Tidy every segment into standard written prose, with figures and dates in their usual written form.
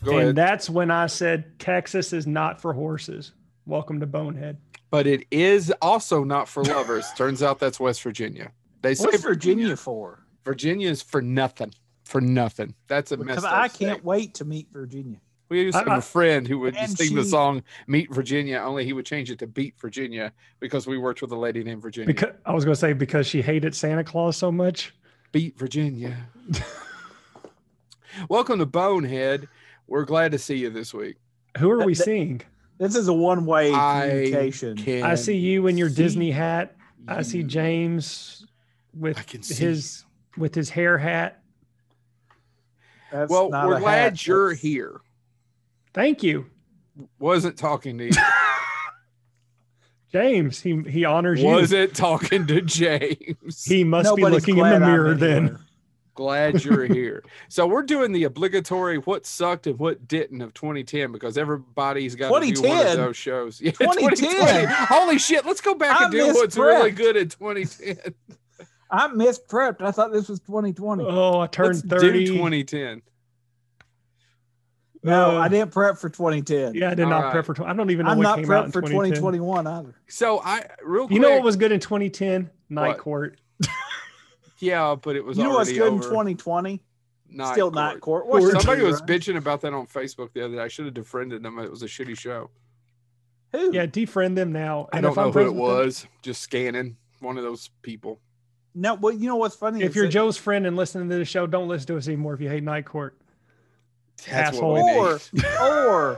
Go ahead. And that's when I said Texas is not for horses. Welcome to Bonehead. But it is also not for lovers. Turns out that's West Virginia. They say What's Virginia for? Virginia is for nothing. For nothing. That's a Because messed up I state. can't wait to meet Virginia. We used to have a friend who would And sing the she- song "Meet Virginia," only he would change it to "Beat Virginia" because we worked with a lady named Virginia. Because I was going to say because she hated Santa Claus so much. Beat Virginia. Welcome to Bonehead. We're glad to see you this week. Who are we seeing? This is a one-way communication. I see you in your Disney hat. I see James with his hair hat. That's well, not we're a glad hat. you're That's- here. Thank you. Wasn't talking to you. James, he honors you. Wasn't talking to James. He must be Nobody's looking in the glad I'm mirror then. anywhere. Glad you're here. So we're doing the obligatory what sucked and what didn't of 2010 because everybody's got to do one of 2010? those shows. Yeah, 2010. Holy shit. Let's go back and do what's really good in 2010. I misprepped. I thought this was 2020. Oh, I turned Let's 30. do 2010. No, I didn't prep for 2010. Yeah, I did All not right. prep for 20. I don't even know I'm what not came out in prepped for 2010. 2021 either. So real quick. You know what was good in 2010? Night What? Court. Yeah, but it was You know what's already good in over. 2020? Night Still Court. Night Court. Watch Somebody the was reruns. bitching about that on Facebook the other day. I should have defriended them. It was a shitty show. Who? Yeah, defriend them now. I And don't if I'm know who friends it with them- was. Just scanning. One of those people. No, well, you know what's funny? If is you're that- Joe's friend and listening to the show, don't listen to us anymore if you hate Night Court. That's Asshole. what we need.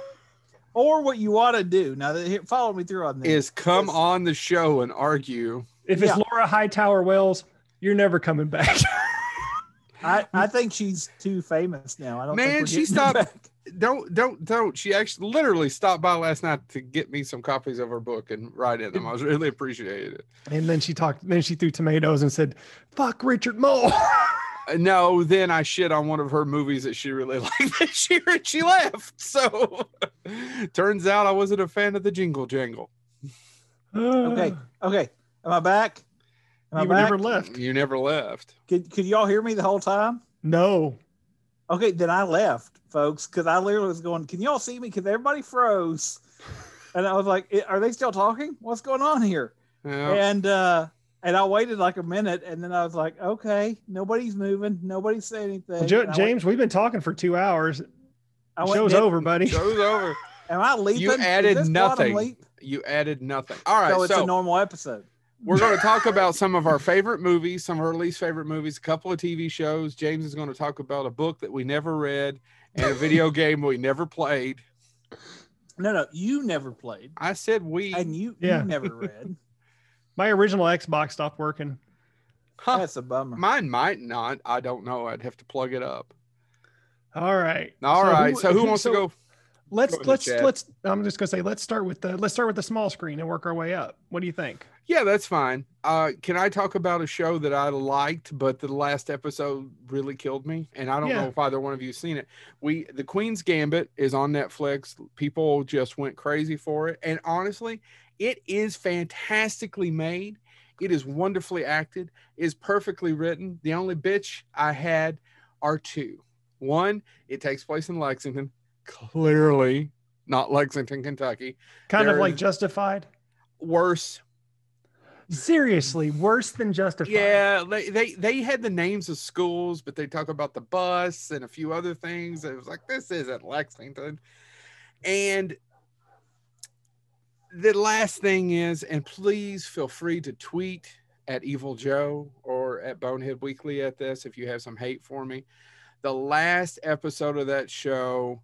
or what you ought to do now that follow me through on this Is come on the show and argue. If it's Yeah. Laura Hightower Wells, you're never coming back. I think she's too famous now. I don't Man, think we're she getting her stopped. back. Don't. She actually literally stopped by last night to get me some copies of her book and write in them. I was really appreciated it. And then she threw tomatoes and said, "Fuck Richard Mole." No, then I shit on one of her movies that she really liked this year and she left. So turns out I wasn't a fan of the Jingle Jangle. Okay. Am I back? Am You I back? never left. You never left. Could y'all hear me the whole time? No. Okay, then I left, folks, because I literally was going, can y'all see me? Because everybody froze. And I was like, are they still talking? What's going on here? Yeah. And I waited like a minute, and then I was like, okay, nobody's moving. Nobody's saying anything. Well, And I James, we've been talking for 2 hours. I went, Show's "Did- over, buddy. Show's over. Am I leaping? You Is added this Quantum nothing. Leap? You added nothing. All right. So it's a normal episode. We're going to talk about some of our favorite movies, some of our least favorite movies, a couple of TV shows. James is going to talk about a book that we never read and a video game we never played. No, you never played. I said we. And you Yeah. never read. My original Xbox stopped working. Huh. That's a bummer. Mine might not. I don't know. I'd have to plug it up. All right. All right. So who wants to go? Let's Go ahead, Chad. I'm just gonna say let's start with the small screen and work our way up. What do you think? Yeah, that's fine. Can I talk about a show that I liked, but the last episode really killed me? And I don't know if either one of you have seen it. The Queen's Gambit is on Netflix. People just went crazy for it. And honestly, it is fantastically made. It is wonderfully acted. It is perfectly written. The only bitch I had are two. One, it takes place in Lexington. Clearly not Lexington, Kentucky. Kind of There like is- Justified. Worse. Seriously, worse than Justified. Yeah, they had the names of schools, but they talk about the bus and a few other things. It was like, this isn't Lexington. And the last thing is, and please feel free to tweet at Evil Joe or at Bonehead Weekly at this if you have some hate for me. The last episode of that show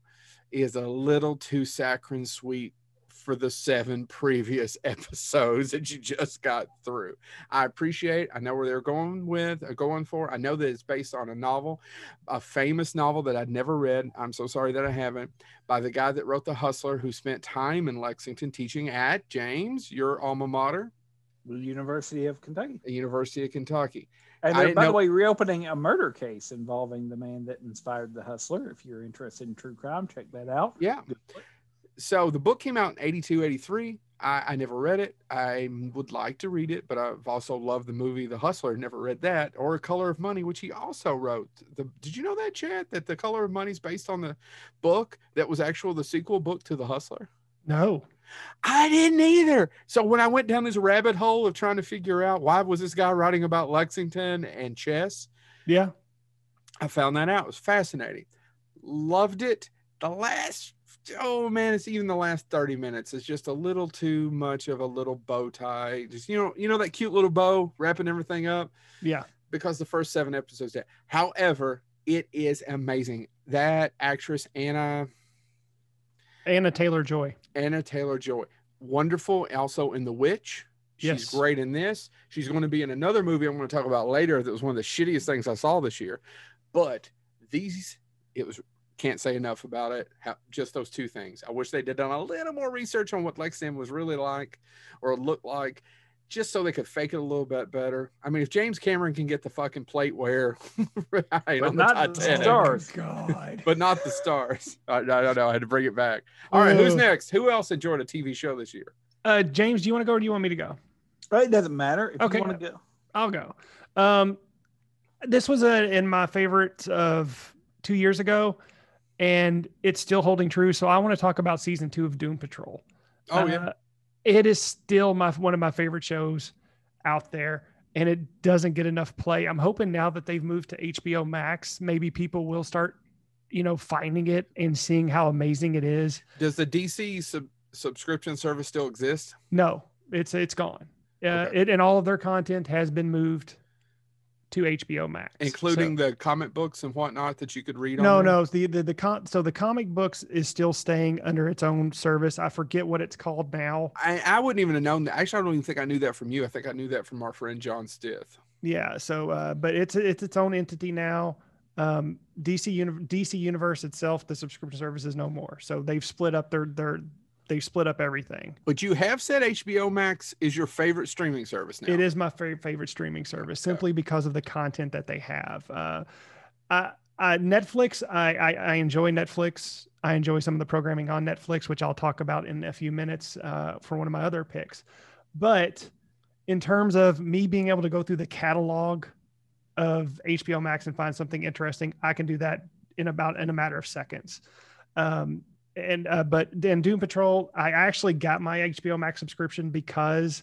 is a little too saccharine sweet for the 7 previous episodes that you just got through. I appreciate, I know where they're going for. I know that it's based on a novel, a famous novel that I'd never read. I'm so sorry that I haven't, by the guy that wrote The Hustler, who spent time in Lexington teaching at James, your alma mater, University of Kentucky. the University of Kentucky. And I they're, didn't by the know- way, reopening a murder case involving the man that inspired The Hustler. If you're interested in true crime, check that out. Yeah. So the book came out in 82, 83. I never read it. I would like to read it, but I've also loved the movie The Hustler. Never read that, or Color of Money, which he also wrote. Did you know that, Chad? That The Color of Money is based on the book that was actual the sequel book to The Hustler. No, I didn't either. So when I went down this rabbit hole of trying to figure out why was this guy writing about Lexington and chess, yeah, I found that out. It was fascinating. Loved it. The last, oh man, it's even the last 30 minutes. It's just a little too much of a little bow tie. Just, you know that cute little bow wrapping everything up? yeah. Because the first 7 episodes did. However, it is amazing. That actress, Anna Taylor-Joy. Wonderful. Also in The Witch. She's great in this. She's going to be in another movie I'm going to talk about later that was one of the shittiest things I saw this year. But can't say enough about it. Just those 2 things. I wish they did done a little more research on what Lexington was really like or looked like, just so they could fake it a little bit better. I mean, if James Cameron can get the fucking plateware on not the stars, God, but not the stars. I don't know. I had to bring it back. All right, who's next? Who else enjoyed a TV show this year? James, do you want to go or do you want me to go? It doesn't matter. If okay, you want to go, I'll go. This was in my favorite of 2 years ago, and it's still holding true. So I want to talk about season 2 of Doom Patrol. Oh yeah. It is still one of my favorite shows out there, and it doesn't get enough play. I'm hoping now that they've moved to HBO Max, maybe people will start, finding it and seeing how amazing it is. Does the DC subscription service still exist? No, it's gone. Okay. And all of their content has been moved to HBO Max, including the comic books and whatnot that you could read. No, on there? the comic books is still staying under its own service. I forget what it's called now. I wouldn't even have known that. Actually, I don't even think I knew that from you. I think I knew that from our friend John Stith. Yeah. So, but it's its own entity now. DC Universe itself, the subscription service is no more. So they've split up they split up everything. But you have said HBO Max is your favorite streaming service now. It is my favorite streaming service, simply because of the content that they have. Netflix, I enjoy Netflix. I enjoy some of the programming on Netflix, which I'll talk about in a few minutes for one of my other picks. But in terms of me being able to go through the catalog of HBO Max and find something interesting, I can do that in a matter of seconds. But then Doom Patrol, I actually got my HBO Max subscription because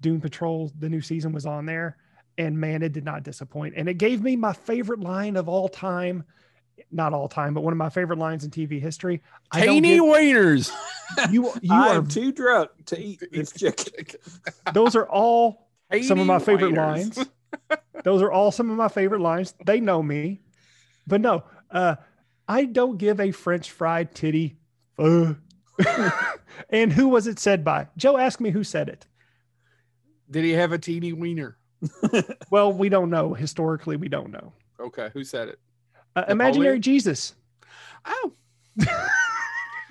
Doom Patrol, the new season, was on there, and man, it did not disappoint. And it gave me my favorite line of all time, not all time, but one of my favorite lines in TV history. Teeny wieners. You are too drunk to eat this chicken. Those are all some of my favorite wieners. lines. Those are all some of my favorite lines. They know me, but no, I don't give a French fried titty. And who was it said by? Joe, ask me who said it. Did he have a teeny wiener? Well, we don't know. Historically, we don't know. Okay, who said it? Imaginary Jesus. Oh.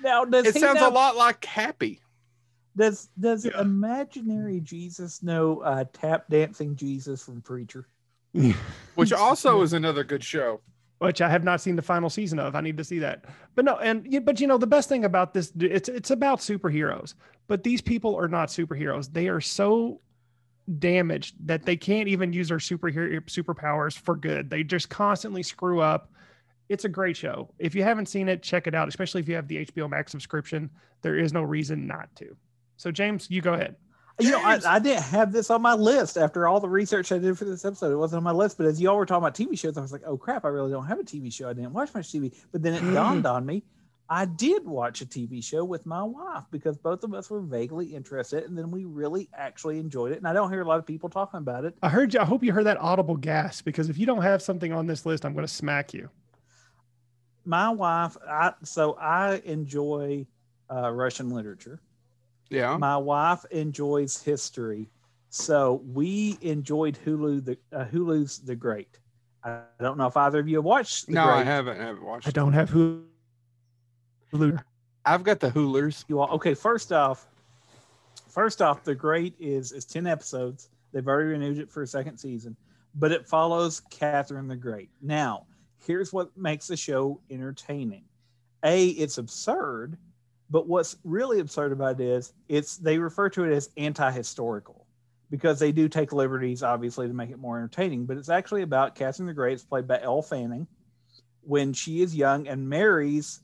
Now, it sounds a lot like Happy. Does Imaginary Jesus know Tap Dancing Jesus from Preacher? Which also is another good show. Which I have not seen the final season of. I need to see that. But no, but the best thing about this, it's about superheroes, but these people are not superheroes. They are so damaged that they can't even use their superpowers for good. They just constantly screw up. It's a great show. If you haven't seen it, check it out, especially if you have the HBO Max subscription. There is no reason not to. So James, you go ahead. I didn't have this on my list after all the research I did for this episode. It wasn't on my list, but as y'all were talking about TV shows, I was like, oh crap, I really don't have a TV show. I didn't watch much TV. But then it dawned on me, I did watch a TV show with my wife because both of us were vaguely interested, and then we really actually enjoyed it. And I don't hear a lot of people talking about it. I hope you heard that audible gasp, because if you don't have something on this list, I'm going to smack you. My wife, I enjoy Russian literature. Yeah. My wife enjoys history. So we enjoyed Hulu's The Great. I don't know if either of you have watched The Great. I haven't watched. I don't have Hulu. I've got the Hulers. You all okay? First off, The Great is 10 episodes. They've already renewed it for a second season, but it follows Catherine the Great. Now, here's what makes the show entertaining. It's absurd, But what's really absurd about it is they refer to it as anti-historical because they do take liberties, obviously, to make it more entertaining. But it's actually about Catherine the Great. It's played by Elle Fanning when she is young and marries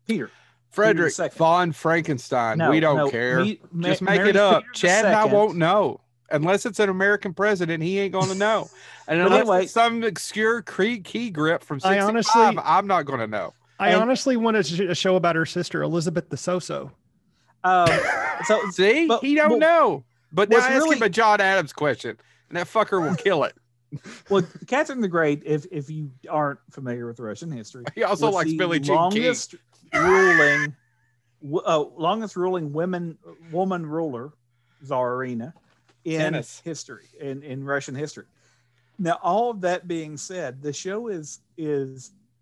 Peter. Frederick Peter von Frankenstein. No, we don't no, care. Just make marries it up. Peter Chad and I II. won't know. Unless it's an American president, he ain't going to know. And But unless anyway- it's some obscure key grip from I 65, honestly- I'm not going to know. I honestly wanted a show about her sister, Elizabeth the So-So. So See? but- He don't well, know. But now what's ask really- him a John Adams question, and that fucker will kill it. Well, Catherine the Great, if you aren't familiar with Russian history, He also was likes the Billie Jean King. longest ruling woman ruler, Tsarina, in Tennis. history, in Russian history. Now, all of that being said, the show is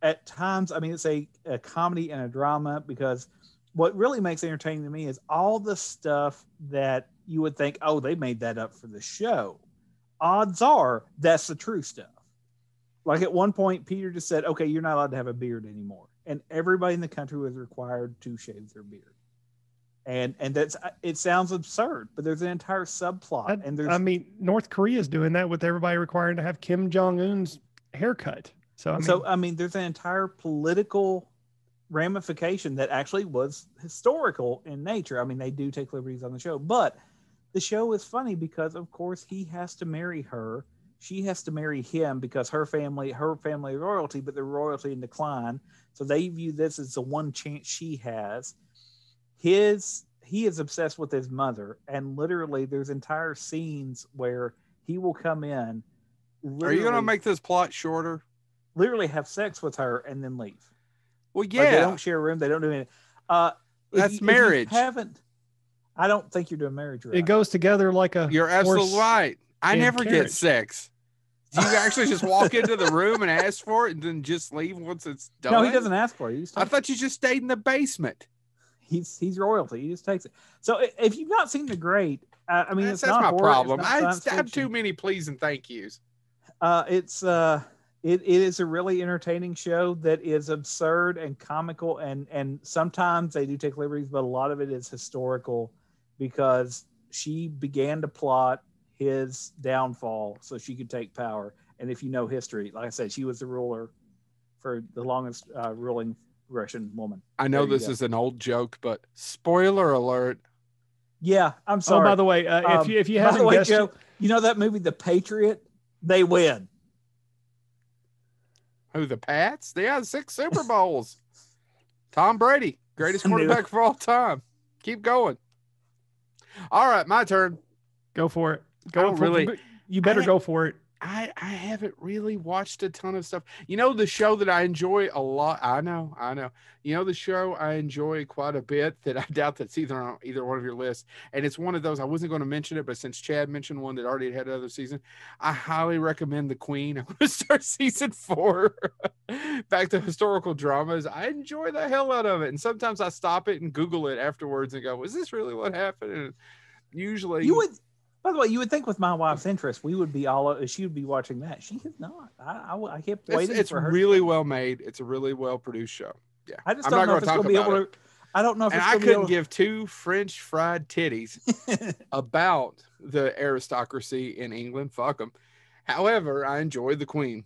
at times, I mean, it's a comedy and a drama, because what really makes it entertaining to me is all the stuff that you would think, oh, they made that up for the show. Odds are that's the true stuff. Like at one point, Peter just said, okay, you're not allowed to have a beard anymore. And everybody in the country was required to shave their beard. And that's, it sounds absurd, but there's an entire subplot. I mean, North Korea is doing that with everybody requiring to have Kim Jong-un's haircut. So I mean, there's an entire political ramification that actually was historical in nature. I mean, they do take liberties on the show, but the show is funny because, of course, he has to marry her. She has to marry him because her family is royalty, but they're royalty in decline. So they view this as the one chance she has. He is obsessed with his mother, and literally there's entire scenes where he will come in. Are you going to make this plot shorter? Literally have sex with her and then leave. Well, yeah. Like, they don't share a room. They don't do anything. That's marriage. I don't think you're doing marriage right. it goes together like a You're absolutely horse right. I and never carriage. get sex. Do you actually just walk into the room and ask for it and then just leave once it's done? No, he doesn't ask for it. I thought you just stayed in the basement. He's royalty. He just takes it. So if you've not seen The Great, I mean, That's it's not my horror, problem. it's not I science have fiction. too many please and thank yous. It is a really entertaining show that is absurd and comical, and sometimes they do take liberties, but a lot of it is historical because she began to plot his downfall so she could take power. And if you know history, like I said, she was the ruler for the longest ruling Russian woman. I know There you this go. is an old joke, but spoiler alert. Yeah, I'm Oh, sorry. by the way, if you by haven't the way, guessed, Joe, you know that movie, The Patriot? They win. Who, the Pats? They had 6 Super Bowls. Tom Brady, greatest I knew quarterback for all time. Keep going. All right, my turn. go for it. don't really- You better I- go for it. I haven't really watched a ton of stuff. You know, the show that I enjoy a lot. I know. You know, the show I enjoy quite a bit that I doubt that's either on either one of your lists. And it's one of those, I wasn't going to mention it, but since Chad mentioned one that already had another season, I highly recommend The Queen. I'm going to start season 4 back to historical dramas. I enjoy the hell out of it. And sometimes I stop it and Google it afterwards and go, was this really what happened? And usually You would, by the way, you would think with my wife's interest, we would be she would be watching that. She is not. I kept waiting it's for her. really well made. It's a really well produced show. Yeah. I just I'm don't not know if gonna it's going to be talk able about to. I don't know if And it's I going to be couldn't able give 2 French fried titties about the aristocracy in England. Fuck them. However, I enjoyed The Queen.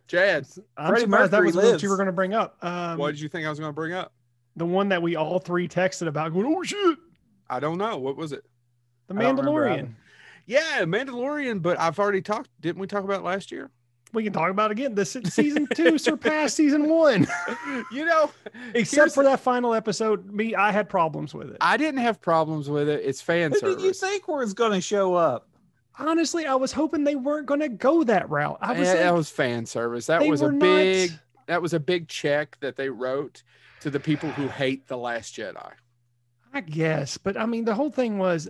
Chad, I'm Freddie surprised that Mercury was what lives. you were going to bring up. what did you think I was going to bring up? The one that we all 3 texted about, going, oh shit, I don't know. What was it? The I don't remember Mandalorian. either. Yeah, Mandalorian, but I've already talked. Didn't we talk about it last year? We can talk about it again. This season 2 surpassed season 1, You know, except for that final episode. I had problems with it. I didn't have problems with it. It's fan Who did you service. think was going to show up? Honestly, I was hoping they weren't going to go that route. I was that like, was fan service. That they was a were not- big. That was a big check that they wrote to the people who hate The Last Jedi. I guess, but I mean, the whole thing was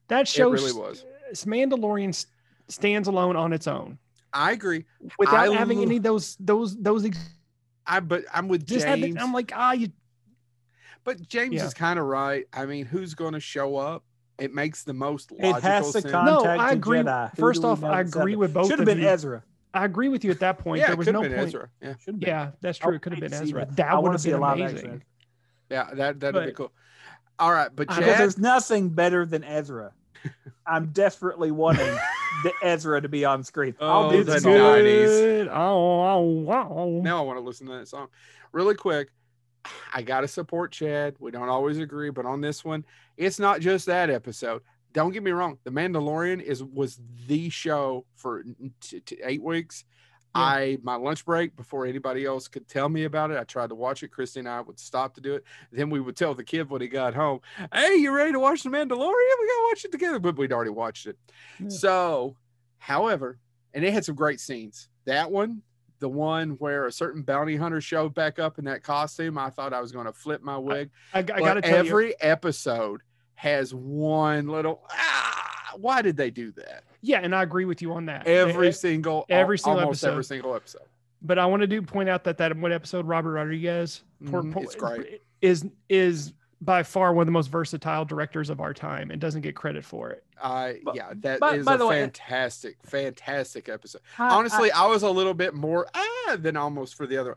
that show. It really was. Mandalorian stands alone on its own I agree. without I having lo- any of those. But I'm with Just James. I'm like, you. But James Yeah. is kind of right. I mean, who's going to show up? It makes the most It logical has to sense. contact No, I the agree. Jedi. Who First do we off, know I that's agree out with there? both Should have of been you. Ezra. I agree with you at that point. Yeah, There it was could no have been point. Ezra. Yeah, Should have been. Yeah, that's true. It could have been Ezra. I That would want to have see been a live amazing. action. yeah, that'd be But- cool. All right, but I- Because Chad, there's nothing better than Ezra. I'm desperately wanting the Ezra to be on screen. I'll do the this. night. all night. 90s. Oh. now I want to listen to that song. Really quick, I gotta support Chad. We don't always agree, but on this one, it's not just that episode. Don't get me wrong. The Mandalorian was the show for 8 weeks. Yeah. My lunch break, before anybody else could tell me about it, I tried to watch it. Christy and I would stop to do it. Then we would tell the kid when he got home, "Hey, you ready to watch the Mandalorian? We gotta watch it together." But we'd already watched it. Yeah. So, however, and it had some great scenes. That one, the one where a certain bounty hunter showed back up in that costume, I thought I was going to flip my wig. I got to tell you. Every episode has one little, why did they do that? Yeah, and I agree with you on that. Every almost single every episode. But I want to point out that one episode, Robert Rodriguez, It's great. is by far one of the most versatile directors of our time and doesn't get credit for it. That is a fantastic episode. I- Honestly, I was a little bit more than almost for the other.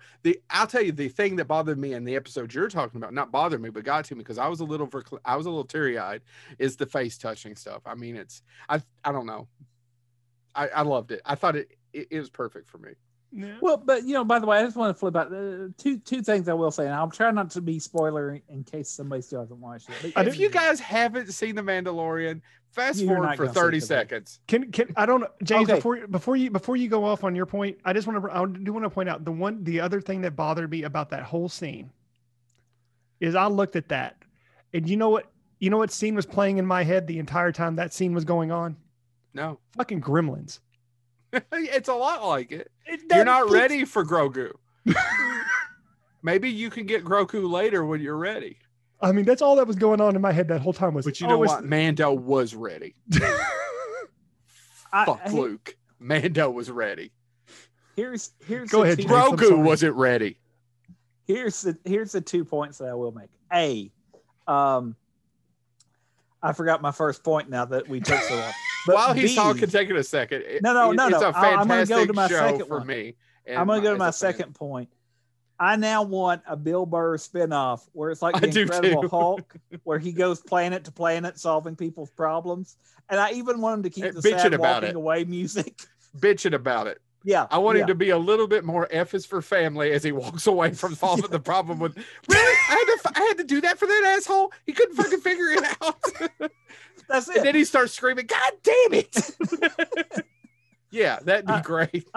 I'll tell you the thing that bothered me in the episode you're talking about, not bothered me, but got to me because I was a little teary eyed, is the face touching stuff. I mean, I don't know. I loved it. I thought it was perfect for me. Yeah. Well, but by the way, I just want to flip out two things I will say, and I'll try not to be spoiler in case somebody still hasn't watched it. But If you guys haven't seen The Mandalorian, fast You're forward not for gonna see 30 it, seconds. Can I don't know, James, Okay. before you go off on your point, I do want to point out the other thing that bothered me about that whole scene is I looked at that, and you know what scene was playing in my head the entire time that scene was going on? No, Fucking Gremlins. it's a lot like it. That You're not fits- ready for Grogu. Maybe you can get Grogu later when you're ready. I mean, that's all that was going on in my head that whole time was. But you know what? Mando was ready. Fuck I- Luke. Mando was ready. Here's Go the ahead, two- James. I'm Grogu sorry. wasn't ready. Here's the 2 points that I will make. I forgot my first point now that we took so long. But While he's B, talking, taking a second. No. It's a I'm gonna fantastic go to my show second for one. me. I'm going to go to as my a fan. second point. I now want a Bill Burr spinoff where it's like I the do Incredible too. Hulk, where he goes planet to planet solving people's problems. And I even want him to keep the Bitching sad about walking it. away music. Bitching about it. Yeah, I want yeah. him to be a little bit more F is for family as he walks away from solving the problem with, really? I had to do that for that asshole? He couldn't fucking figure it out. That's And it. then he starts screaming, "God damn it!" Yeah, that'd be great.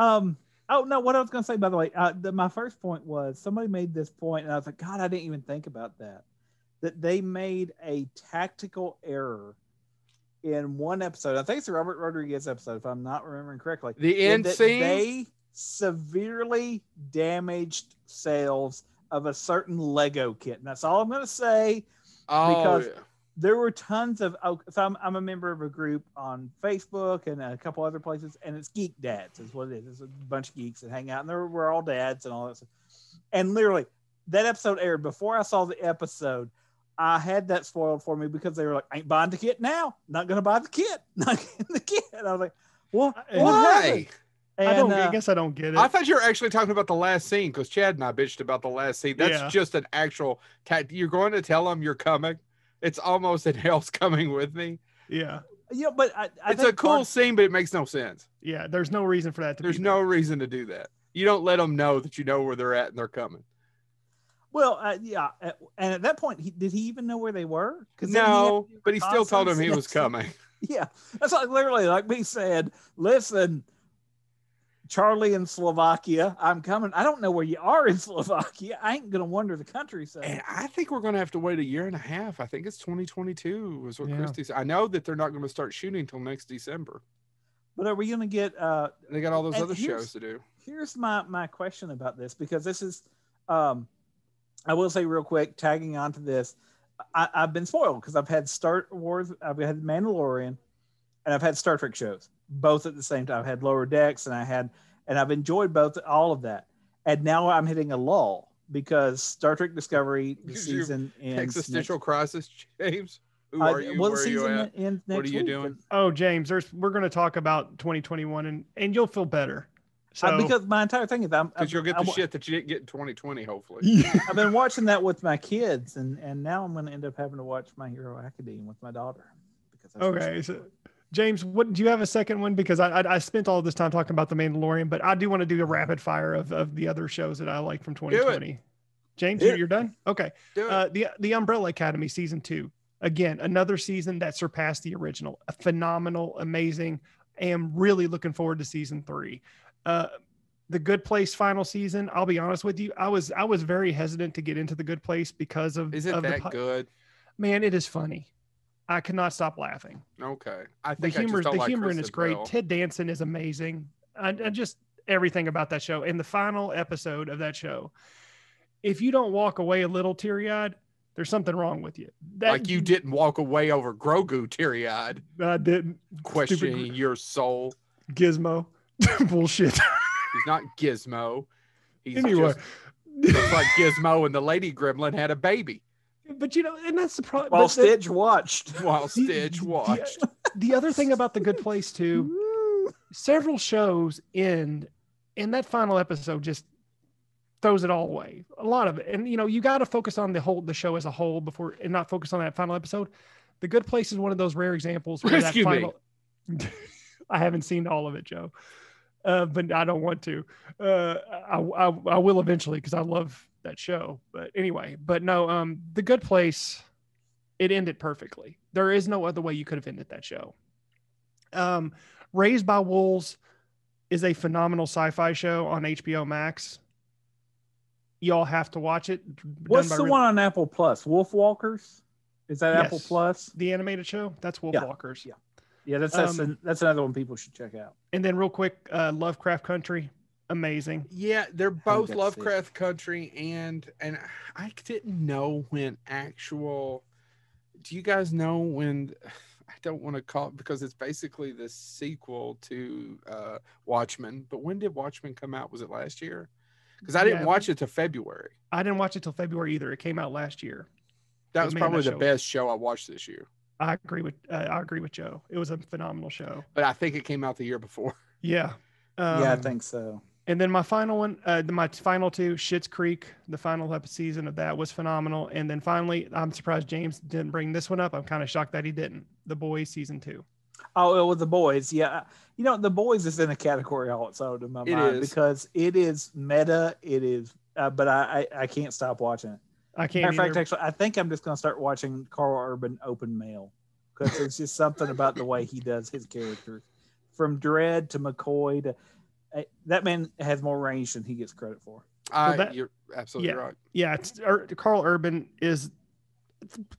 Oh no! What I was going to say, by the way, my first point was somebody made this point, and I was like, God, I didn't even think about that. That they made a tactical error in one episode. I think it's the Robert Rodriguez episode, if I'm not remembering correctly. The in end that scene. They severely damaged sales of a certain Lego kit, and that's all I'm going to say. because there were tons of, so I'm a member of a group on Facebook and a couple other places, and it's Geek Dads is what it is. It's a bunch of geeks that hang out, and we're all dads and all that stuff. And literally, that episode aired before I saw the episode. I had that spoiled for me because they were like, "Ain't buying the kit now. Not going to buy the kit. Not getting the kit." And I was like, "Well, why?" I guess I don't get it. I thought you were actually talking about the last scene because Chad and I bitched about the last scene. That's Yeah. just an actual. You're going to tell them you're coming. It's almost an hell's coming with me. Yeah. You know, but I It's a think cool scene, but it makes no sense. Yeah. There's no reason for that to There's be no reason to do that. You don't let them know that you know where they're at and they're coming. Well, yeah, and at that point, did he even know where they were? No, but he still told him he was coming. Yeah, that's like literally like me said, "Listen, Charlie in Slovakia, I'm coming. I don't know where you are in Slovakia. I ain't gonna wander the countryside." And I think we're going to have to wait a year and a half. I think it's 2022 is what Yeah. Christy said. I know that they're not going to start shooting until next December. But are we gonna get? They got all those And other here's- shows to do. Here's my question about this, because this is, I will say real quick, tagging onto this, I've been spoiled because I've had Star Wars, I've had Mandalorian, and I've had Star Trek shows, both at the same time. I've had Lower Decks, and I've enjoyed all of that. And now I'm hitting a lull because Star Trek Discovery, the Because you- season ends Existential crisis, James. Who next, are you? well, the Where are you season at? ends next What are you week. doing? Oh, James, we're going to talk about 2021 and you'll feel better. So because my entire thing is Because you'll get the shit that you didn't get in 2020, hopefully. I've been watching that with my kids, and now I'm going to end up having to watch My Hero Academia with my daughter. Because that's okay, so James, what do you have a second one? Because I spent all this time talking about The Mandalorian, but I do want to do a rapid fire of the other shows that I like from 2020. James, you're done? Okay. The Umbrella Academy season 2. Again, another season that surpassed the original. A phenomenal, amazing. I am really looking forward to season 3. The Good Place final season. I'll be honest with you. I was very hesitant to get into The Good Place because of. Is it that good? Man, it is funny. I cannot stop laughing. Okay, I think the humor like in it's great. Bell. Ted Danson is amazing. I just everything about that show. And the final episode of that show, if you don't walk away a little teary-eyed, there's something wrong with you. Like you didn't walk away over Grogu teary-eyed. I didn't. Questioning your soul. Gizmo. Bullshit. He's not Gizmo. He's anyway. Just like Gizmo and the Lady Gremlin had a baby. But and that's the problem. While Stitch watched. The other thing about The Good Place too, several shows end, and that final episode just throws it all away. A lot of it, and you got to focus on the show as a whole before, and not focus on that final episode. The Good Place is one of those rare examples where Excuse me. I haven't seen all of it, Joe, but I don't want to. I will eventually because I love that show. But anyway, no, The Good Place, it ended perfectly. There is no other way you could have ended that show. Raised by Wolves is a phenomenal sci-fi show on HBO Max. Y'all have to watch it. What's the one on Apple Plus? Wolf Walkers? Is that Apple Plus? The animated show? That's Wolf Walkers. Yeah, that's another one people should check out. And then real quick, Lovecraft Country. Amazing. Yeah, they're both Lovecraft Country, and I didn't know when actual. Do you guys know when? I don't want to call it because it's basically the sequel to Watchmen. But when did Watchmen come out? Was it last year? Because I didn't watch it till February. I didn't watch it till February either. It came out last year. That was probably the best show I watched this year. I agree with Joe. It was a phenomenal show. But I think it came out the year before. Yeah. I think so. And then my final one, my final two, Schitt's Creek, the final season of that was phenomenal. And then finally, I'm surprised James didn't bring this one up. I'm kind of shocked that he didn't. The Boys season 2. Oh, with The Boys, yeah. The Boys is in a category all its own in my mind because it is meta. It is, but I can't stop watching it. I can't. Matter of fact, actually, I think I'm just going to start watching Carl Urban Open Mail because it's just something about the way he does his characters, from Dredd to McCoy to. That man has more range than he gets credit for. You're absolutely right. Yeah, Carl Urban is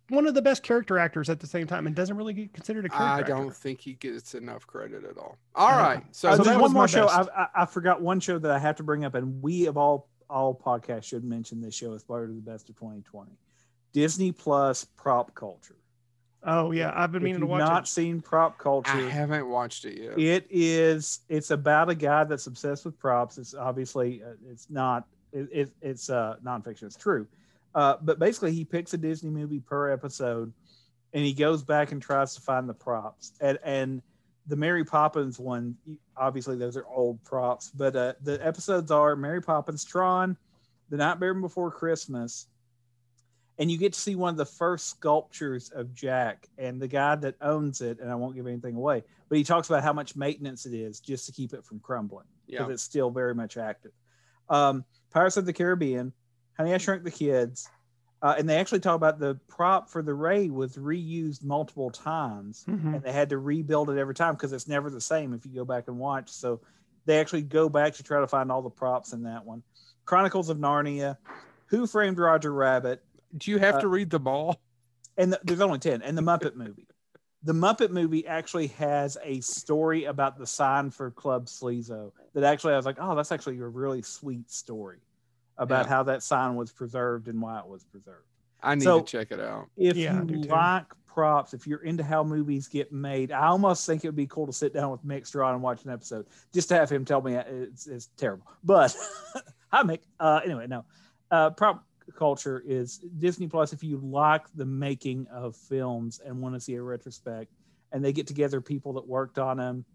one of the best character actors at the same time and doesn't really get considered a character actor. Think he gets enough credit at all. All right. So there's one more show. I forgot one show that I have to bring up, and we of all podcasts should mention this show as part of the best of 2020. Disney Plus Prop Culture. Oh yeah, I've been meaning to watch it. Not seen Prop Culture. I haven't watched it yet. It's about a guy that's obsessed with props. It's obviously it's nonfiction. It's true, but basically he picks a Disney movie per episode, and he goes back and tries to find the props. And the Mary Poppins one, obviously those are old props, but the episodes are Mary Poppins, Tron, The Nightmare Before Christmas. And you get to see one of the first sculptures of Jack, and the guy that owns it, and I won't give anything away, but he talks about how much maintenance it is just to keep it from crumbling because it's still very much active. Pirates of the Caribbean, Honey, I Shrunk the Kids, and they actually talk about the prop for the Ray was reused multiple times, and they had to rebuild it every time because it's never the same if you go back and watch. So they actually go back to try to find all the props in that one. Chronicles of Narnia, Who Framed Roger Rabbit. Do you have to read them all? And there's only 10. And the Muppet movie. The Muppet movie actually has a story about the sign for Club Sleazo that actually I was like, oh, that's actually a really sweet story about how that sign was preserved and why it was preserved. I need to check it out. If you like props, if you're into how movies get made, I almost think it would be cool to sit down with Mick Straw and watch an episode just to have him tell me it's terrible. But hi, Mick. Anyway, no. Prop culture is Disney Plus. If you like the making of films and want to see a retrospect, and they get together people that worked on them,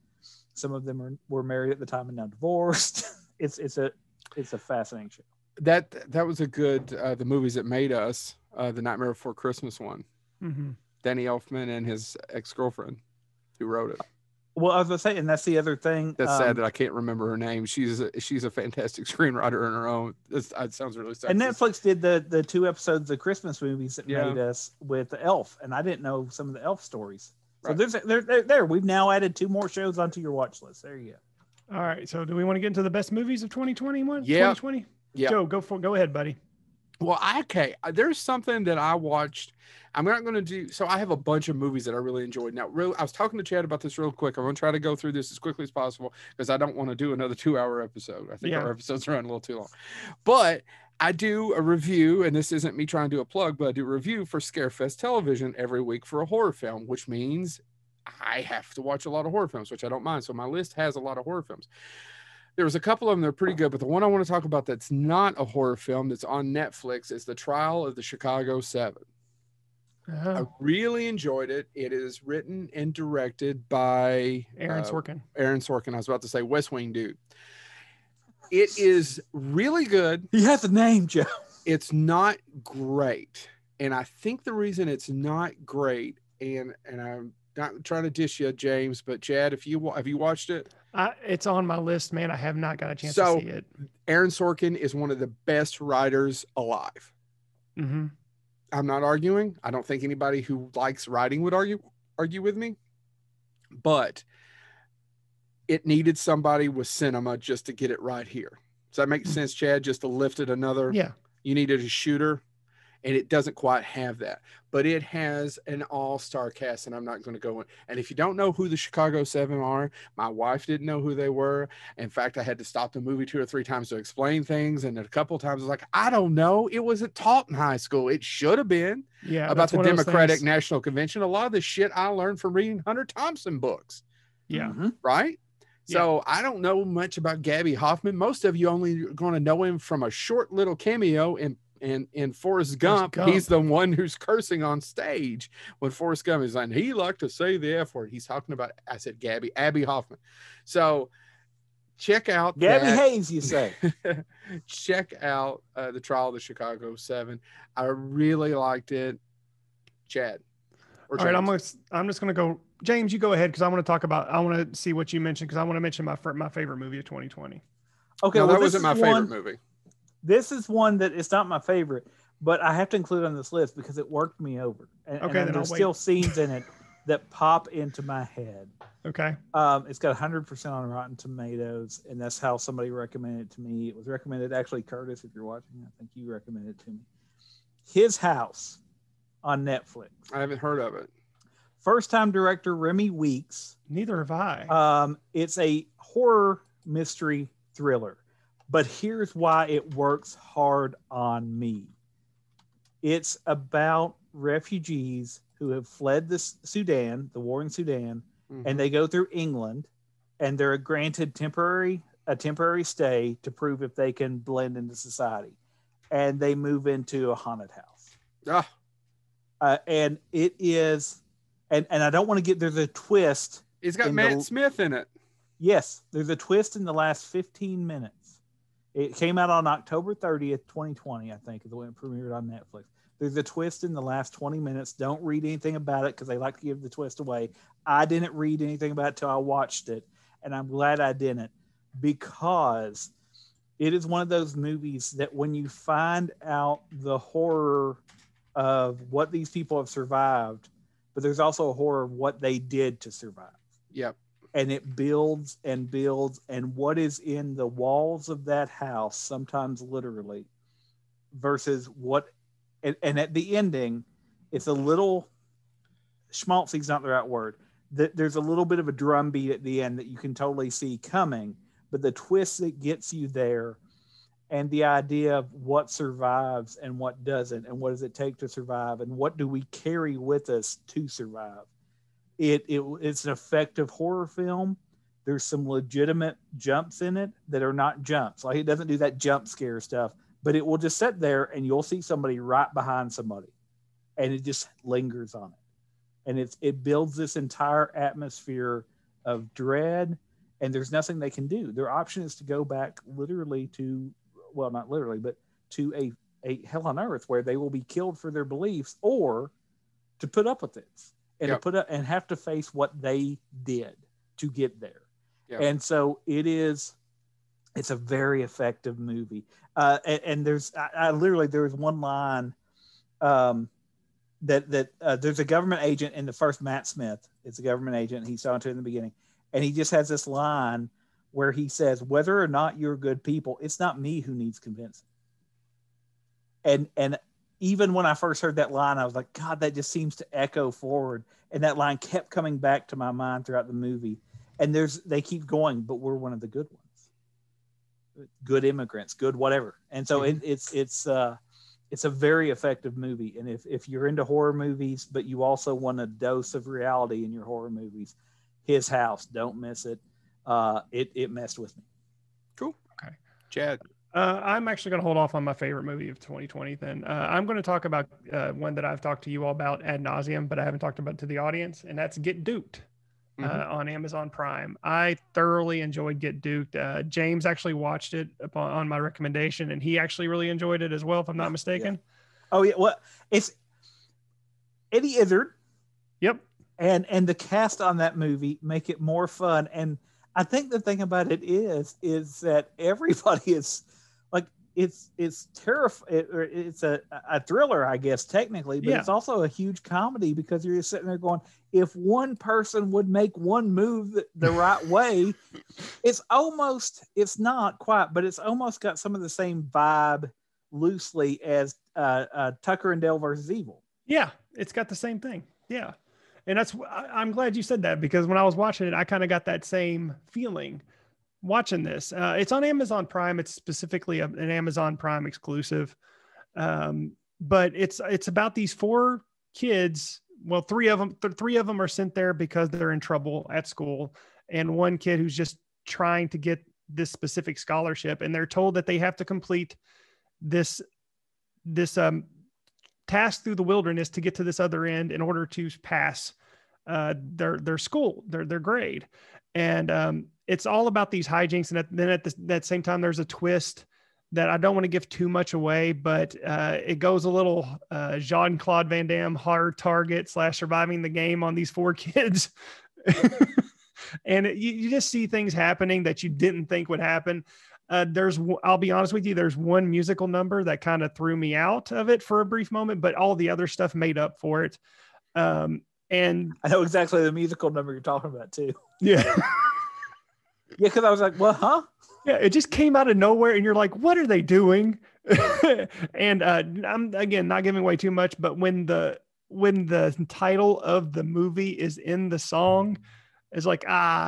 Some of them were married at the time and now divorced. It's a fascinating show. That was a good the movies that made us, the Nightmare Before Christmas one. Mm-hmm. Danny Elfman and his ex-girlfriend who wrote it. Well, I was going to say, and that's the other thing. That's sad that I can't remember her name. She's a fantastic screenwriter in her own. That sounds really sad. And Netflix did the 2 episodes of Christmas movies that made us with the Elf, and I didn't know some of the Elf stories. So right. There. We've now added 2 more shows onto your watch list. There you go. All right. So do we want to get into the best movies of 2021? Yeah. 2020? Yeah. Joe, go ahead, buddy. Well, okay. There's something that I watched. I'm not going to do. So I have a bunch of movies that I really enjoyed. Now, I was talking to Chad about this real quick. I'm going to try to go through this as quickly as possible because I don't want to do another 2-hour episode. I think our episodes run a little too long. But I do a review, and this isn't me trying to do a plug, but I do a review for Scarefest Television every week for a horror film, which means I have to watch a lot of horror films, which I don't mind. So my list has a lot of horror films. There was a couple of them that are pretty good, but the one I want to talk about that's not a horror film that's on Netflix is The Trial of the Chicago 7. I really enjoyed it. It is written and directed by Aaron Sorkin. Aaron Sorkin. I was about to say West Wing dude. It is really good. He has a name, Joe. It's not great. And I think the reason it's not great, and I'm not trying to dish you, James, but Chad, have you watched it? It's on my list, man. I have not got a chance to see it. Aaron Sorkin is one of the best writers alive. Mm-hmm. I'm not arguing. I don't think anybody who likes writing would argue with me. But it needed somebody with cinema just to get it right here. Does that make sense, Chad? Just to lift it another? Yeah. You needed a shooter. And it doesn't quite have that, but it has an all-star cast, and I'm not going to go in. And if you don't know who the Chicago 7 are, my wife didn't know who they were. In fact, I had to stop the movie 2 or 3 times to explain things. And a couple of times I was like, I don't know. It wasn't taught in high school. It should have been about the Democratic National Convention. A lot of the shit I learned from reading Hunter Thompson books. Yeah. Right. So I don't know much about Gabby Hoffman. Most of you only going to know him from a short little cameo in Forrest Gump. He's the one who's cursing on stage when Forrest Gump is like, he liked to say the F word. He's talking about, I said Abby Hoffman. So check out Gabby Hayes, you say. Check out The Trial of the Chicago 7. I really liked it. Chad. All right, I'm just going to go. James, you go ahead because I want to see what you mentioned because I want to mention my favorite movie of 2020. Okay, that wasn't my favorite movie. This is one that it's not my favorite, but I have to include on this list because it worked me over. And there's still scenes in it that pop into my head. Okay. It's got 100% on Rotten Tomatoes, and that's how somebody recommended it to me. It was recommended, actually, Curtis, if you're watching, I think you recommended it to me. His House on Netflix. I haven't heard of it. First-time director Remy Weeks. Neither have I. It's a horror mystery thriller. But here's why it works hard on me. It's about refugees who have fled the Sudan, the war in Sudan, and they go through England, and they're granted a temporary stay to prove if they can blend into society. And they move into a haunted house. And it is, and I don't want to get, there's a twist. It's got Matt Smith in it. Yes, there's a twist in the last 15 minutes. It came out on October 30th, 2020, I think, is when it premiered on Netflix. There's a twist in the last 20 minutes. Don't read anything about it because they like to give the twist away. I didn't read anything about it till I watched it, and I'm glad I didn't because it is one of those movies that when you find out the horror of what these people have survived, but there's also a horror of what they did to survive. Yep. And it builds and builds, and what is in the walls of that house, sometimes literally, versus what, and at the ending, it's a little, schmaltzy's not the right word. There's a little bit of a drum beat at the end that you can totally see coming, but the twist that gets you there, and the idea of what survives and what doesn't, and what does it take to survive, and what do we carry with us to survive. It's an effective horror film. There's some legitimate jumps in it that are not jumps. Like, it doesn't do that jump scare stuff, but it will just sit there and you'll see somebody right behind somebody, and it just lingers on it. And it builds this entire atmosphere of dread, and there's nothing they can do. Their option is to go back literally to, well, not literally, but to a hell on earth where they will be killed for their beliefs, or to put up with this and to put up and have to face what they did to get there. Yep. And so it's a very effective movie. And there's one line that there's a government agent in the first, Matt Smith. It's a government agent. He saw it in the beginning. And he just has this line where he says, whether or not you're good people, it's not me who needs convincing. And even when I first heard that line, I was like, God, that just seems to echo forward. And that line kept coming back to my mind throughout the movie. And they keep going, but we're one of the good ones. Good immigrants, good whatever. And so it's a very effective movie. And if you're into horror movies, but you also want a dose of reality in your horror movies, His House, don't miss it. It messed with me. Cool. Okay. Chad. I'm actually going to hold off on my favorite movie of 2020 then. I'm going to talk about one that I've talked to you all about ad nauseum, but I haven't talked about to the audience, and that's Get Duped on Amazon Prime. I thoroughly enjoyed Get Duped. James actually watched it on my recommendation, and he actually really enjoyed it as well, if I'm not mistaken. Yeah. Oh, yeah. Well, it's Eddie Izzard. Yep. And the cast on that movie make it more fun. And I think the thing about it is that everybody is like, it's terrifying. It's a thriller, I guess, technically, but it's also a huge comedy because you're just sitting there going, if one person would make one move the right way, it's not quite, but it's almost got some of the same vibe loosely as Tucker and Dale versus Evil. Yeah, it's got the same thing. Yeah. And I'm glad you said that, because when I was watching it, I kind of got that same feeling watching this. It's on Amazon Prime. It's specifically an Amazon Prime exclusive. But it's about these four kids. Well, three of them are sent there because they're in trouble at school, and one kid who's just trying to get this specific scholarship, and they're told that they have to complete this task through the wilderness to get to this other end in order to pass their school, their grade. And it's all about these hijinks. And then at that same time, there's a twist that I don't want to give too much away, but it goes a little Jean-Claude Van Damme hard target / surviving the game on these four kids. And you just see things happening that you didn't think would happen. I'll be honest with you, there's one musical number that kind of threw me out of it for a brief moment, but all the other stuff made up for it. And I know exactly the musical number you're talking about too. Yeah. Yeah, because I was like, well, huh? Yeah, it just came out of nowhere, and you're like, what are they doing? And I'm, again, not giving away too much, but when the title of the movie is in the song, it's like,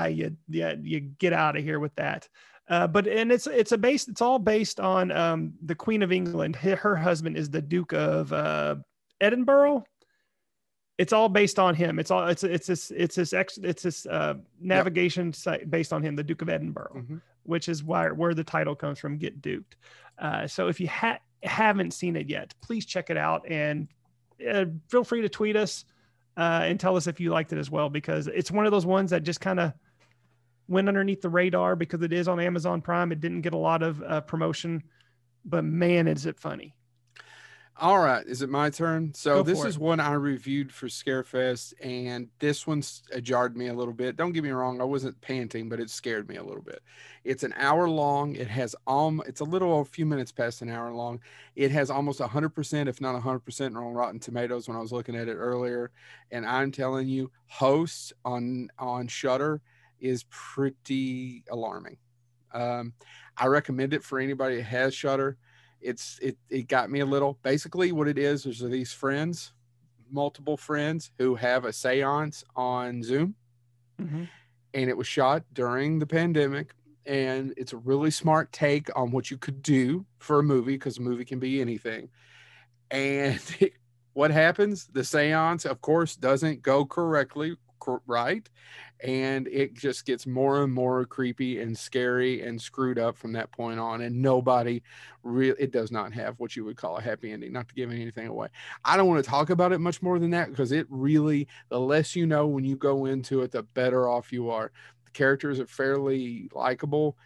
you get out of here with that. But it's all based on the Queen of England. Her husband is the Duke of Edinburgh. It's all based on him. It's this navigation site based on him, the Duke of Edinburgh, which is where the title comes from, Get Duped. So if you haven't seen it yet, please check it out, and feel free to tweet us and tell us if you liked it as well, because it's one of those ones that just kind of went underneath the radar because it is on Amazon Prime. It didn't get a lot of promotion, but man, is it funny. All right. Is it my turn? So this is one I reviewed for Scarefest, and this one's jarred me a little bit. Don't get me wrong. I wasn't panting, but it scared me a little bit. It's an hour long. It has it's a few minutes past an hour long. It has almost 100%, if not 100% on Rotten Tomatoes when I was looking at it earlier. And I'm telling you, Host on Shudder is pretty alarming. I recommend it for anybody that has Shudder. It got me a little. Basically what it is these friends, multiple friends, who have a seance on Zoom. And it was shot during the pandemic, and it's a really smart take on what you could do for a movie, because a movie can be anything. And what happens? The seance, of course, doesn't go correctly, right? And it just gets more and more creepy and scary and screwed up from that point on. And it does not have what you would call a happy ending, not to give anything away. I don't want to talk about it much more than that, because the less you know when you go into it, the better off you are. The characters are fairly likable.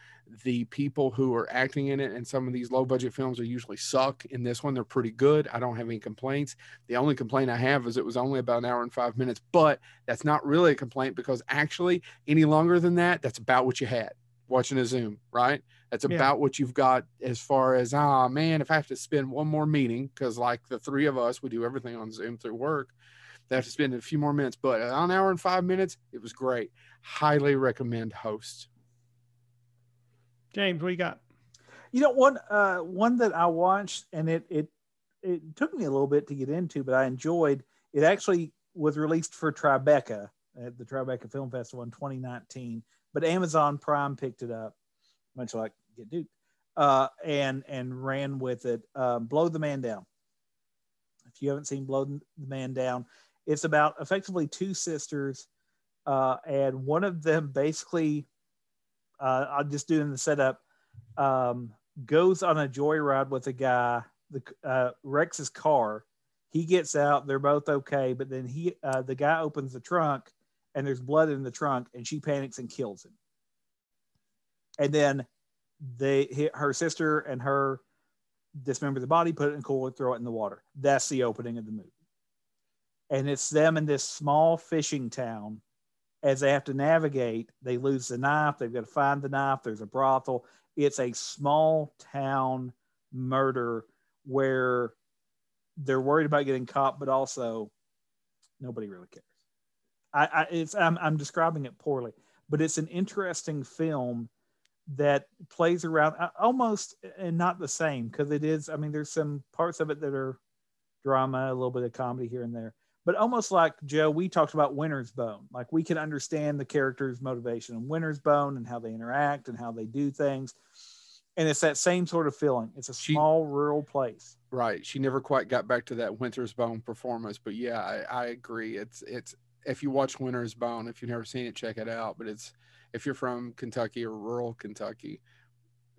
The people who are acting in it and some of these low budget films are usually suck. In this one, they're pretty good. I don't have any complaints. The only complaint I have is it was only about an hour and 5 minutes, but that's not really a complaint because actually any longer than that, that's about what you had watching a Zoom, right? That's about what you've got as far as, man, if I have to spend one more meeting, because like the three of us, we do everything on Zoom through work, they have to spend a few more minutes, but an hour and 5 minutes, it was great. Highly recommend Host. James, what you got? One that I watched, and it took me a little bit to get into, but I enjoyed it. Actually was released for Tribeca at the Tribeca Film Festival in 2019, but Amazon Prime picked it up, much like Get Duped, and ran with it. Blow the Man Down. If you haven't seen Blow the Man Down, it's about effectively two sisters, and one of them basically, I'll just do in the setup, goes on a joyride with a guy, wrecks his car. He gets out, they're both okay, but then the guy opens the trunk and there's blood in the trunk, and she panics and kills him. And then her sister and her dismember the body, put it in cooler, throw it in the water. That's the opening of the movie. And it's them in this small fishing town. As they have to navigate, they lose the knife. They've got to find the knife. There's a brothel. It's a small town murder where they're worried about getting caught, but also nobody really cares. I'm describing it poorly, but it's an interesting film that plays around almost, and not the same, because it is. I mean, there's some parts of it that are drama, a little bit of comedy here and there. But almost like, Joe, we talked about Winter's Bone. Like, we can understand the character's motivation in Winter's Bone and how they interact and how they do things. And it's that same sort of feeling. It's a small rural place. Right. She never quite got back to that Winter's Bone performance. But yeah, I agree. It's if you watch Winter's Bone, if you've never seen it, check it out. But if you're from Kentucky or rural Kentucky,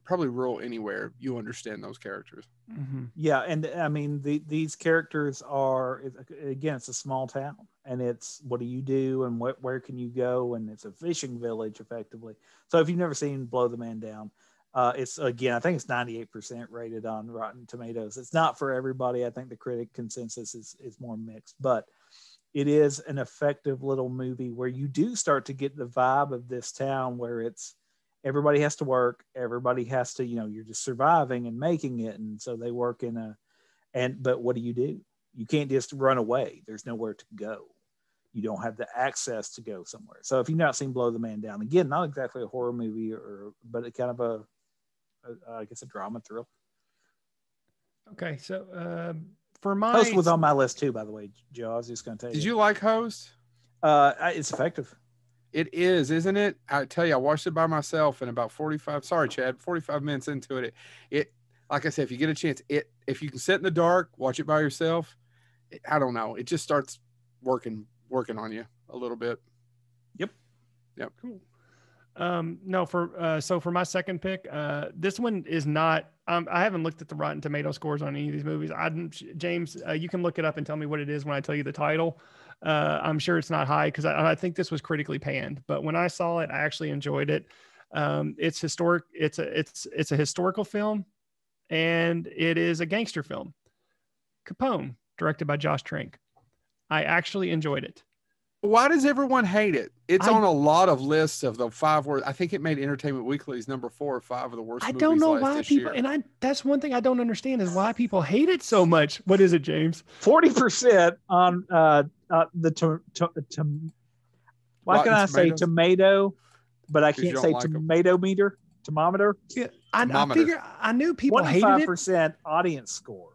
probably rural anywhere, you understand those characters. Mm-hmm. Yeah, and I mean these characters are, again, it's a small town, and it's what do you do and where can you go, and it's a fishing village effectively. So if you've never seen Blow the Man Down, it's, again, I think it's 98% rated on Rotten Tomatoes. It's not for everybody. I think the critic consensus is more mixed, but it is an effective little movie where you do start to get the vibe of this town where it's everybody has to work. Everybody has to, you're just surviving and making it. And so they work but what do? You can't just run away. There's nowhere to go. You don't have the access to go somewhere. So if you've not seen Blow the Man Down, again, not exactly a horror movie, but it kind of I guess a drama thrill. Okay. So, for my Host was on my list too, by the way, Joe. I was just going to tell you. Did you like Host? It's effective. It is, isn't it? I tell you, I watched it by myself, and about 45 minutes into it, like I said, if you get a chance, if you can sit in the dark, watch it by yourself, I don't know, it just starts working on you a little bit. Yep. Cool. No, for my second pick, this one is not, I haven't looked at the Rotten Tomato scores on any of these movies. James, you can look it up and tell me what it is when I tell you the title. I'm sure it's not high because I think this was critically panned, but when I saw it, I actually enjoyed it. It's historic. It's a historical film, and it is a gangster film. Capone, directed by Josh Trank. I actually enjoyed it. Why does everyone hate it? It's on a lot of lists of the 5 worst. I think it made Entertainment Weekly's number 4 or 5 of the worst movies. I don't know why people, year. and that's one thing I don't understand is why people hate it so much. What is it, James? 40% on why can I say tomato, but I can't say tomato meter, thermometer? Yeah, I knew people hated it. 25% audience score.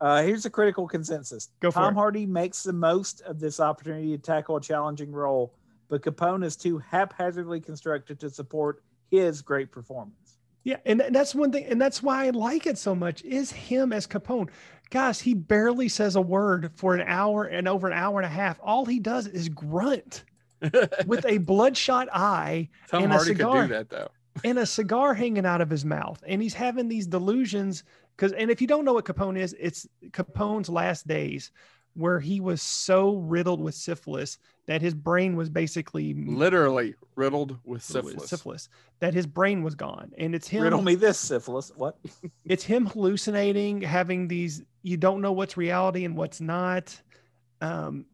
Here's a critical consensus. Tom Hardy makes the most of this opportunity to tackle a challenging role, but Capone is too haphazardly constructed to support his great performance. Yeah, and that's one thing, and that's why I like it so much, is him as Capone. Gosh, he barely says a word for an hour and over an hour and a half. All he does is grunt with a bloodshot eye and a cigar. Could do that, though. And a cigar hanging out of his mouth. And he's having these delusions. And if you don't know what Capone is, it's Capone's last days. where he was so riddled with syphilis that his brain was basically literally riddled with syphilis, that his brain was gone. And it's him. Riddle me this, syphilis. What? It's him hallucinating, having these, you don't know what's reality and what's not. And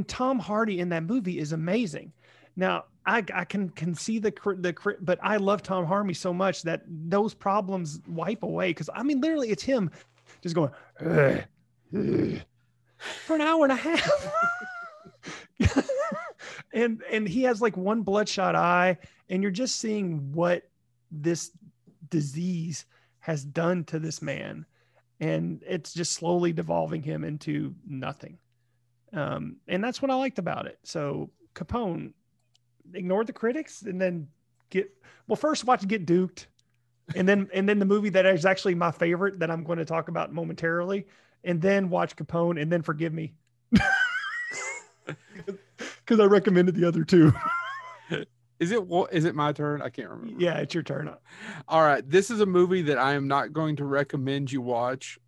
Tom Hardy in that movie is amazing. Now I can see but I love Tom Hardy so much that those problems wipe away. Cause I mean, literally it's him just going for an hour and a half. and he has like one bloodshot eye, and you're just seeing what this disease has done to this man. And it's just slowly devolving him into nothing. And that's what I liked about it. So Capone, ignore the critics and then first watch Get Duked. And then the movie that is actually my favorite that I'm going to talk about momentarily, and then watch Capone, and then forgive me. Because I recommended the other two. Is it my turn? I can't remember. Yeah, it's your turn. All right. This is a movie that I am not going to recommend you watch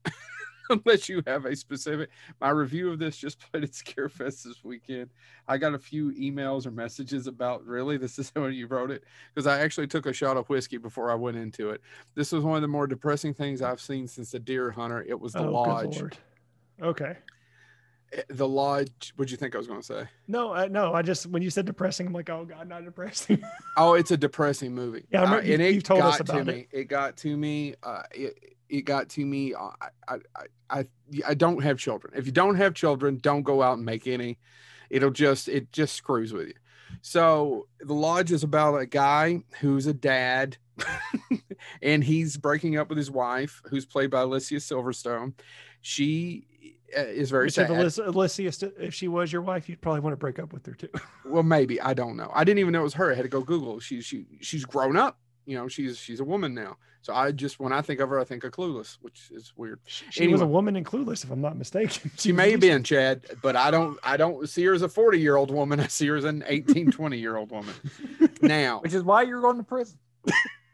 unless you have a specific. My review of this just played at Scarefest this weekend. I got a few emails or messages about, really, this is how you wrote it, because I actually took a shot of whiskey before I went into it. This was one of the more depressing things I've seen since The Deer Hunter. It was The Lodge. Good Lord. Okay. The Lodge. What'd you think I was going to say? No. I just, when you said depressing, I'm like, oh God, not depressing. Oh, it's a depressing movie. Yeah, I remember you told us about it. It got to me. It got to me. I don't have children. If you don't have children, don't go out and make any. It just screws with you. So The Lodge is about a guy who's a dad and he's breaking up with his wife, who's played by Alicia Silverstone. She is very sad. Alicia, if she was your wife, you'd probably want to break up with her too. Well, maybe. I don't know. I didn't even know it was her. I had to go Google. She's grown up. You know, she's a woman now. So when I think of her, I think of Clueless, which is weird. She was a woman in Clueless, if I'm not mistaken. She may have been, Chad, but I don't see her as a 40-year-old woman. I see her as an 18, 20-year-old woman now. Which is why you're going to prison.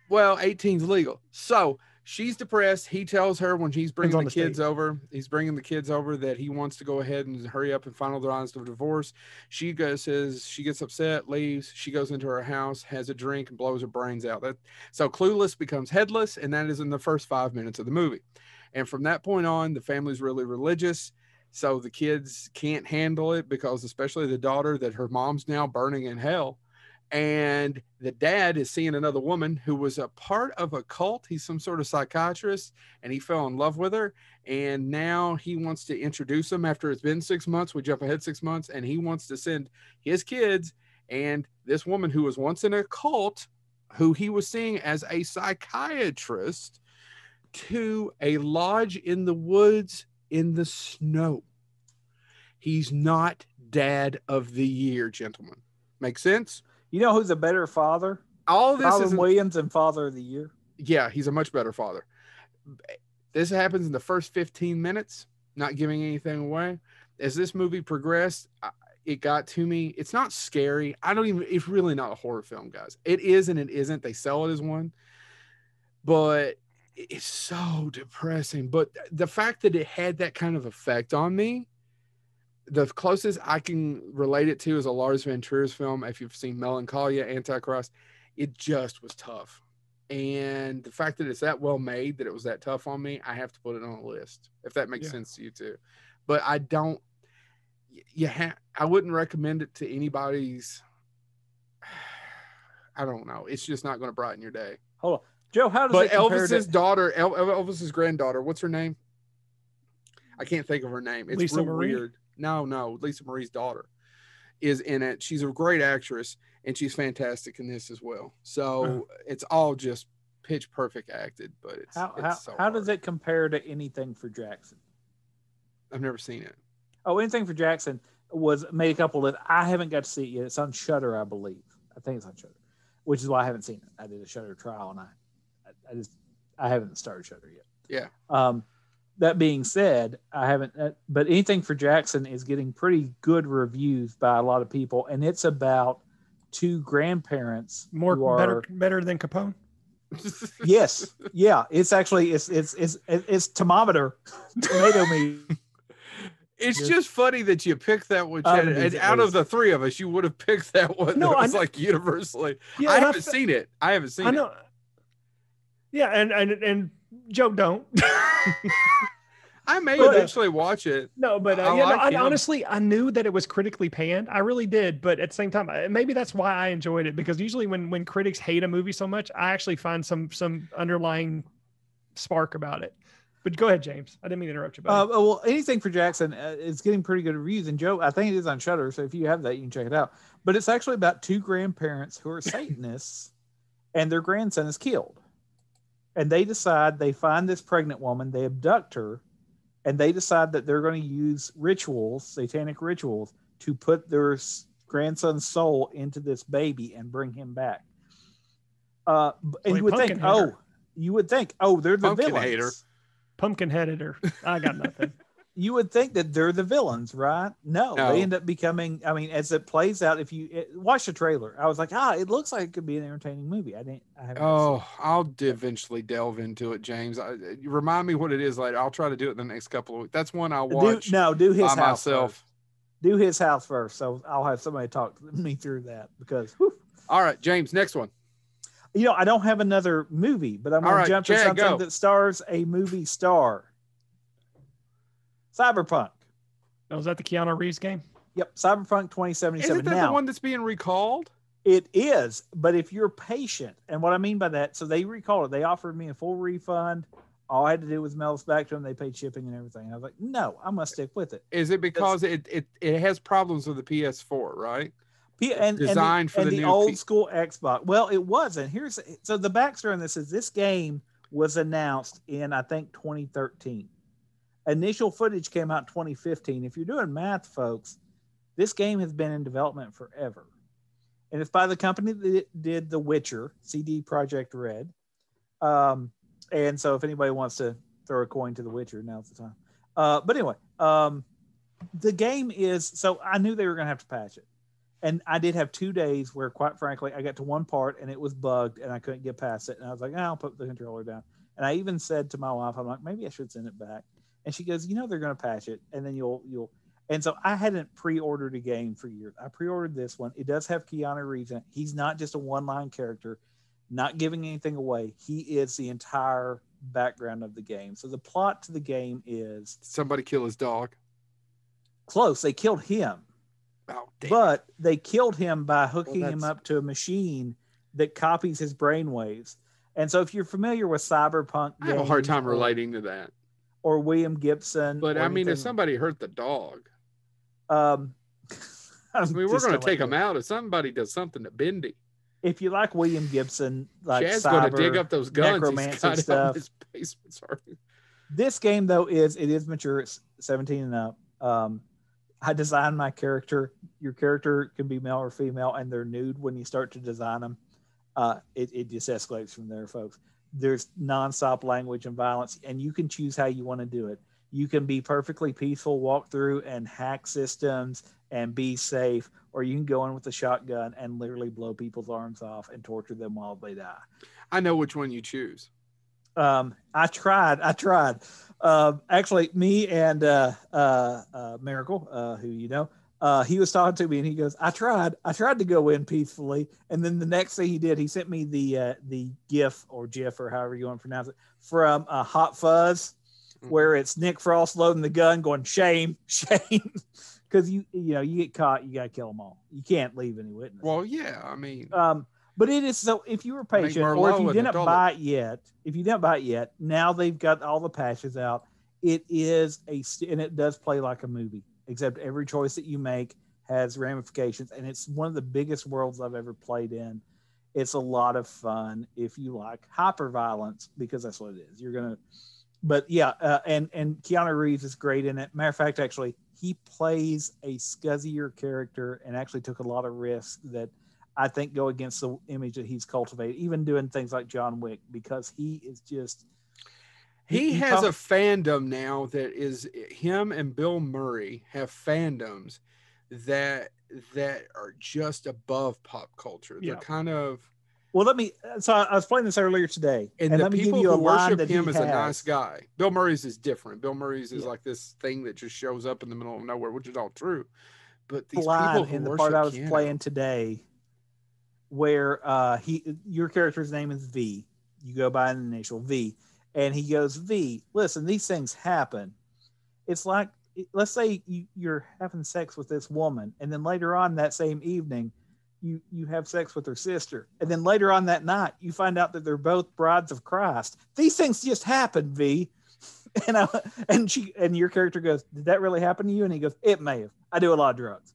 Well, 18's legal. So she's depressed. He tells her when he's bringing the kids over that he wants to go ahead and hurry up and finalize the divorce. She says she gets upset, leaves. She goes into her house, has a drink, and blows her brains out. So Clueless becomes Headless, and that is in the first 5 minutes of the movie. And from that point on, the family's really religious. So the kids can't handle it because, especially the daughter, that her mom's now burning in hell. And the dad is seeing another woman who was a part of a cult. He's some sort of psychiatrist, and he fell in love with her. And now he wants to introduce them after it's been 6 months. We jump ahead 6 months, and he wants to send his kids and this woman who was once in a cult, who he was seeing as a psychiatrist, to a lodge in the woods in the snow. He's not dad of the year, gentlemen. Make sense? You know who's a better father? All this Robin Williams and Father of the Year. Yeah, he's a much better father. This happens in the first 15 minutes, not giving anything away. As this movie progressed, it got to me. It's not scary. It's really not a horror film, guys. It is and it isn't. They sell it as one. But it's so depressing. But the fact that it had that kind of effect on me, the closest I can relate it to is a Lars von Trier's film. If you've seen Melancholia, Antichrist, it just was tough. And the fact that it's that well made, that it was that tough on me, I have to put it on a list, if that makes sense to you too. But I wouldn't recommend it to anybody's. I don't know. It's just not going to brighten your day. Hold on. Joe, how does it compare Elvis's daughter, Elvis's granddaughter, what's her name? I can't think of her name. It's Lisa real Marie? weird. No, Lisa Marie's daughter is in it. She's a great actress, and she's fantastic in this as well. So it's all just pitch perfect acted, but it's how does it compare to Anything for Jackson? I've never seen it. Oh, Anything for Jackson was made a couple of. I haven't got to see it yet. It's on Shudder, I believe. I think it's on Shudder, which is why I haven't seen it. I did a Shudder trial, and I haven't started Shudder yet. Yeah. That being said, I haven't, but Anything for Jackson is getting pretty good reviews by a lot of people, and it's about two grandparents better than Capone. Yes, yeah, it's actually it's tomato meat. It's just funny that you picked that one, Out Chad. of these, And at out of least. the three of us, you would have picked that one. No, that I was kn- like universally. Yeah, I and haven't seen it. I haven't seen I know. Yeah, and Joe don't. I may But, eventually watch it. No, but I yeah, no, like him. honestly, I knew that it was critically panned. I really did, but at the same time, maybe that's why I enjoyed it, because usually when critics hate a movie so much, I actually find some underlying spark about it. But go ahead, James. I didn't mean to interrupt you, buddy. Well, anything for Jackson is getting pretty good reviews. And Joe, I think it is on Shudder, so if you have that, you can check it out. But it's actually about two grandparents who are Satanists, and their grandson is killed. And they decide, they find this pregnant woman, they abduct her, and they decide that they're going to use rituals, satanic rituals, to put their grandson's soul into this baby and bring him back. And you would think, they're the Pumpkin villains. hater. Pumpkin headed her. I got nothing. You would think that they're the villains, right? No, they end up becoming. I mean, as it plays out, if you watch the trailer, I was like, it looks like it could be an entertaining movie. I haven't. I'll eventually delve into it, James. You remind me what it is later. I'll try to do it the next couple of weeks. That's one I'll watch. Do his by house myself. First. Do his house first, so I'll have somebody talk me through that because. Whew. All right, James. Next one. I don't have another movie, but I'm going to jump to something that stars a movie star. Cyberpunk. Oh, is that the Keanu Reeves game? Yep, Cyberpunk 2077. Isn't that the one that's being recalled? It is, but if you're patient, and what I mean by that, so they recalled it. They offered me a full refund. All I had to do was mail this back to them. They paid shipping and everything. And I was like, no, I must stick with it. Is it because it has problems with the PS4, right? Designed for the old school Xbox. Well, it wasn't. So the backstory on this is this game was announced in, I think, 2013. Initial footage came out in 2015. If you're doing math, folks, this game has been in development forever. And it's by the company that did The Witcher, CD Projekt Red. And so if anybody wants to throw a coin to The Witcher, now's the time. But anyway, the game is, so I knew they were going to have to patch it. And I did have 2 days where, quite frankly, I got to one part and it was bugged and I couldn't get past it. And I was like, I'll put the controller down. And I even said to my wife, I'm like, maybe I should send it back. And she goes, they're going to patch it. And then you'll. And so I hadn't pre-ordered a game for years. I pre-ordered this one. It does have Keanu Reeves in it. He's not just a one-line character, not giving anything away. He is the entire background of the game. So the plot to the game is somebody kill his dog. Close. They killed him. Oh, damn. But they killed him by hooking him up to a machine that copies his brainwaves. And so if you're familiar with Cyberpunk, I have a hard time relating to that. Or William Gibson. But I mean, if somebody hurt the dog, I mean, we're going to take him out if somebody does something to Bendy. If you like William Gibson, like Chad's going to dig up those guns. Necromancy stuff. In his basement. Sorry. This game though it is mature. It's 17 and up. I designed my character. Your character can be male or female, and they're nude when you start to design them. It just escalates from there, folks. There's nonstop language and violence, and you can choose how you want to do it. You can be perfectly peaceful, walk through and hack systems and be safe, or you can go in with a shotgun and literally blow people's arms off and torture them while they die. I know which one you choose. I tried. Actually, me and Miracle, who he was talking to me and he goes, I tried to go in peacefully. And then the next thing he did, he sent me the GIF or however you want to pronounce it from Hot Fuzz, where it's Nick Frost loading the gun going, shame. Cause you get caught, you got to kill them all. You can't leave any witnesses. Well, yeah, I mean, but it is, so if you were patient or if you didn't buy it yet, now they've got all the patches out. It is and it does play like a movie, except every choice that you make has ramifications. And it's one of the biggest worlds I've ever played in. It's a lot of fun if you like hyper violence, because that's what it is. But and Keanu Reeves is great in it. Matter of fact, actually, he plays a scuzzier character and actually took a lot of risks that I think go against the image that he's cultivated, even doing things like John Wick, because he is just... He has a fandom now that is, him and Bill Murray have fandoms that are just above pop culture. Yeah. They're kind of, Well, so I was playing this earlier today, And and the let me give people you a who line worship that him he as has. a nice guy. Bill Murray's is different. Bill Murray's is Yeah. like this thing that just shows up in the middle of nowhere, which is all true. But these Line people who in the part worship I was Keanu, playing today, where your character's name is V. You go by an initial V, and he goes, V, listen, these things happen. It's like, let's say you're having sex with this woman, and then later on that same evening, you have sex with her sister, and then later on that night, you find out that they're both brides of Christ. These things just happen, V. And your character goes, did that really happen to you? And he goes, it may have. I do a lot of drugs.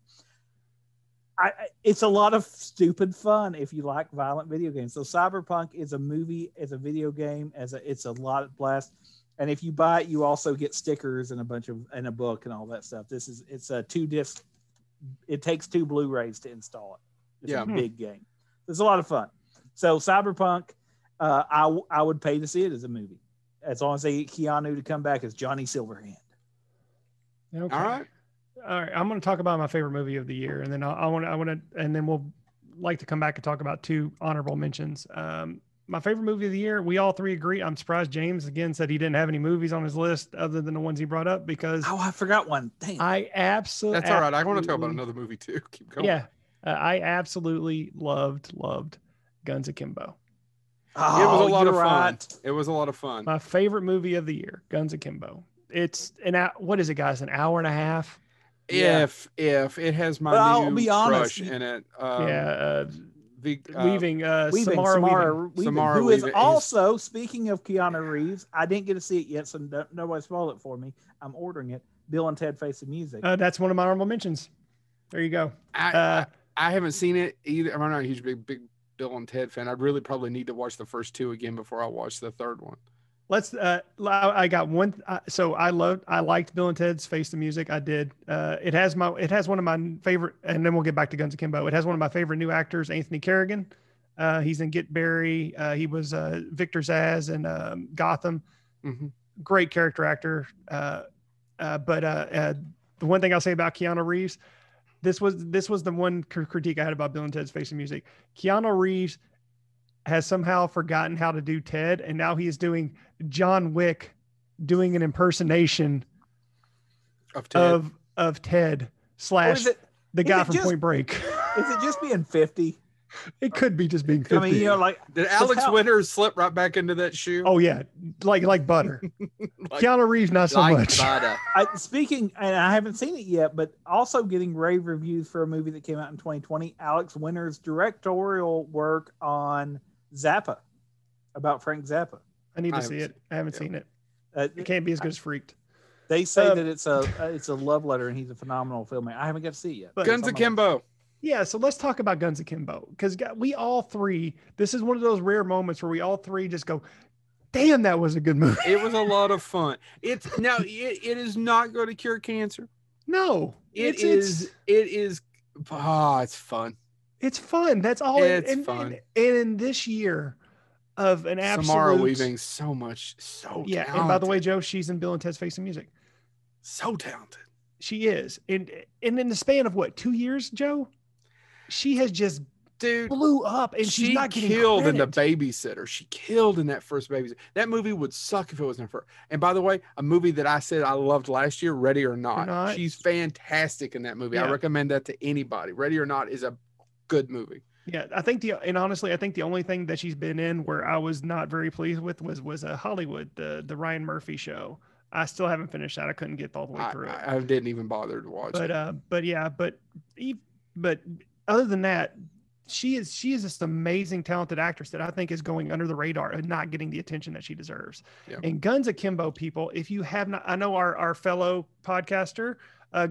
It's a lot of stupid fun if you like violent video games. So Cyberpunk is a movie, as a video game, it's a lot of blast. And if you buy it, you also get stickers and a book and all that stuff. It's a 2-disc. It takes 2 Blu-rays to install it. It's a big game. It's a lot of fun. So Cyberpunk, I would pay to see it as a movie, as long as they get Keanu to come back as Johnny Silverhand. Okay. all right. All right, I'm going to talk about my favorite movie of the year, and then I want to, and then we'll like to come back and talk about 2 honorable mentions. My favorite movie of the year, we all 3 agree. I'm surprised James again said he didn't have any movies on his list other than the ones he brought up, because I forgot one. Damn. I absolutely. That's all right. I want to talk about another movie too. Keep going. Yeah, I absolutely loved Guns Akimbo. Oh, It was a lot of fun. Right. It was a lot of fun. My favorite movie of the year, Guns Akimbo. It's what is it, guys? An hour and a half. If it has my I'll new be crush honest, in it. Leaving Samara Weaving, Samara who is Weaving. also, speaking of Keanu Reeves, I didn't get to see it yet, so nobody spoil it for me. I'm ordering it. Bill and Ted Face the Music. That's one of my honorable mentions. There you go. I haven't seen it either. I'm not a huge big Bill and Ted fan. I'd really probably need to watch the first 2 again before I watch the third one. I got one. So I liked Bill and Ted's Face the Music. I did. It has one of my favorite, and then we'll get back to Guns Akimbo. It has one of my favorite new actors, Anthony Carrigan. He's in Get Barry. He was Victor Zsasz in Gotham. Mm-hmm. Great character actor. But the one thing I'll say about Keanu Reeves, this was the one critique I had about Bill and Ted's Face the Music. Keanu Reeves has somehow forgotten how to do Ted, and now he is doing John Wick, doing an impersonation of Ted / the guy from Point Break. Is it just being 50? It could be just being 50. I mean, did Alex Winters slip right back into that shoe? Oh yeah, like butter. Keanu Reeves not so much. Speaking, and I haven't seen it yet, but also getting rave reviews for a movie that came out in 2020. Alex Winters' directorial work on Zappa, about Frank Zappa. I need to see it. I haven't seen it. It can't be as good as Freaked. They say that it's a love letter, and he's a phenomenal filmmaker. I haven't got to see it yet. But Guns Akimbo. Yeah, so let's talk about Guns Akimbo, because we all 3. This is one of those rare moments where we all 3 just go, "Damn, that was a good movie." It was a lot of fun. It is not going to cure cancer. No, it is. It's fun. It's fun. That's all. It's fun. And in this year of an absolute Samara Weaving, so yeah. talented. And by the way, Joe, she's in Bill and Ted's Face the Music. So talented. She is. And in the span of what, 2 years, Joe? She has just blew up, and she's not getting killed credit. in The Babysitter. She killed in that first Babysitter. That movie would suck if it wasn't for her. And by the way, a movie that I said I loved last year, Ready or Not. She's fantastic in that movie. Yeah. I recommend that to anybody. Ready or Not is a good movie. Yeah, honestly, I think the only thing that she's been in where I was not very pleased with was Hollywood, the Ryan Murphy show. I still haven't finished that. I couldn't get all the way through it. I didn't even bother to watch it. But other than that, she is this amazing, talented actress that I think is going under the radar and not getting the attention that she deserves. Yeah. And Guns Akimbo, people, if you have not, I know our fellow podcaster,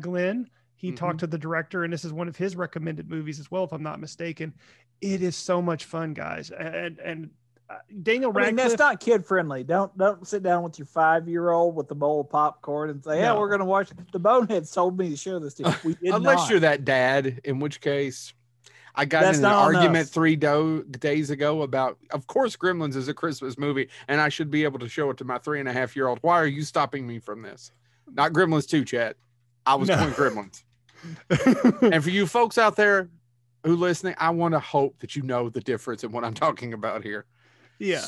Glenn, he talked to the director, and this is one of his recommended movies as well, if I'm not mistaken. It is so much fun, guys. And Daniel Radcliffe. That's not kid friendly. Don't sit down with your 5-year-old with a bowl of popcorn and say, "Yeah, we're going to watch." The Boneheads told me to show this to you. We did Unless you're that dad, in which case, I got in an argument 3 days ago about, of course, Gremlins is a Christmas movie, and I should be able to show it to my 3.5-year-old. Why are you stopping me from this? Not Gremlins 2, Chad. I was going Gremlins. And for you folks out there, who listening, I want to hope that you know the difference in what I'm talking about here. Yeah.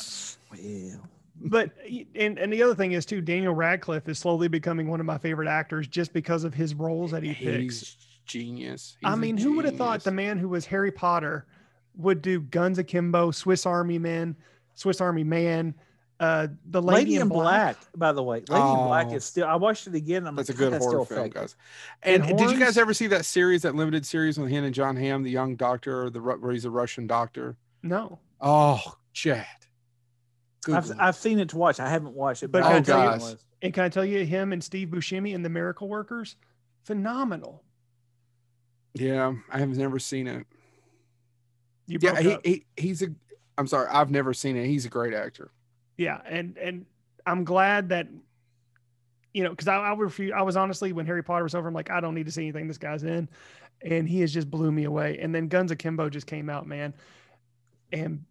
Well, But and the other thing is too, Daniel Radcliffe is slowly becoming one of my favorite actors just because of his roles that he picks. He's genius. I mean, who would have thought the man who was Harry Potter would do Guns Akimbo, Swiss Army Man, the Lady in Black. by the way, Lady in Black is still. I watched it again. That's a good horror film, guys. And did you guys ever see that series, that limited series with him and John Hamm, the young doctor, where he's a Russian doctor? No. Oh, Chad. I've seen it to watch. I haven't watched it, but can I tell you, him and Steve Buscemi in The Miracle Workers, phenomenal. Yeah, I have never seen it. He's a. I'm sorry, I've never seen it. He's a great actor. Yeah, and I'm glad that, because I was honestly, when Harry Potter was over, I'm like, I don't need to see anything this guy's in, and he has just blew me away. And then Guns Akimbo just came out, man, and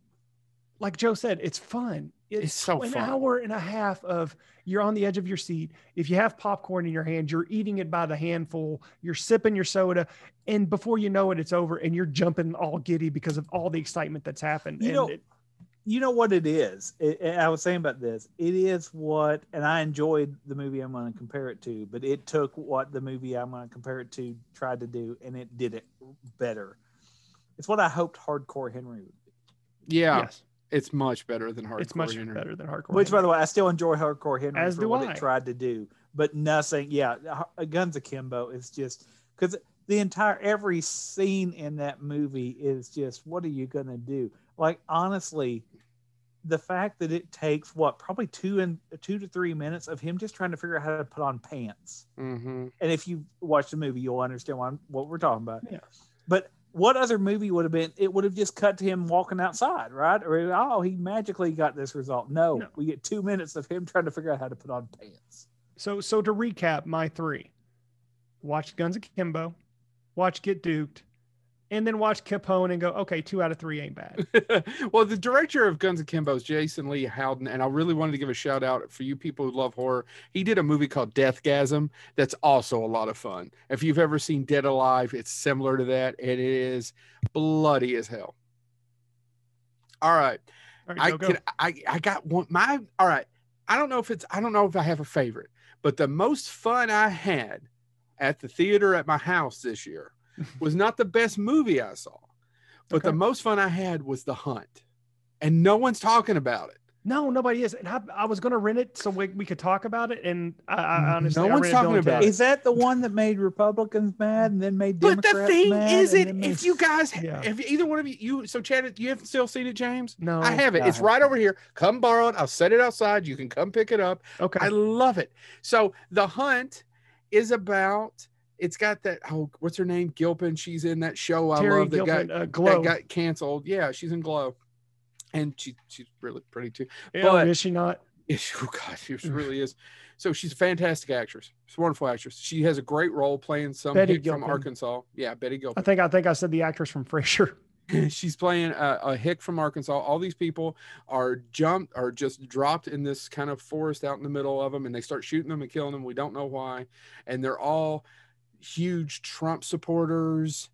like Joe said, it's fun. It's so fun. An hour and a half of you're on the edge of your seat. If you have popcorn in your hand, you're eating it by the handful. You're sipping your soda, and before you know it, it's over, and you're jumping all giddy because of all the excitement that's happened. You know what it is? I was saying about this. It is what, and I enjoyed the movie I'm going to compare it to, but it took what the movie I'm going to compare it to tried to do, and it did it better. It's what I hoped Hardcore Henry would be. Yeah. Yes. It's much better than Hardcore Henry. It's much better than Hardcore Which, by the way, I still enjoy Hardcore Henry as for what it tried to do. But nothing, Guns Akimbo is just, because every scene in that movie is just, what are you going to do? Like, honestly, the fact that it takes probably 2 to 3 minutes of him just trying to figure out how to put on pants. Mm-hmm. And if you watch the movie, you'll understand what we're talking about. Yeah. But what other movie would have been? It would have just cut to him walking outside, right? Or he magically got this result. No, we get 2 minutes of him trying to figure out how to put on pants. So to recap, my 3: watch Guns Akimbo, watch Get Duked, and then watch Capone and go, okay, 2 out of 3 ain't bad. Well, the director of Guns Akimbo is Jason Lee Howden, and I really wanted to give a shout out for you people who love horror. He did a movie called Deathgasm that's also a lot of fun. If you've ever seen Dead Alive, it's similar to that. It is bloody as hell. All right. I got one. All right. I don't know if I have a favorite, but the most fun I had at the theater at my house this year was not the best movie I saw, but the most fun I had was The Hunt, and no one's talking about it. No, nobody is. And I was going to rent it so we could talk about it. And I honestly, no one's talking about it. Is that the one that made Republicans mad and then made Democrats mad? But the thing is, if you guys, if either one of you, so Chad, you haven't still seen it, James? No, I have it. It's right over here. Come borrow it. I'll set it outside. You can come pick it up. Okay. I love it. So The Hunt is about. It's got that, what's her name? Gilpin. She's in that show I love that got canceled. Yeah, she's in Glow. And she's really pretty too. But is she not? Oh God, she really is. So she's a fantastic actress. She's a wonderful actress. She has a great role playing some hick from Arkansas. Yeah, Betty Gilpin. I think I said the actress from Frasier. She's playing a hick from Arkansas. All these people are just dropped in this kind of forest out in the middle of them, and they start shooting them and killing them. We don't know why. And they're all huge Trump supporters,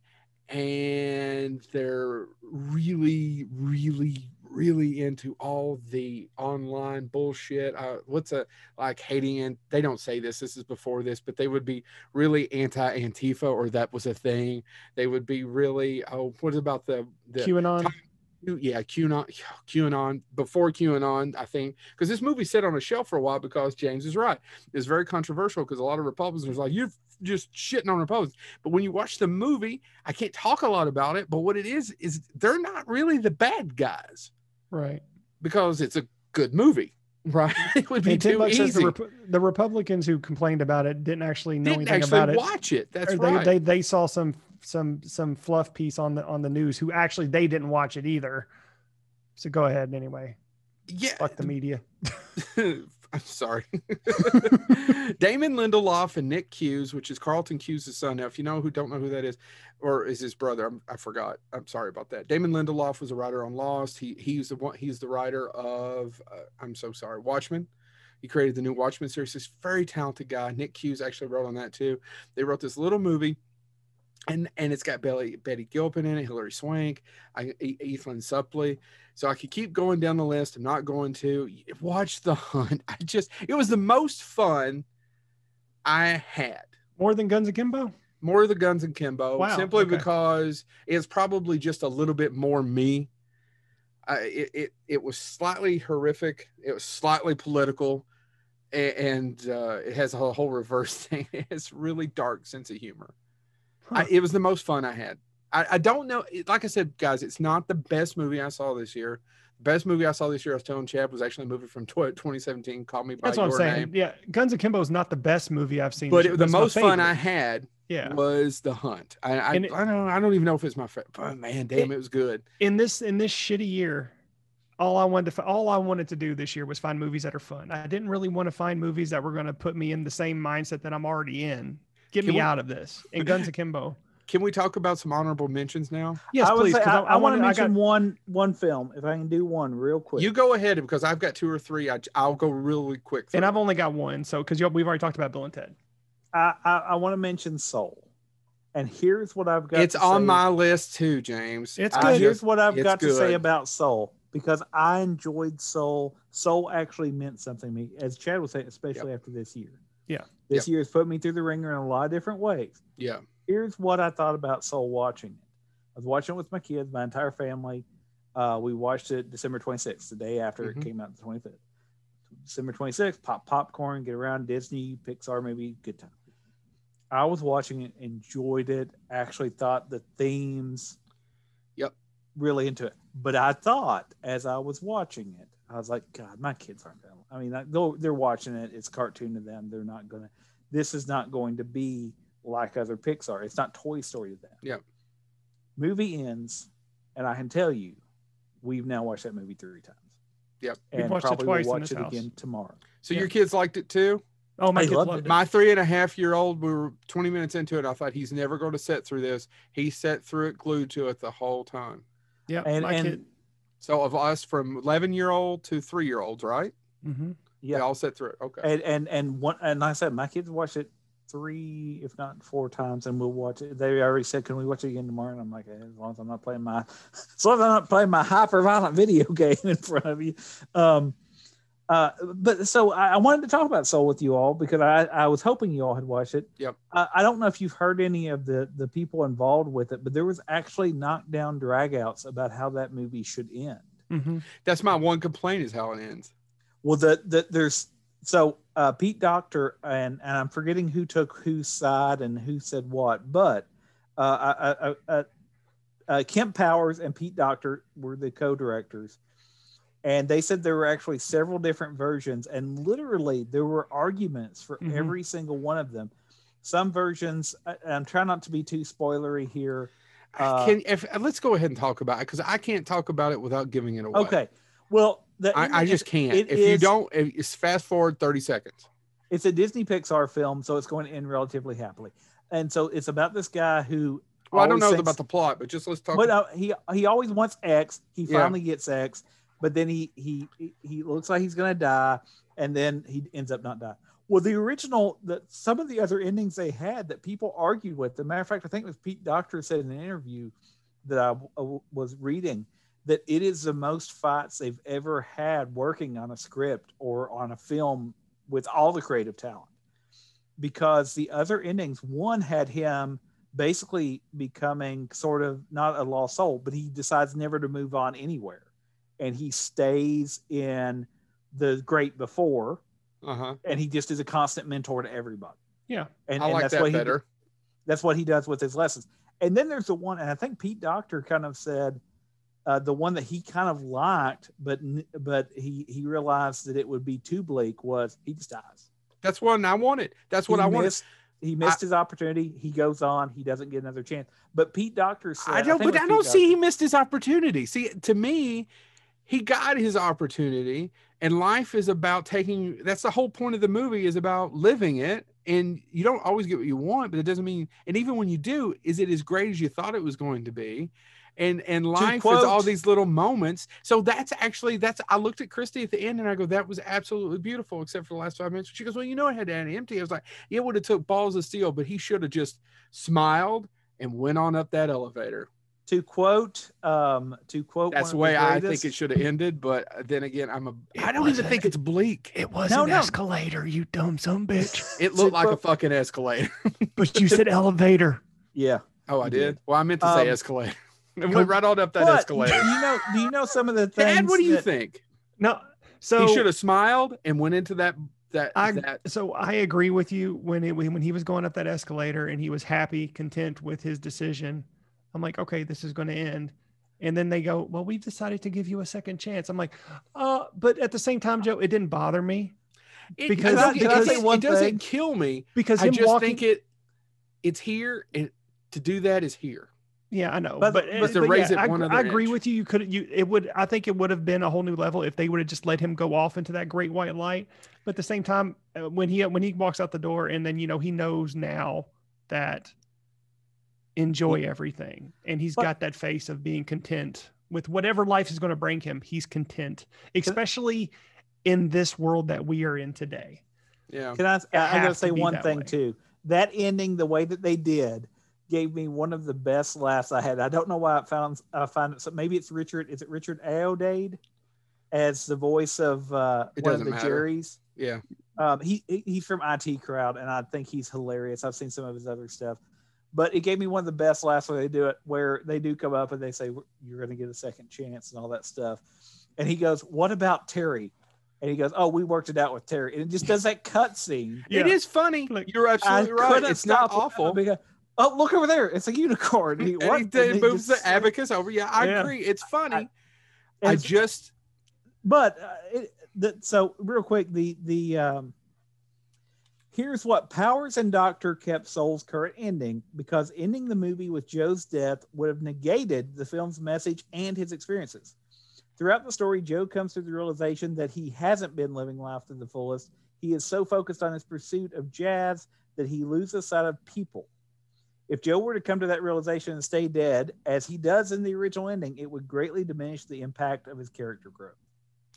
and they're really, really, really into all the online bullshit. Hating, and they don't say this is before this, but they would be really anti-Antifa, or that was a thing. They would be really, what about the QAnon? QAnon, before QAnon, I think, because this movie sat on a shelf for a while because James is right. It's very controversial because a lot of Republicans are like, you're just shitting on Republicans. But when you watch the movie, I can't talk a lot about it, but what it is they're not really the bad guys. Right. Because it's a good movie. Right. It would be too easy. Says the Republicans who complained about it didn't actually know anything about it. Watch it. That's right. They saw some fluff piece on the news who actually they didn't watch it either. So go ahead anyway. Yeah. Fuck the media. I'm sorry. Damon Lindelof and Nick Hughes, which is Carlton Hughes' son. Now, if you don't know who that is, or is his brother, I forgot. I'm sorry about that. Damon Lindelof was a writer on Lost. He's the writer of I'm so sorry, Watchmen. He created the new Watchmen series. He's a very talented guy. Nick Hughes actually wrote on that too. They wrote this little movie and it's got Betty Gilpin in it, Hilary Swank, Ethan Suplee. So I could keep going down the list. I'm not going to watch The Hunt. It was the most fun I had. More than Guns Akimbo? More of the Guns Akimbo, Wow, simply okay. because it's probably just a little bit more me. It was slightly horrific. It was slightly political, and it has a whole reverse thing. It's really dark sense of humor. Huh. It was the most fun I had. I don't know. Like I said, guys, it's not the best movie I saw this year. The best movie I saw this year, I was telling Chad, was actually a movie from 2017, Call Me By That's what I'm Your saying. Name. Yeah, Guns Akimbo is not the best movie I've seen. But this year, the it's my most fun favorite. I had was The Hunt. I don't even know if it's my favorite. But man, damn, it was good. In this shitty year, all I wanted to do this year was find movies that are fun. I didn't really want to find movies that were going to put me in the same mindset that I'm already in. Get me out of this. And Guns Akimbo. Can we talk about some honorable mentions now? Yes, please. I want to mention one film, if I can do one real quick. You go ahead, because I've got 2 or 3. I'll go really quick. And I've only got one, so because we've already talked about Bill and Ted. I want to mention Soul, and here's what I've got. It's on my list too, James. It's good. Here's what I've got to say about Soul, because I enjoyed Soul. Soul actually meant something to me, as Chad was saying, especially after this year. Yeah, this year has put me through the ringer in a lot of different ways. Yeah. Here's what I thought about Soul watching it. I was watching it with my kids, my entire family. We watched it December 26th, the day after it came out, the 25th. December 26th, pop popcorn, get around Disney, Pixar movie, good time. I was watching it, enjoyed it, actually thought the themes really into it. But I thought, as I was watching it, I was like, God, my kids aren't going to. I mean, they're watching it. It's cartoon to them. They're not going to. This is not going to be like other Pixar. It's not Toy Story to them. Yeah. Movie ends, and I can tell you, we've now watched that movie 3 times. Yep. And watched probably it twice will in watch this it house. again tomorrow. So your kids liked it too? Oh, my They kids loved loved it. My 3.5-year-old, we were 20 minutes into it. I thought he's never going to sit through this. He sat through it, glued to it the whole time. Yeah. And kid. So of us from 11-year-old to 3-year-olds, right? Mm-hmm. Yeah, they all sat through it. Okay. And like I said, my kids watched it 3, if not 4 times, and we'll watch it. They already said, "Can we watch it again tomorrow?" And I'm like, as long as I'm not playing my hyper violent video game in front of you. But so I wanted to talk about Soul with you all, because I was hoping you all had watched it. Yep. I don't know if you've heard any of the people involved with it, but there was actually knockdown dragouts about how that movie should end. Mm-hmm. That's my one complaint, is how it ends. Well, there's Pete Docter, and I'm forgetting who took whose side and who said what, but Kemp Powers and Pete Docter were the co-directors. And they said there were actually several different versions, and literally there were arguments for every single one of them. Some versions, I'm trying not to be too spoilery here. Let's go ahead and talk about it, because I can't talk about it without giving it away. Okay. Well, I just can't. You don't, it's fast forward 30 seconds. It's a Disney Pixar film, so it's going to end relatively happily. And so it's about this guy who. Well, I don't know about the plot, but just let's talk. But he always wants X. He finally gets X. But then he looks like he's going to die, and then he ends up not dying. Well, some of the other endings they had that people argued with. As a matter of fact, I think it was Pete Docter said in an interview that I was reading that it is the most fights they've ever had working on a script or on a film with all the creative talent. Because the other endings, one had him basically becoming sort of not a lost soul, but he decides never to move on anywhere. And he stays in the great before, and he just is a constant mentor to everybody. Yeah, and I like that's that what better. That's what he does with his lessons. And then there's the one, and I think Pete Docter kind of said the one that he kind of liked, but he realized that it would be too bleak, was he just dies. That's what I wanted. That's what I wanted. He missed his opportunity. He goes on. He doesn't get another chance. But Pete Docter said, I don't see he missed his opportunity. See, to me, he got his opportunity, and life is about that's the whole point of the movie, is about living it. And you don't always get what you want, but it doesn't mean, and even when you do, is it as great as you thought it was going to be? And life is all these little moments. So I looked at Christy at the end and I go, that was absolutely beautiful, except for the last 5 minutes. She goes, well, it had to end empty. I was like, it would have took balls of steel, but he should have just smiled and went on up that elevator. To quote That's the way I think it should have ended. But then again, I don't even think it's bleak. It was an escalator, you dumb son bitch. It looked like a fucking escalator. But you said elevator. Yeah. Oh, I did? Well, I meant to say escalator. It went right on up that escalator. Do you know some of the things? Dad, what do you think? No. So he should have smiled and went into that. So I agree with you when he was going up that escalator and he was happy, content with his decision. I'm like, okay, this is going to end. And then they go, well, we've decided to give you a second chance. I'm like, but at the same time, Joe, it didn't bother me. It doesn't kill me because I just think it's here, and to do that is here. Yeah, I know. But to raise it one other I agree inch. with you. I think it would have been a whole new level if they would have just let him go off into that great white light. But at the same time, when he walks out the door and then, he knows now that enjoy everything. And he's got that face of being content with whatever life is going to bring him. He's content, especially in this world that we are in today. Yeah. I got to say one thing too. That ending, the way that they did, gave me one of the best laughs I had. I don't know why I find it. So maybe it's Richard. Is it Richard Ayoade as the voice of one of the Jerrys? Yeah. He's from IT Crowd, and I think he's hilarious. I've seen some of his other stuff, but it gave me one of the best laughs when they do it, where they do come up and they say, "You're going to get a second chance" and all that stuff. And he goes, "What about Terry?" And he goes, "Oh, we worked it out with Terry." And it just does that cut scene. Yeah. It is funny. You're absolutely right. It's not awful. Oh, look over there. It's a unicorn. He moves the abacus over. Yeah, I agree. It's funny. So real quick, here's what Powers and Doctor kept Soul's current ending, because ending the movie with Joe's death would have negated the film's message and his experiences. Throughout the story, Joe comes to the realization that he hasn't been living life to the fullest. He is so focused on his pursuit of jazz that he loses sight of people. If Joe were to come to that realization and stay dead, as he does in the original ending, it would greatly diminish the impact of his character growth.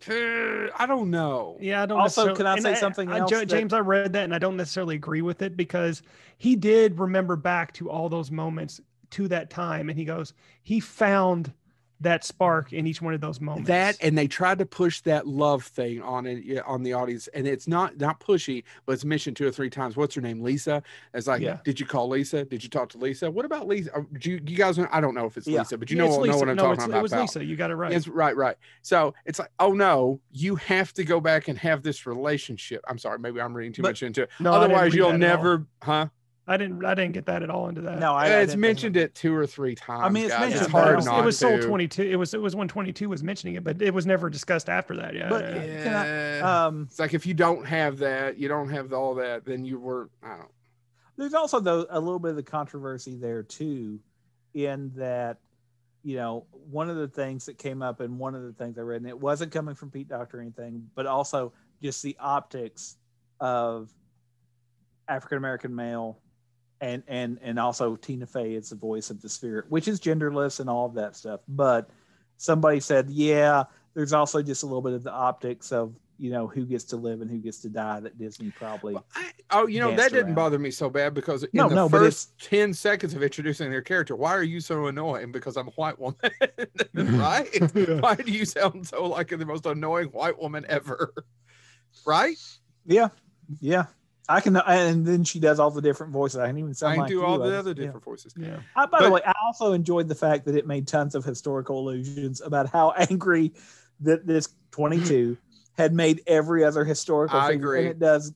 I don't know. Yeah, I don't. Also, can I say something else? James, I read that and I don't necessarily agree with it, because he did remember back to all those moments, to that time, and he found that spark in each one of those moments. And they tried to push that love thing on the audience, and it's not pushy, but it's mentioned 2 or 3 times. What's her name? Lisa. It's like, Did you call Lisa? Did you talk to Lisa? What about Lisa? You guys? I don't know if it's Lisa, but know what I'm talking about. It was Lisa. You got it right. It's right. So it's like, oh no, you have to go back and have this relationship. I'm sorry, maybe I'm reading too much into it. No, otherwise you'll never, I didn't get that at all into that. No, it's mentioned it 2 or 3 times. I mean, it's mentioned. It's hard not to. It was Soul 22. It was when 22 was mentioning it, but it was never discussed after that. It's like, if you don't have that, you don't have all that, then you were. I don't. There's also a little bit of the controversy there too, in that, one of the things that came up, and one of the things I read, and it wasn't coming from Pete Docter or anything, but also just the optics of African American male. And also Tina Fey is the voice of the spirit, which is genderless and all of that stuff. But somebody said, there's also just a little bit of the optics of, who gets to live and who gets to die, that Disney probably. That didn't bother me so bad, because in the first 10 seconds of introducing their character, why are you so annoying? Because I'm a white woman, right? Why do you sound so like the most annoying white woman ever? Right? Yeah. I can, and then she does all the different voices. I can even sound like do all the other different voices. Yeah. By the way, I also enjoyed the fact that it made tons of historical allusions about how angry that this 22 had made every other historical figure. Agree. And it does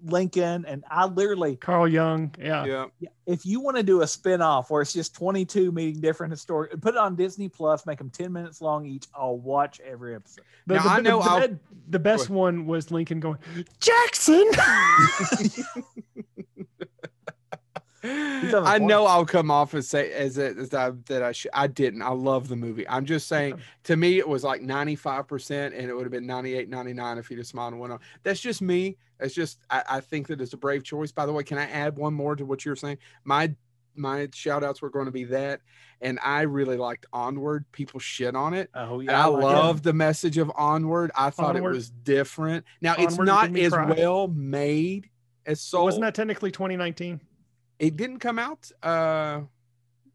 Lincoln, and I literally Carl Jung. Yeah. If you want to do a spin-off where it's just 22 meeting different historic, put it on Disney Plus, make them 10 minutes long each. I'll watch every episode. The best one was Lincoln going, Jackson. I know I'll come off and say I didn't. I love the movie. I'm just saying, to me, it was like 95%, and it would have been 98, 99 if he'd have smiled and went on. That's just me. It's just, I think that it's a brave choice. By the way, can I add one more to what you're saying? My shout outs were going to be that. And I really liked Onward. People shit on it. Oh, yeah. And I loved the message of Onward. I thought it was different. Now, it's not as well made as Soul. Wasn't that technically 2019? It didn't come out.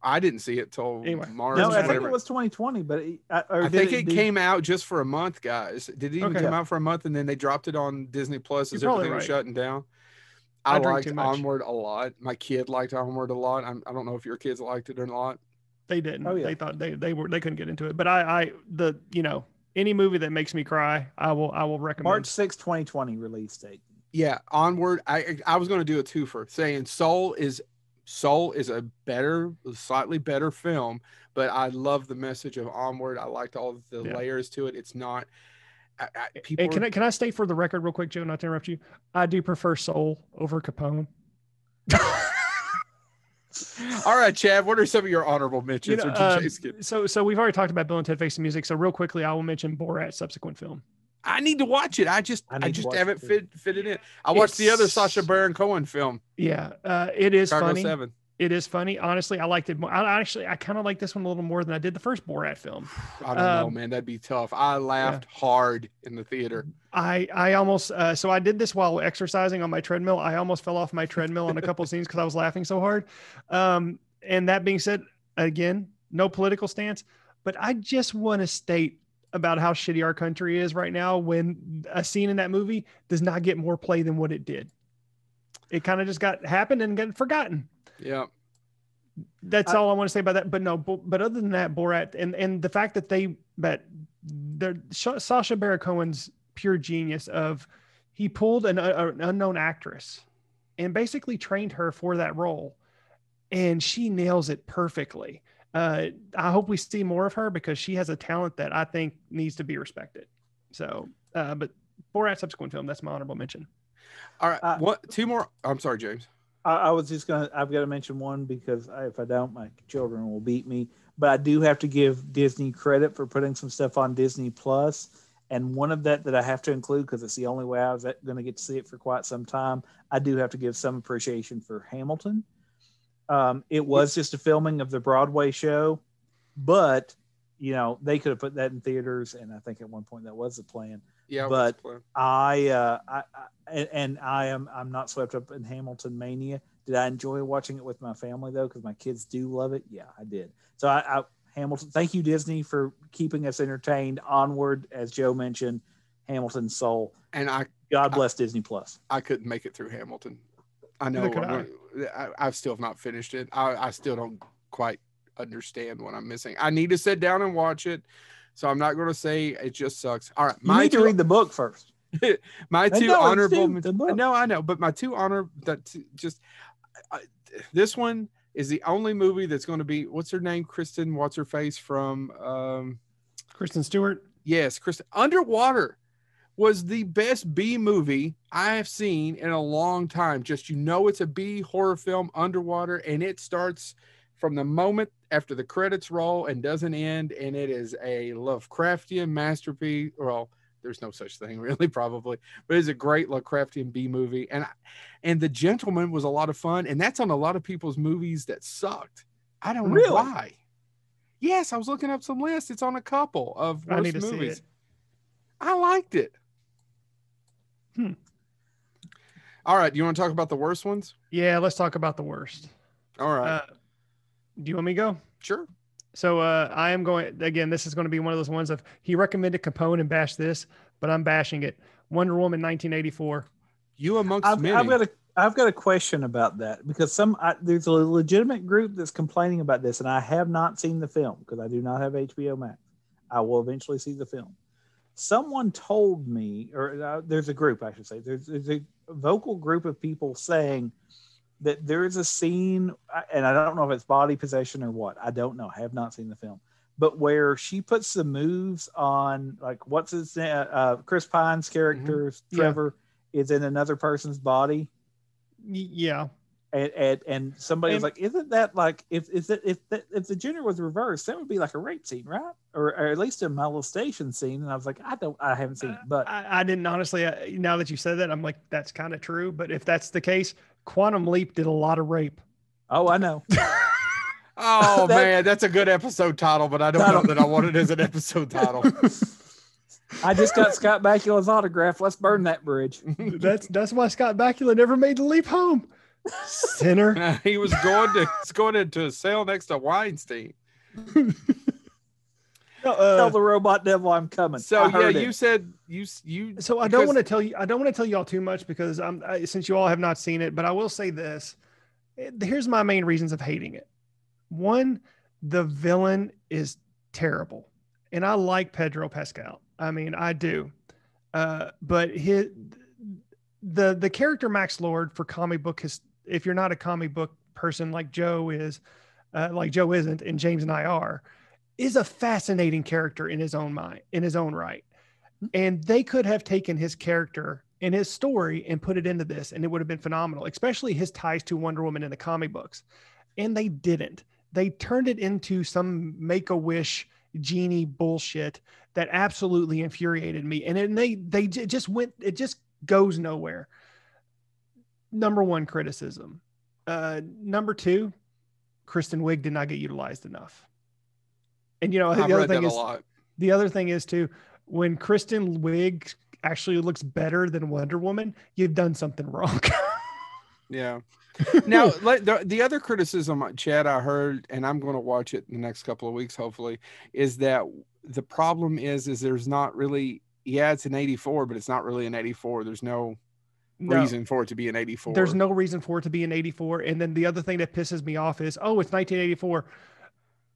I didn't see it till Anyway. March. No, I think whatever. it was 2020, but I think it came out just for a month, guys. Did it even Okay. come out for a month and then they dropped it on Disney Plus as You're probably everything was right. shutting down? I I drink liked too much. Onward a lot. My kid liked Onward a lot. I don't know if your kids liked it or not. They didn't. Oh, yeah. They thought they couldn't get into it. But any movie that makes me cry, I will recommend. March 6, 2020 release date. Yeah, Onward. I was going to do a twofer, saying Soul is a slightly better film, but I love the message of Onward. I liked all the layers to it. It's not. People. Can I state for the record real quick, Joe? Not to interrupt you. I do prefer Soul over Capone. All right, Chad. What are some of your honorable mentions? So we've already talked about Bill and Ted Face the Music. So real quickly, I will mention Borat's subsequent film. I need to watch it. I just haven't fit it in. I watched the other Sacha Baron Cohen film. Yeah, it is Chicago funny. 7. It is funny. Honestly, I liked it more. I kind of like this one a little more than I did the first Borat film. I don't know, man. That'd be tough. I laughed hard in the theater. I almost so I did this while exercising on my treadmill. I almost fell off my treadmill on a couple of scenes because I was laughing so hard. And that being said, again, no political stance, but I just want to state about how shitty our country is right now when a scene in that movie does not get more play than what it did. It kind of just happened and got forgotten. Yeah. That's all I want to say about that. But no, but other than that, Borat and the fact that Sacha Baron Cohen's pure genius of he pulled an unknown actress and basically trained her for that role, and she nails it perfectly. I hope we see more of her because she has a talent that I think needs to be respected. So, but Borat subsequent film, that's my honorable mention. All right, two more. I'm sorry, James. I've got to mention one because if I don't, my children will beat me. But I do have to give Disney credit for putting some stuff on Disney Plus. And one of that I have to include because it's the only way I was going to get to see it for quite some time. I do have to give some appreciation for Hamilton. It was just a filming of the Broadway show, but they could have put that in theaters. And I think at one point that was the plan. Yeah, but I'm not swept up in Hamilton mania. Did I enjoy watching it with my family though? Because my kids do love it. Yeah, I did. So Hamilton. Thank you, Disney, for keeping us entertained. Onward, as Joe mentioned, Hamilton, Soul, and God bless Disney Plus. I couldn't make it through Hamilton. I know. I still have not finished it. I still don't quite understand what I'm missing. I need to sit down and watch it. So I'm not going to say it just sucks. All right. You need to read the book first. My two honorable. No, I know. But my two this one is the only movie that's going to be, what's her name? Kristen, what's her face from? Kristen Stewart. Yes. Kristen. Underwater was the best B movie I have seen in a long time. Just, it's a B horror film, Underwater, and it starts from the moment after the credits roll and doesn't end, and it is a Lovecraftian masterpiece. Well, there's no such thing really, probably, but it's a great Lovecraftian B movie. And The Gentleman was a lot of fun, and that's on a lot of people's movies that sucked. I don't know why. Yes, I was looking up some lists. It's on a couple of worst movies. I liked it. All right, do you want to talk about the worst ones? Yeah, let's talk about the worst. All right. Do you want me to go? Sure. So I am going, again, this is going to be one of those ones of he recommended Capone and bash this, but I'm bashing it. Wonder Woman 1984. You amongst many. I've got a question about that because there's a legitimate group that's complaining about this, and I have not seen the film because I do not have HBO Max. I will eventually see the film. Someone told me, or there's a group, I should say, there's a vocal group of people saying that there is a scene, and I don't know if it's body possession or what. I don't know. I have not seen the film. But where she puts the moves on, like, what's his name? Chris Pine's character, Trevor, is in another person's body. Yeah. And somebody was like, isn't that like, if the gender was reversed, that would be like a rape scene, right? Or at least a molestation scene. And I was like, I haven't seen it. But I didn't honestly, now that you said that, I'm like, that's kind of true. But if that's the case, Quantum Leap did a lot of rape. Oh, I know. Oh, man, that's a good episode title, but I don't know that I want it as an episode title. I just got Scott Bakula's autograph. Let's burn that bridge. That's why Scott Bakula never made the leap home. Sinner. He was going into a cell next to Weinstein. Tell the robot devil I'm coming. So yeah, it. you said you. So I don't want to tell you. I don't want to tell you all too much because since you all have not seen it. But I will say this. Here's my main reasons of hating it. One, the villain is terrible, and I like Pedro Pascal. I mean, I do. But the character Max Lord for comic book if you're not a comic book person like Joe is, like Joe isn't, and James and I are, is a fascinating character in his own mind, in his own right. And they could have taken his character and his story and put it into this, and it would have been phenomenal, especially his ties to Wonder Woman in the comic books. And they didn't. They turned it into some Make-A-Wish genie bullshit that absolutely infuriated me. And then they just went, it just goes nowhere. Number one criticism. Number two, Kristen Wiig did not get utilized enough. And the other thing is too, when Kristen Wiig actually looks better than Wonder Woman, you've done something wrong. Yeah. Now, the other criticism, Chad, I heard, and I'm going to watch it in the next couple of weeks, hopefully, is that the problem is there's not really, it's an 84, but it's not really an 84. There's no reason for it to be an 84. There's no reason for it to be an 84. And then the other thing that pisses me off is, it's 1984.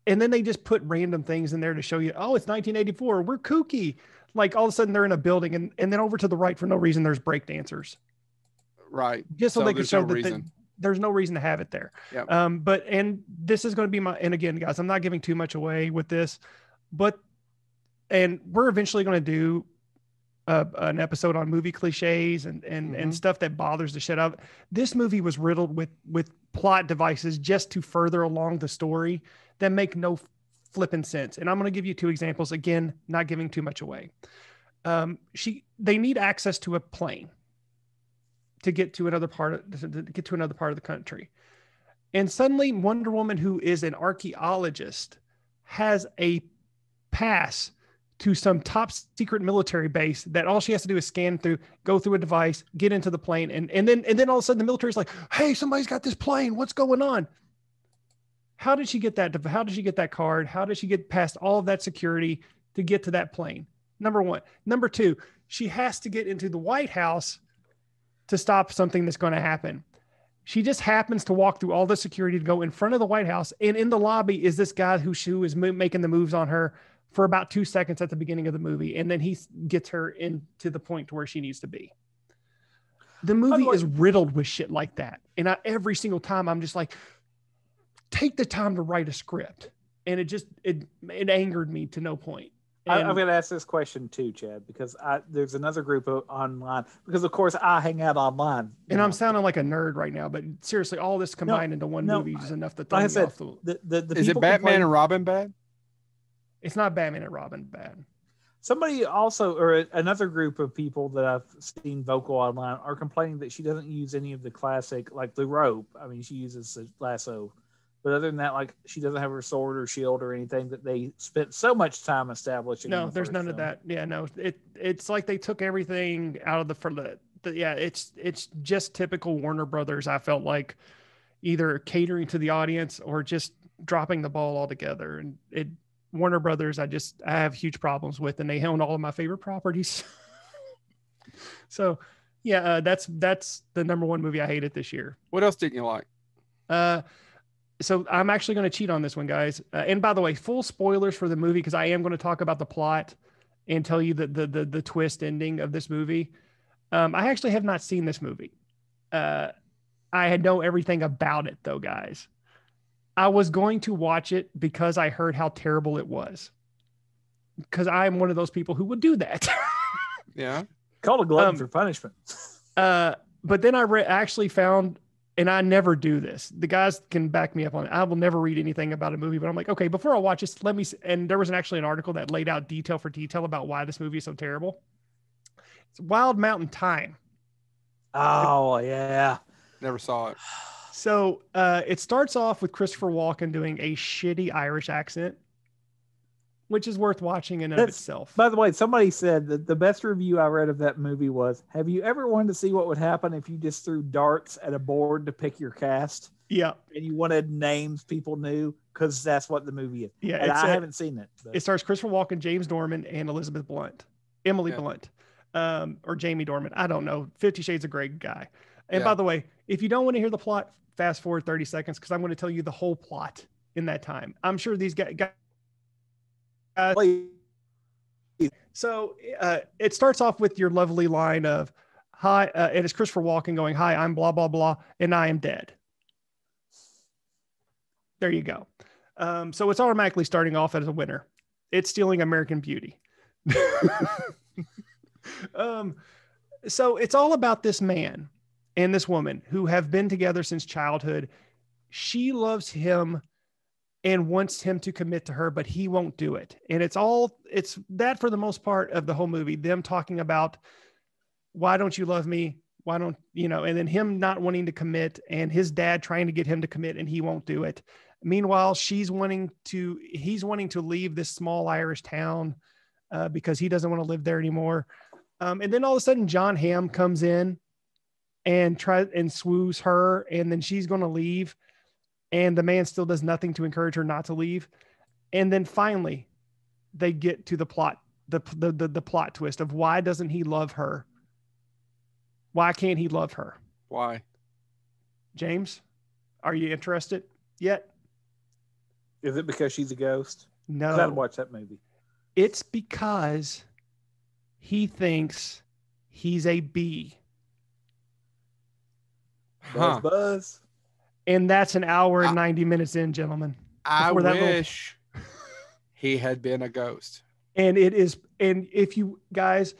And then they just put random things in there to show you, it's 1984. We're kooky. Like all of a sudden they're in a building and then over to the right for no reason, there's break dancers. Right. Just so they can show that there's no reason to have it there. Yep. And this is going to be and again, guys, I'm not giving too much away with this, and we're eventually going to do an episode on movie cliches and stuff that bothers the shit out of it. This movie was riddled with plot devices just to further along the story that make no flipping sense. And I'm going to give you two examples. Again, not giving too much away. They need access to a plane to get to another part of the country. And suddenly Wonder Woman, who is an archaeologist, has a pass to some top secret military base that all she has to do is scan through, go through a device, get into the plane. And then all of a sudden the military's like, hey, somebody's got this plane. What's going on? How did she get that? How did she get that card? How did she get past all of that security to get to that plane? Number one. Number two, she has to get into the White House to stop something that's going to happen. She just happens to walk through all the security to go in front of the White House. And in the lobby is this guy who is making the moves on her for about 2 seconds at the beginning of the movie. And then he gets her into the point to where she needs to be. The movie is riddled with shit like that. And every single time I'm just like, take the time to write a script. And it angered me to no point. I'm going to ask this question too, Chad, because there's another group online, because of course I hang out online. And I'm sounding like a nerd right now, but seriously, all this combined into one movie is enough to throw me off the Is it Batman and Robin bad? It's not Batman and Robin bad. Somebody also, or another group of people that I've seen vocal online are complaining that she doesn't use any of the classic, like the rope. I mean, she uses the lasso. But other than that, like she doesn't have her sword or shield or anything that they spent so much time establishing. No, there's none of that. Yeah, no, it's like they took everything out of it's just typical Warner Brothers. I felt like either catering to the audience or just dropping the ball altogether. And Warner Brothers, I have huge problems with, and they own all of my favorite properties. So yeah, that's the number one movie I hated this year. What else didn't you like? So I'm actually going to cheat on this one, guys. And by the way, full spoilers for the movie, because I am going to talk about the plot and tell you the twist ending of this movie. I actually have not seen this movie. I know everything about it, though, guys. I was going to watch it because I heard how terrible it was. Because I'm one of those people who would do that. Yeah. Called a glutton for punishment. But then I actually found... And I never do this. The guys can back me up on it. I will never read anything about a movie, but I'm like, okay, before I watch this, let me. And there was actually an article that laid out detail for detail about why this movie is so terrible. It's Wild Mountain Thyme. Oh yeah, never saw it. So it starts off with Christopher Walken doing a shitty Irish accent. which is worth watching in and of itself. By the way, somebody said that the best review I read of that movie was, have you ever wanted to see what would happen if you just threw darts at a board to pick your cast? Yeah. And you wanted names people knew, because that's what the movie is. Yeah. And I haven't seen it. But. It stars Christopher Walken, James Dorman, and Emily Blunt, or Jamie Dorman. I don't know. 50 Shades of Grey guy. And by the way, if you don't want to hear the plot, fast forward 30 seconds, because I'm going to tell you the whole plot in that time. I'm sure these guys. So it starts off with your lovely line of, hi, and it's Christopher Walken going, hi, I'm blah, blah, blah, and I am dead. There you go. So it's automatically starting off as a winner. It's stealing American Beauty. So it's all about this man and this woman who have been together since childhood. She loves him and wants him to commit to her, but he won't do it. And it's that for the most part of the whole movie, them talking about, why don't you love me? Why don't, and then him not wanting to commit, and his dad trying to get him to commit and he won't do it. Meanwhile, he's wanting to leave this small Irish town because he doesn't want to live there anymore. And then all of a sudden John Hamm comes in and swoos her, and then she's going to leave. And the man still does nothing to encourage her not to leave. And then finally they get to the plot, the plot twist of, why doesn't he love her? Why can't he love her? Why? James, are you interested yet? Is it because she's a ghost? No. I'd watch that movie. It's because he thinks he's a bee. Buzz. And that's an hour and 90 minutes in, gentlemen. I wish he had been a ghost. And if you guys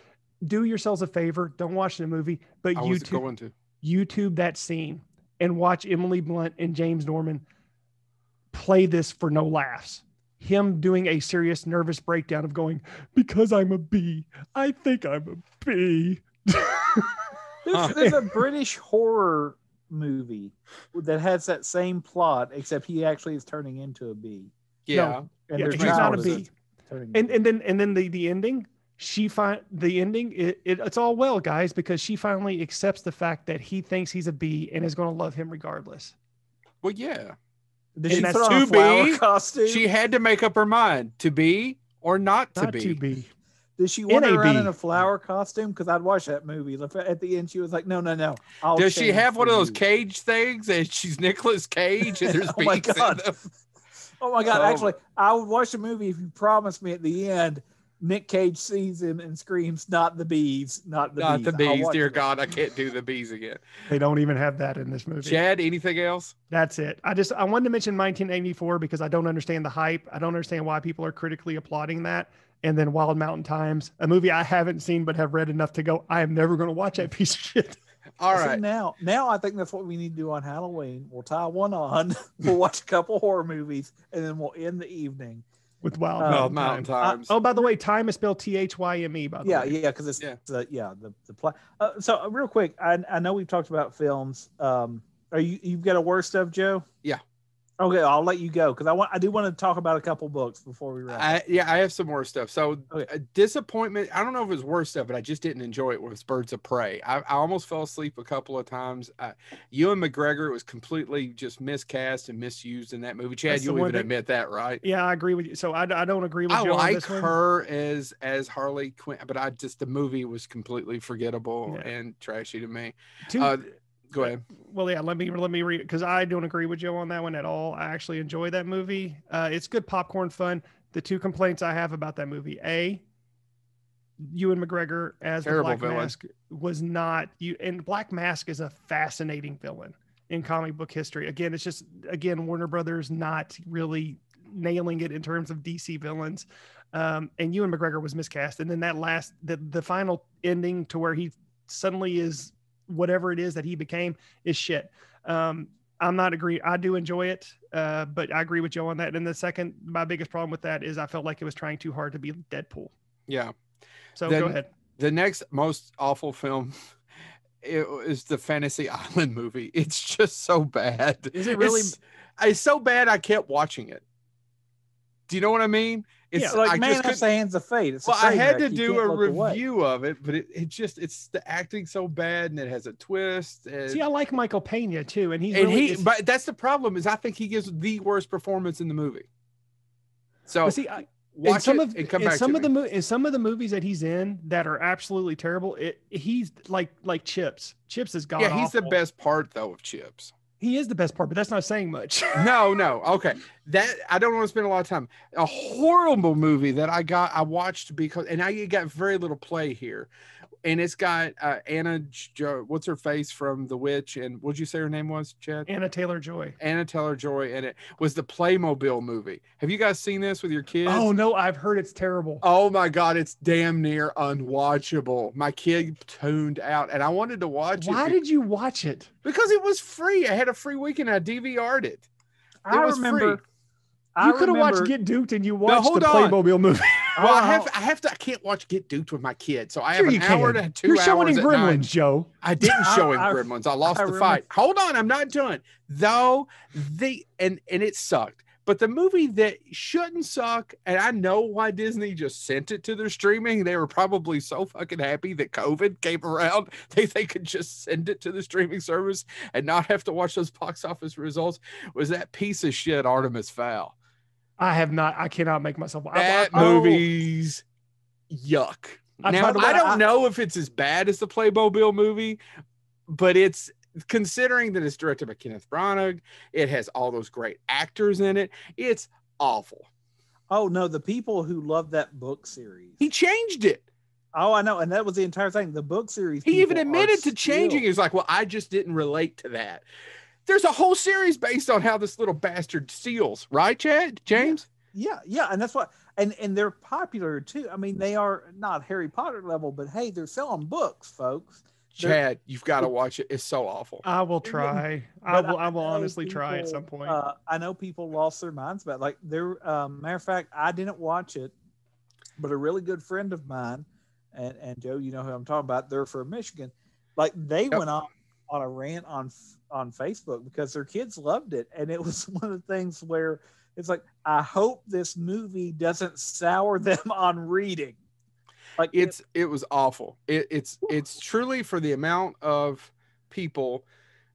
do yourselves a favor, don't watch the movie, but YouTube that scene and watch Emily Blunt and James Dorman play this for no laughs. Him doing a serious nervous breakdown of going, because I'm a bee. I think I'm a bee. There's a British horror movie that has that same plot, except he actually is turning into a bee. Yeah. No, and he's not a bee. And then the ending, it's all well, guys, because she finally accepts the fact that he thinks he's a bee and is going to love him regardless. Well, yeah. Did she put on a flower costume? She had to make up her mind to be or not to be. Did she want to run in a flower costume? Because I'd watch that movie. At the end, she was like, no. Does she have one of those cage things and she's Nicolas Cage and there's bees in them? Oh my God. Actually, I would watch the movie if you promised me at the end Nick Cage sees him and screams, not the bees, not the bees. Dear God, I can't do the bees again. They don't even have that in this movie. Chad, anything else? That's it. I wanted to mention 1984 because I don't understand the hype. I don't understand why people are critically applauding that. And then Wild Mountain Times, a movie I haven't seen but have read enough to go, I am never going to watch that piece of shit. All right. Now I think that's what we need to do on Halloween. We'll tie one on. We'll watch a couple horror movies, and then we'll end the evening with Wild Mountain Times. By the way, time is spelled Thyme. By the way, yeah, because it's the plot. So real quick, I know we've talked about films. You've got a worst of, Joe? Yeah. Okay, I'll let you go because I do want to talk about a couple books before we wrap. I have some more stuff. So disappointment. I don't know if it was worst stuff, but I just didn't enjoy it. Was Birds of Prey. I almost fell asleep a couple of times. Ewan McGregor was completely just miscast and misused in that movie. Chad, you'll even admit that, right? Yeah, I agree with you. So I don't agree with you. I like her as Harley Quinn, but the movie was completely forgettable and trashy to me. Go ahead. Well, yeah, let me read it because I don't agree with Joe on that one at all. I actually enjoy that movie. It's good popcorn fun. The two complaints I have about that movie: Ewan McGregor as the Black Mask was not you, and Black Mask is a fascinating villain in comic book history. Again, it's just Warner Brothers not really nailing it in terms of DC villains. And Ewan McGregor was miscast, and then the final ending to where he suddenly is whatever it is that he became is shit. I'm not agree. I do enjoy it, but I agree with Joe on that. And my biggest problem with that is I felt like it was trying too hard to be Deadpool. Yeah. So go ahead. The next most awful film is the Fantasy Island movie. It's just so bad. Is it really? It's so bad I kept watching it. Do you know what I mean? It's Yeah, like I Man just Up the Hands of Fate. It's a well, I train had wreck. to You do can't a look away. review of it, but it's the acting so bad and it has a twist. And, See, I like Michael Pena too, and he's and really. but that's the problem is I think he gives the worst performance in the movie. So But see, watch it and come back to me. In some of the movies that he's in that are absolutely terrible, he's like Chips. Chips is god Yeah, he's the awful. best part though of Chips. He is the best part, but that's not saying much. No, okay. That I don't want to spend a lot of time. A horrible movie that I watched because and I got very little play here. And it's got what's her face from The Witch, and what'd you say her name was, Chad? Anna Taylor-Joy. Anna Taylor-Joy, and it was the Playmobil movie. Have you guys seen this with your kids? Oh no, I've heard it's terrible. Oh my God, it's damn near unwatchable. My kid tuned out, and I wanted to watch it. Why did you watch it? Because it was free. I had a free weekend. I DVR'd it. I remember. Free. You could have watched Get Duked and you watched the Playmobil movie. Well, I can't watch Get Duked with my kid. So I have an hour to 2 You're hours showing in at Gremlins, night. Joe. I didn't show him Gremlins. I lost the fight. Hold on, I'm not done. Though and it sucked. But the movie that shouldn't suck, and I know why Disney just sent it to their streaming. They were probably so fucking happy that COVID came around. They could just send it to the streaming service and not have to watch those box office results. Was that piece of shit Artemis Fowl? I cannot make myself. That movie's yuck. Now, I don't know if it's as bad as the Playmobil movie, but it's considering that it's directed by Kenneth Branagh, it has all those great actors in it. It's awful. Oh no, the people who love that book series. He changed it. Oh, I know, and that was the entire thing. The book series. He even admitted to changing. He was like, "Well, I just didn't relate to that." There's a whole series based on how this little bastard steals, right, Chad? James? Yeah, and that's what, and they're popular too. I mean, they are not Harry Potter level, but hey, they're selling books, folks. Chad, you've got to watch it. It's so awful. I will try. I will honestly try at some point. I know people lost their minds about it. Like there. Matter of fact, I didn't watch it, but a really good friend of mine, and Joe, you know who I'm talking about. They're from Michigan. Like they went on a rant on Facebook because their kids loved it, and it was one of the things where it's like, I hope this movie doesn't sour them on reading. Like it was awful. It's truly, for the amount of people.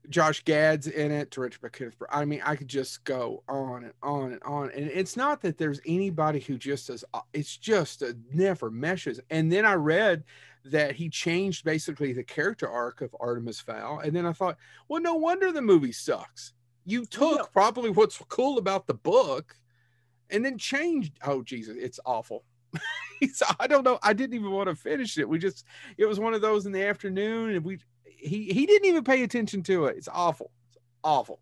Josh Gad's in it, directed by Kenneth Branagh. I mean, I could just go on and on and on. And it's not that there's anybody who just does. It's just never meshes. And then I read that he changed basically the character arc of Artemis Fowl. And then I thought, well, no wonder the movie sucks. You took probably what's cool about the book and then changed. Oh, Jesus, it's awful. I don't know. I didn't even want to finish it. It was one of those in the afternoon, and he didn't even pay attention to it. It's awful. It's awful.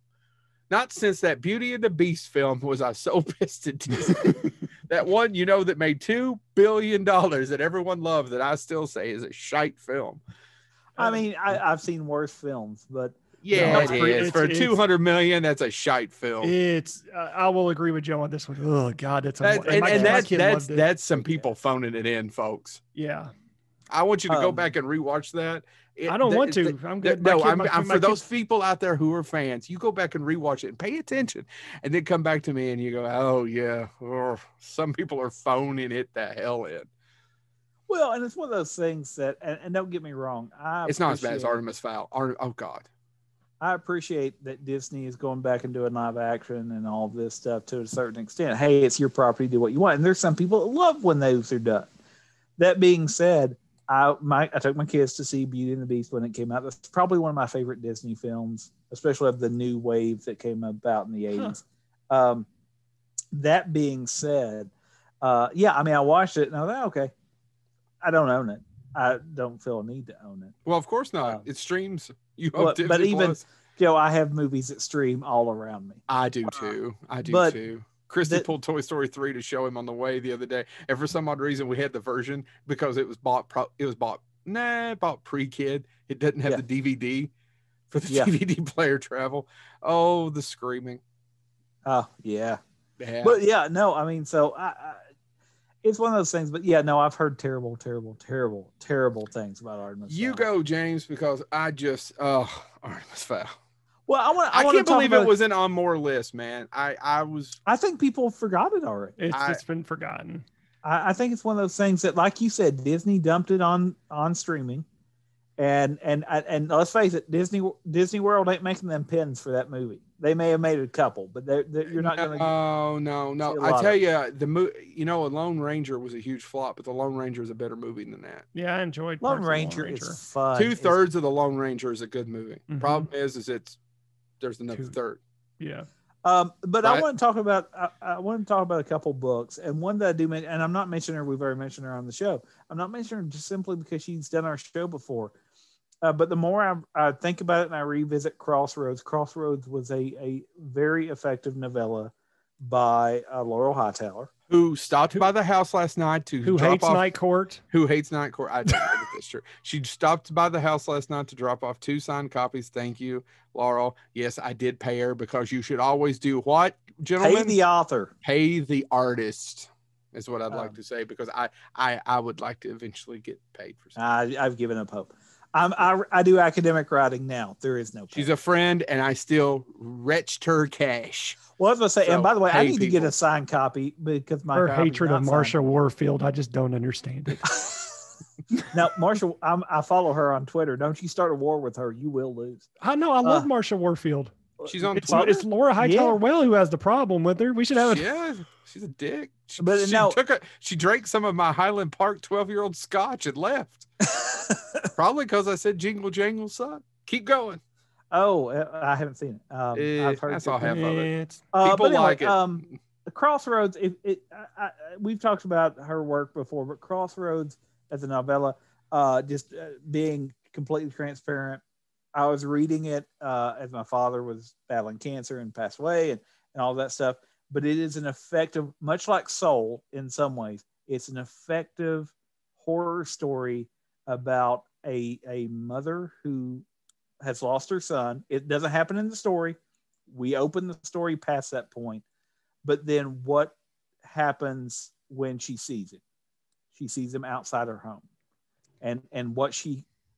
Not since that Beauty and the Beast film was I so pissed at Disney. That one, that made $2 billion that everyone loved, that I still say is a shite film. I mean, I've seen worse films, but yeah, it is. For $200 million, that's a shite film. I will agree with Joe on this one. Oh God, that's some people phoning it in, folks. Yeah, I want you to go back and rewatch that. I don't want to. I'm good. I'm for those people out there who are fans. You go back and rewatch it and pay attention, and then come back to me and you go, "Oh yeah, some people are phoning it the hell in." Well, and it's one of those things that, and don't get me wrong, it's not as bad as Artemis Fowl. Oh God. I appreciate that Disney is going back and doing live action and all this stuff to a certain extent. Hey, it's your property, do what you want. And there's some people that love when those are done. That being said, I took my kids to see Beauty and the Beast when it came out. That's probably one of my favorite Disney films, especially of the new wave that came about in the 80s. That being said, I mean, I watched it and I was like, okay, I don't own it. I don't feel a need to own it. Well, of course not. It streams. But even, I have movies that stream all around me. I do too. Too. Christy pulled Toy Story 3 to show him on the way the other day, and for some odd reason, we had the version because it was bought pre-kid. It doesn't have the DVD for the DVD player travel. Oh, the screaming. Oh yeah. But I mean, so I it's one of those things, but I've heard terrible things about Artemis Fowl. You go, James, because I just Artemis Fowl. Well, I want to can't talk believe about it wasn't on more lists, man. I think people forgot it already. It's been forgotten. I think it's one of those things that, like you said, Disney dumped it on streaming, and let's face it, Disney World ain't making them pins for that movie. They may have made a couple, but you're not going to. Oh no! I tell you, a Lone Ranger was a huge flop, but the Lone Ranger is a better movie than that. Yeah, I enjoyed Lone parts Ranger. Of Lone Ranger. Is fun. 2/3 of the Lone Ranger is a good movie. Mhm. Problem is there's another third. Yeah. But Right. I want to talk about a couple books, and one that I do mention, and I'm not mentioning her. We've already mentioned her on the show. I'm not mentioning her just simply because she's done our show before. But the more I think about it and I revisit Crossroads, Crossroads was a very effective novella by Laurel Hightower, Who stopped by the house last night to Who drop hates off, Night Court? Who hates Night Court? I don't know if that's true. She stopped by the house last night to drop off 2 signed copies. Thank you, Laurel. Yes, I did pay her because you should always do what, gentlemen? pay the author, Pay the artist is what I'd like to say, because I would like to eventually get paid for something. I've given up hope. I do academic writing now. There is no pay. She's a friend, and I still retched her cash. Well, I was going to say, So, and by the way, I pay need to get people. a signed copy because my Her copy's hatred not of signed. Marsha Warfield, I just don't understand it. Now, Marsha, I follow her on Twitter. Don't you start a war with her, you will lose. I know. I love Marsha Warfield. She's on It's, Twitter. it's Laura Hightower Yeah. Well who has the problem with her. We should have Yeah, she's a dick. But no- She drank some of my Highland Park 12-year-old scotch and left. Probably because I said Jingle Jangle suck. Keep going. Oh, I haven't seen it. I've heard that's all I have of it. It's People but anyway, like it. Crossroads. We've talked about her work before, but Crossroads as a novella, being completely transparent. I was reading it as my father was battling cancer and passed away, and all that stuff. But it is an effective, much like Soul in some ways. It's an effective horror story about a mother who has lost her son. It doesn't happen in the story. We open the story past that point. But then what happens when she sees him? She sees him outside her home. And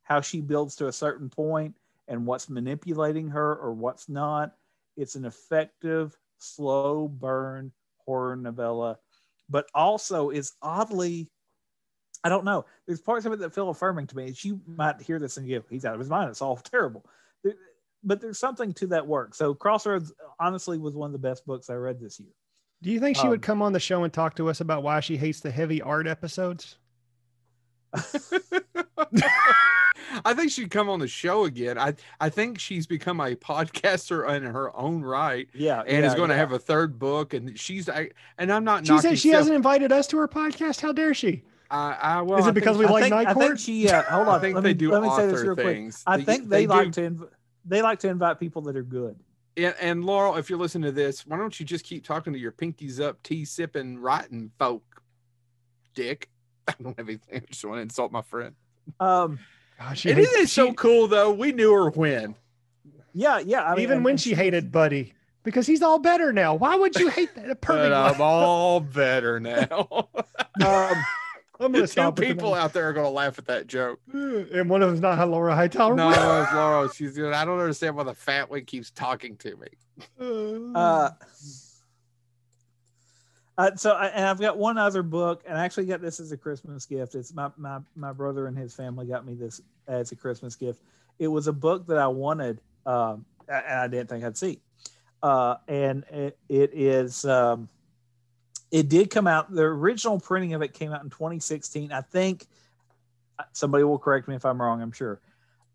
how she builds to a certain point and what's manipulating her or what's not. It's an effective, slow burn horror novella, but also is oddly, I don't know. There's parts of it that feel affirming to me. You might hear this and go, he's out of his mind. It's all terrible. But there's something to that work. So Crossroads honestly was one of the best books I read this year. Do you think she would come on the show and talk to us about why she hates the heavy art episodes? I think she'd come on the show again. I think she's become a podcaster in her own right. Yeah. And is going to have a third book. And I'm not knocking. She hasn't invited us to her podcast. How dare she? Well, is it because we like Night I Court? think she, hold on. I think they do let me say this author real quick. things. I think they like to invite people that are good. And Laurel, if you're listening to this, why don't you just keep talking to your pinkies up, tea sipping, writing folk, dick? I don't have anything. I just want to insult my friend. Gosh, it is so cool, though. We knew her when. Yeah. I mean, even when she hated Buddy, because he's all better now. Why would you hate that? But I'm all better now. I'm going to stop. Two people out there are going to laugh at that joke. And one of them's not Laura Hightower. No, it's Laura. She's good. I don't understand why the fat one keeps talking to me. And I've got one other book, and I actually got this as a Christmas gift. It's my brother and his family got me this as a Christmas gift. It was a book that I wanted, and I didn't think I'd see. And it is, it did come out. The original printing of it came out in 2016. I think somebody will correct me if I'm wrong. I'm sure.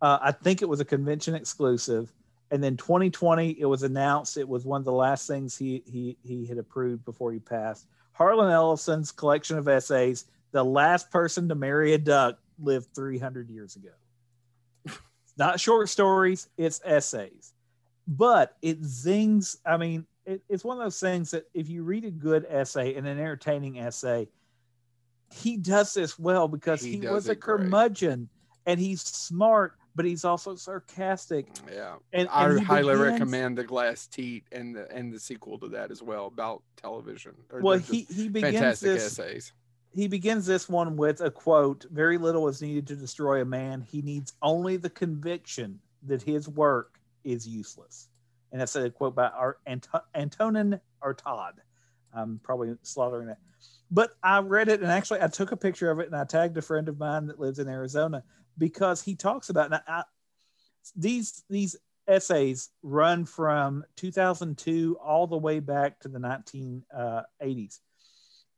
I think it was a convention exclusive. And then 2020, it was announced it was one of the last things he had approved before he passed. Harlan Ellison's collection of essays, "The Last Person to Marry a Duck Lived 300 Years Ago." It's not short stories, it's essays. But it zings. I mean, it's one of those things that if you read a good essay and an entertaining essay, he does this well because he was a curmudgeon and he's smart, but he's also sarcastic. Yeah, and I highly recommend The Glass Teat and the sequel to that as well about television. Well, he begins fantastic this, essays. He begins this one with a quote: "Very little is needed to destroy a man. He needs only the conviction that his work is useless. And that's a quote by Antonin Artaud. I'm probably slaughtering that. But I read it, and actually I took a picture of it, and I tagged a friend of mine that lives in Arizona, because he talks about these essays run from 2002 all the way back to the 1980s.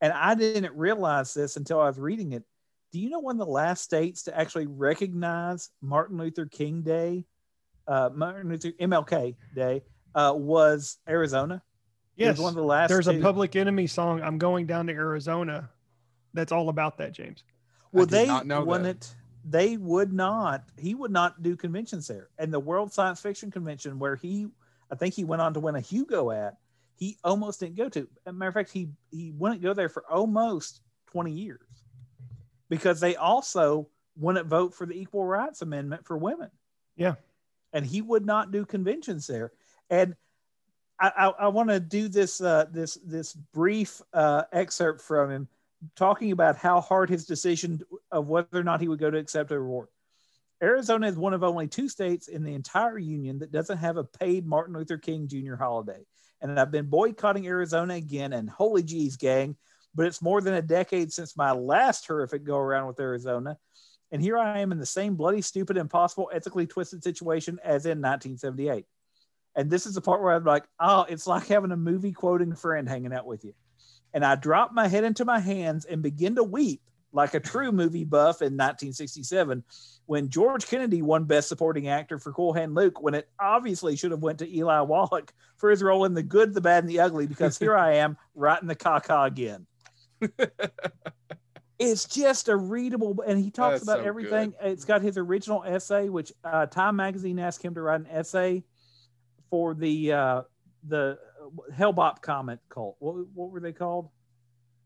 And I didn't realize this until I was reading it. Do you know one of the last states to actually recognize Martin Luther King Day, MLK Day, was Arizona? Yes, one of the last. There's a Public Enemy song, "I'm Going Down to Arizona," that's all about that, James. Well, they wouldn't. They would not. He would not do conventions there. And the World Science Fiction Convention, where I think he went on to win a Hugo at, he almost didn't go to. As a matter of fact, he wouldn't go there for almost 20 years, because they also wouldn't vote for the Equal Rights Amendment for women. Yeah, and he would not do conventions there. And I want to do this brief excerpt from him talking about how hard his decision of whether or not he would go to accept a reward. Arizona is one of only 2 states in the entire union that doesn't have a paid Martin Luther King Jr. holiday. And I've been boycotting Arizona again, and holy geez, gang, but it's more than a decade since my last horrific go around with Arizona. And here I am in the same bloody, stupid, impossible, ethically twisted situation as in 1978. And this is the part where I'm like, oh, it's like having a movie quoting friend hanging out with you. And I drop my head into my hands and begin to weep like a true movie buff in 1967, when George Kennedy won Best Supporting Actor for Cool Hand Luke, when it obviously should have went to Eli Wallach for his role in The Good, the Bad, and the Ugly, because here I am writing the caca again. It's just a readable, and he talks about everything. Good. It's got his original essay, which Time Magazine asked him to write an essay for the Hellbop Comet cult. What were they called?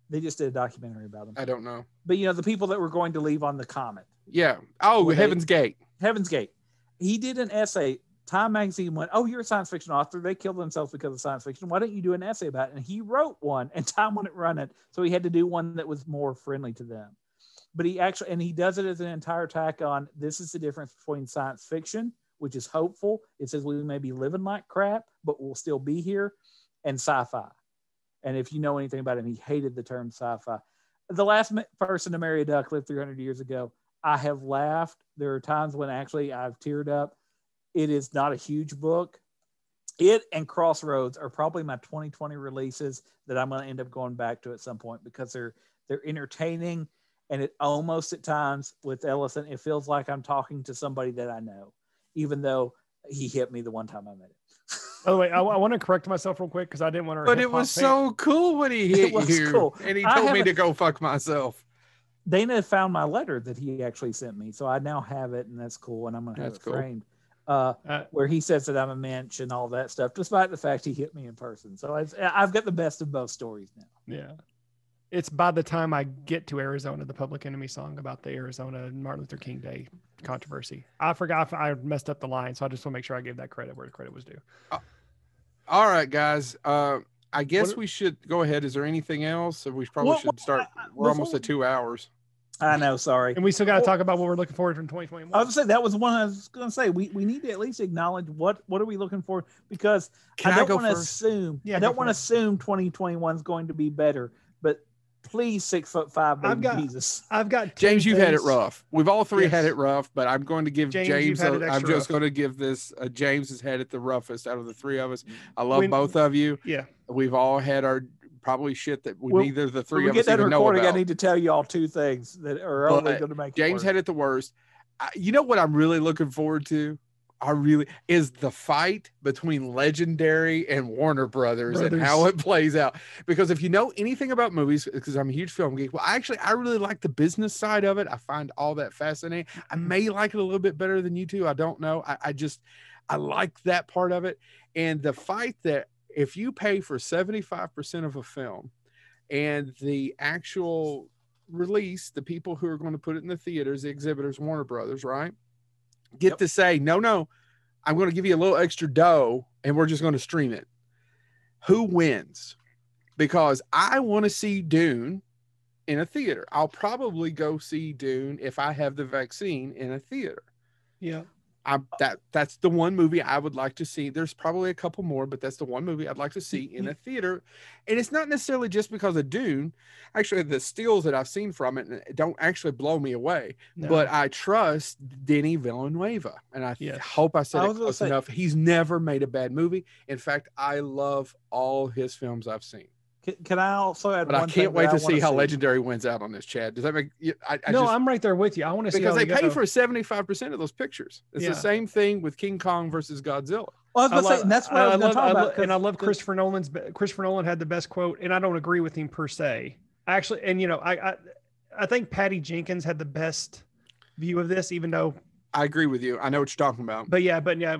They just did a documentary about them. I don't know. But, the people that were going to leave on the comet. Yeah. Oh, Heaven's Gate. Heaven's Gate. He did an essay. Time Magazine went, oh, you're a science fiction author. They killed themselves because of science fiction. Why don't you do an essay about it? And he wrote one, and Time wouldn't run it. So he had to do one that was more friendly to them. But he does it as an entire attack on, this is the difference between science fiction, which is hopeful. It says we may be living like crap, but we'll still be here, and sci-fi. And if you know anything about him, he hated the term sci-fi. The last person to marry a duck lived 300 years ago. I have laughed. There are times when actually I've teared up. It is not a huge book. It and Crossroads are probably my 2020 releases that I'm going to end up going back to at some point, because they're entertaining, and it almost at times with Ellison, it feels like I'm talking to somebody that I know, even though he hit me the one time I met him. By the way, I want to correct myself real quick because I didn't want to. But it was so cool when he hit you, cool. And he told me to go fuck myself. Dana found my letter that he actually sent me, so I now have it, and that's cool. And I'm gonna have it framed, where he says that I'm a mensch and all that stuff, despite the fact he hit me in person. So I've got the best of both stories now. Yeah, it's by the time I get to Arizona, the Public Enemy song about the Arizona Martin Luther King Day controversy. I forgot, I messed up the line, so I just want to make sure I gave that credit where the credit was due. All right, guys. I guess we should go ahead. Is there anything else? We probably should start. We're almost at 2 hours. I know, sorry. And we still got to talk about what we're looking forward to in 2021. I was going to say, that was one I was going to say. We need to at least acknowledge what are we looking for, because I don't want to assume. Yeah, I don't want to assume 2021 is going to be better, but please, 6'5" baby Jesus. I've got James. You've had it rough. We've all three had it rough, but I'm going to give James. I'm just going to give this. James has had it the roughest out of the three of us. I love both of you. Yeah, we've all had our probably shit that neither the three of us even know about. I need to tell you all two things that are only going to make James had it the worst. You know what I'm really looking forward to? Is the fight between Legendary and Warner Brothers and how it plays out. Because if you know anything about movies, because I'm a huge film geek, I really like the business side of it. I find all that fascinating. I may like it a little bit better than you two. I don't know. I like that part of it. And the fight that if you pay for 75% of a film and the actual release, the people who are going to put it in the theaters, the exhibitors, Warner Brothers, right? Get to say, no, I'm going to give you a little extra dough and we're just going to stream it. Who wins? Because I want to see Dune in a theater. I'll probably go see Dune if I have the vaccine in a theater. Yeah. That's the one movie I would like to see. There's probably a couple more, but that's the one movie I'd like to see in a theater. And it's not necessarily just because of Dune. Actually, the stills that I've seen from it don't actually blow me away. No. But I trust Denis Villeneuve, and I hope I said it close enough. He's never made a bad movie. In fact, I love all his films I've seen. Can I also add? But I can't wait to see how Legendary wins out on this, Chad. Does that make? I'm right there with you. I want to see because they pay for 75% of those pictures. It's the same thing with King Kong versus Godzilla. Well, I was about to say, and that's what I was going to talk about. And I love Christopher Nolan's. Christopher Nolan had the best quote, and I don't agree with him per se. Actually, and I think Patty Jenkins had the best view of this, even though. I agree with you. I know what you're talking about. But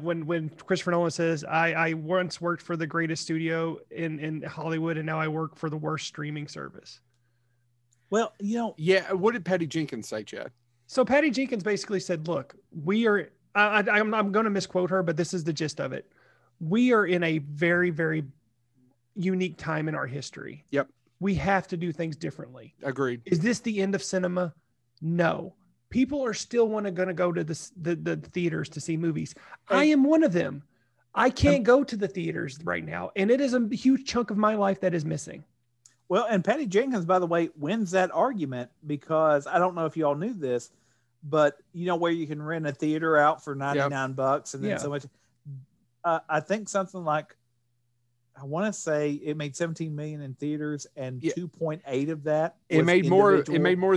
when Christopher Nolan says, I once worked for the greatest studio in Hollywood, and now I work for the worst streaming service. Well, what did Patty Jenkins say, Chad? So Patty Jenkins basically said, look, we are, I'm going to misquote her, but this is the gist of it. We are in a very, very unique time in our history. Yep. We have to do things differently. Agreed. Is this the end of cinema? No. People are still going to go to the theaters to see movies. I am one of them. I can't go to the theaters right now. And it is a huge chunk of my life that is missing. Well, and Patty Jenkins, by the way, wins that argument because I don't know if you all knew this, but where you can rent a theater out for $99 and then so much. I think something like, I want to say it made 17 million in theaters and 2.8 of that. It made more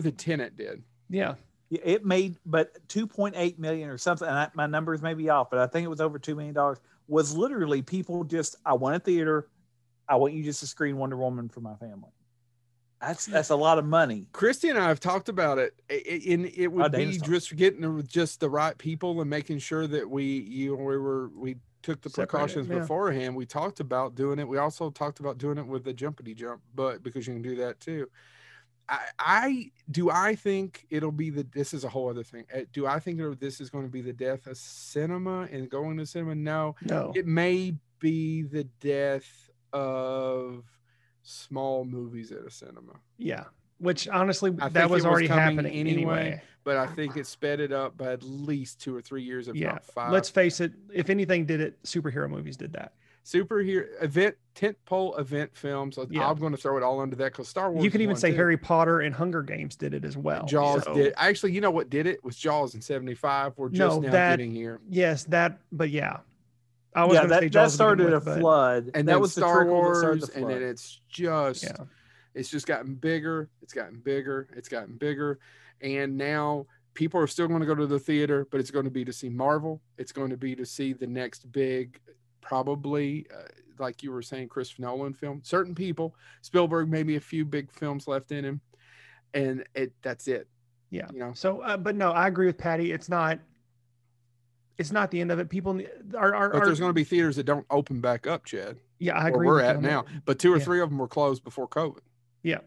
than Tenet did. Yeah. It made, but 2.8 million or something. And my numbers may be off, but I think it was over $2 million. Was literally people just, I want a theater. I want you just to screen Wonder Woman for my family. That's a lot of money. Christy and I have talked about it. It would be just getting just the right people and making sure that we took the precautions beforehand. We talked about doing it. We also talked about doing it with the jumpity jump, but because you can do that too. I think it'll be this is a whole other thing. Do I think this is going to be the death of cinema and going to cinema? No. It may be the death of small movies at a cinema. Yeah. Which honestly, that was already happening anyway. But I think it sped it up by at least 2 or 3 years, if not 5. Let's face it. If anything did it, superhero movies did that. Superhero event, tentpole event films. I'm going to throw it all under that because Star Wars. You can even say Harry Potter and Hunger Games did it as well. Jaws did. Actually, you know what did it? Was Jaws in 75. We're just getting here. Yes, but yeah. I was going to say Jaws started a flood. And that was Star Wars. And then it's just gotten bigger. It's gotten bigger. It's gotten bigger. And now people are still going to go to the theater, but it's going to be to see Marvel. It's going to be to see the next big, probably, like you were saying, Christopher Nolan film. Certain people, Spielberg, maybe a few big films left in him, and that's it. Yeah. So, but no, I agree with Patty. It's not the end of it. People but there's going to be theaters that don't open back up, Chad. Yeah, I agree. Where we're at now, but 2 or 3 of them were closed before COVID. Yeah.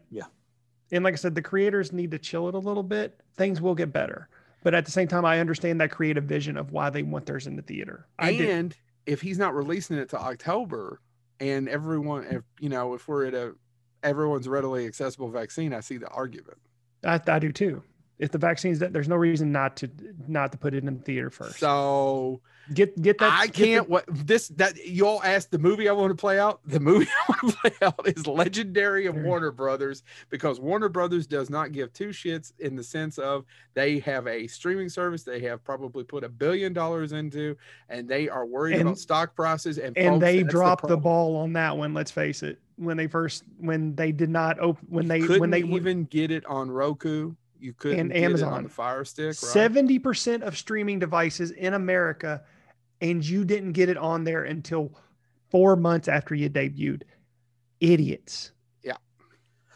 And like I said, the creators need to chill it a little bit. Things will get better, but at the same time, I understand that creative vision of why they want theirs in the theater. If he's not releasing it to October, and everyone, if we're at everyone's readily accessible vaccine, I see the argument. I do too. If the vaccine's that, there's no reason not to put it in the theater first. So get that. I can't. You all asked the movie I want to play out. The movie I want to play out is Legendary of Warner Brothers, because Warner Brothers does not give two shits in the sense of they have a streaming service they have probably put $1 billion into, and they are worried about stock prices. And folks, they dropped the ball on that one. Let's face it. When they did not open, when they even get it on Roku. You couldn't get Amazon it on the Fire Stick, right? 70% of streaming devices in America, and you didn't get it on there until 4 months after you debuted. Idiots. Yeah.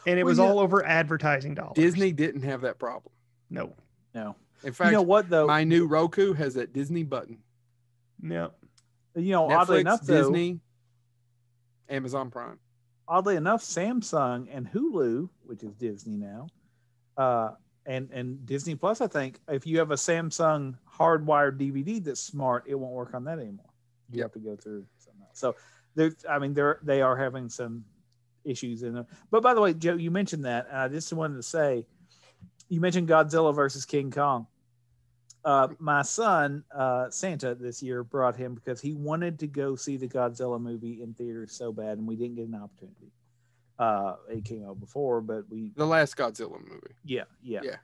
And it was all over advertising dollars. Disney didn't have that problem. No. In fact, you know what, though? My new Roku has that Disney button. Yeah. Netflix, oddly enough, Disney, Amazon Prime. Oddly enough, Samsung and Hulu, which is Disney now, and Disney Plus, I think, if you have a Samsung hardwired DVD that's smart, it won't work on that anymore. You have to go through something else. So they are having some issues in them. But by the way, Joe, you mentioned that, and I just wanted to say, you mentioned Godzilla versus King Kong. My son, Santa, this year brought him because he wanted to go see the Godzilla movie in theaters so bad, and we didn't get an opportunity. It came out before, but The last Godzilla movie. yeah. Yeah.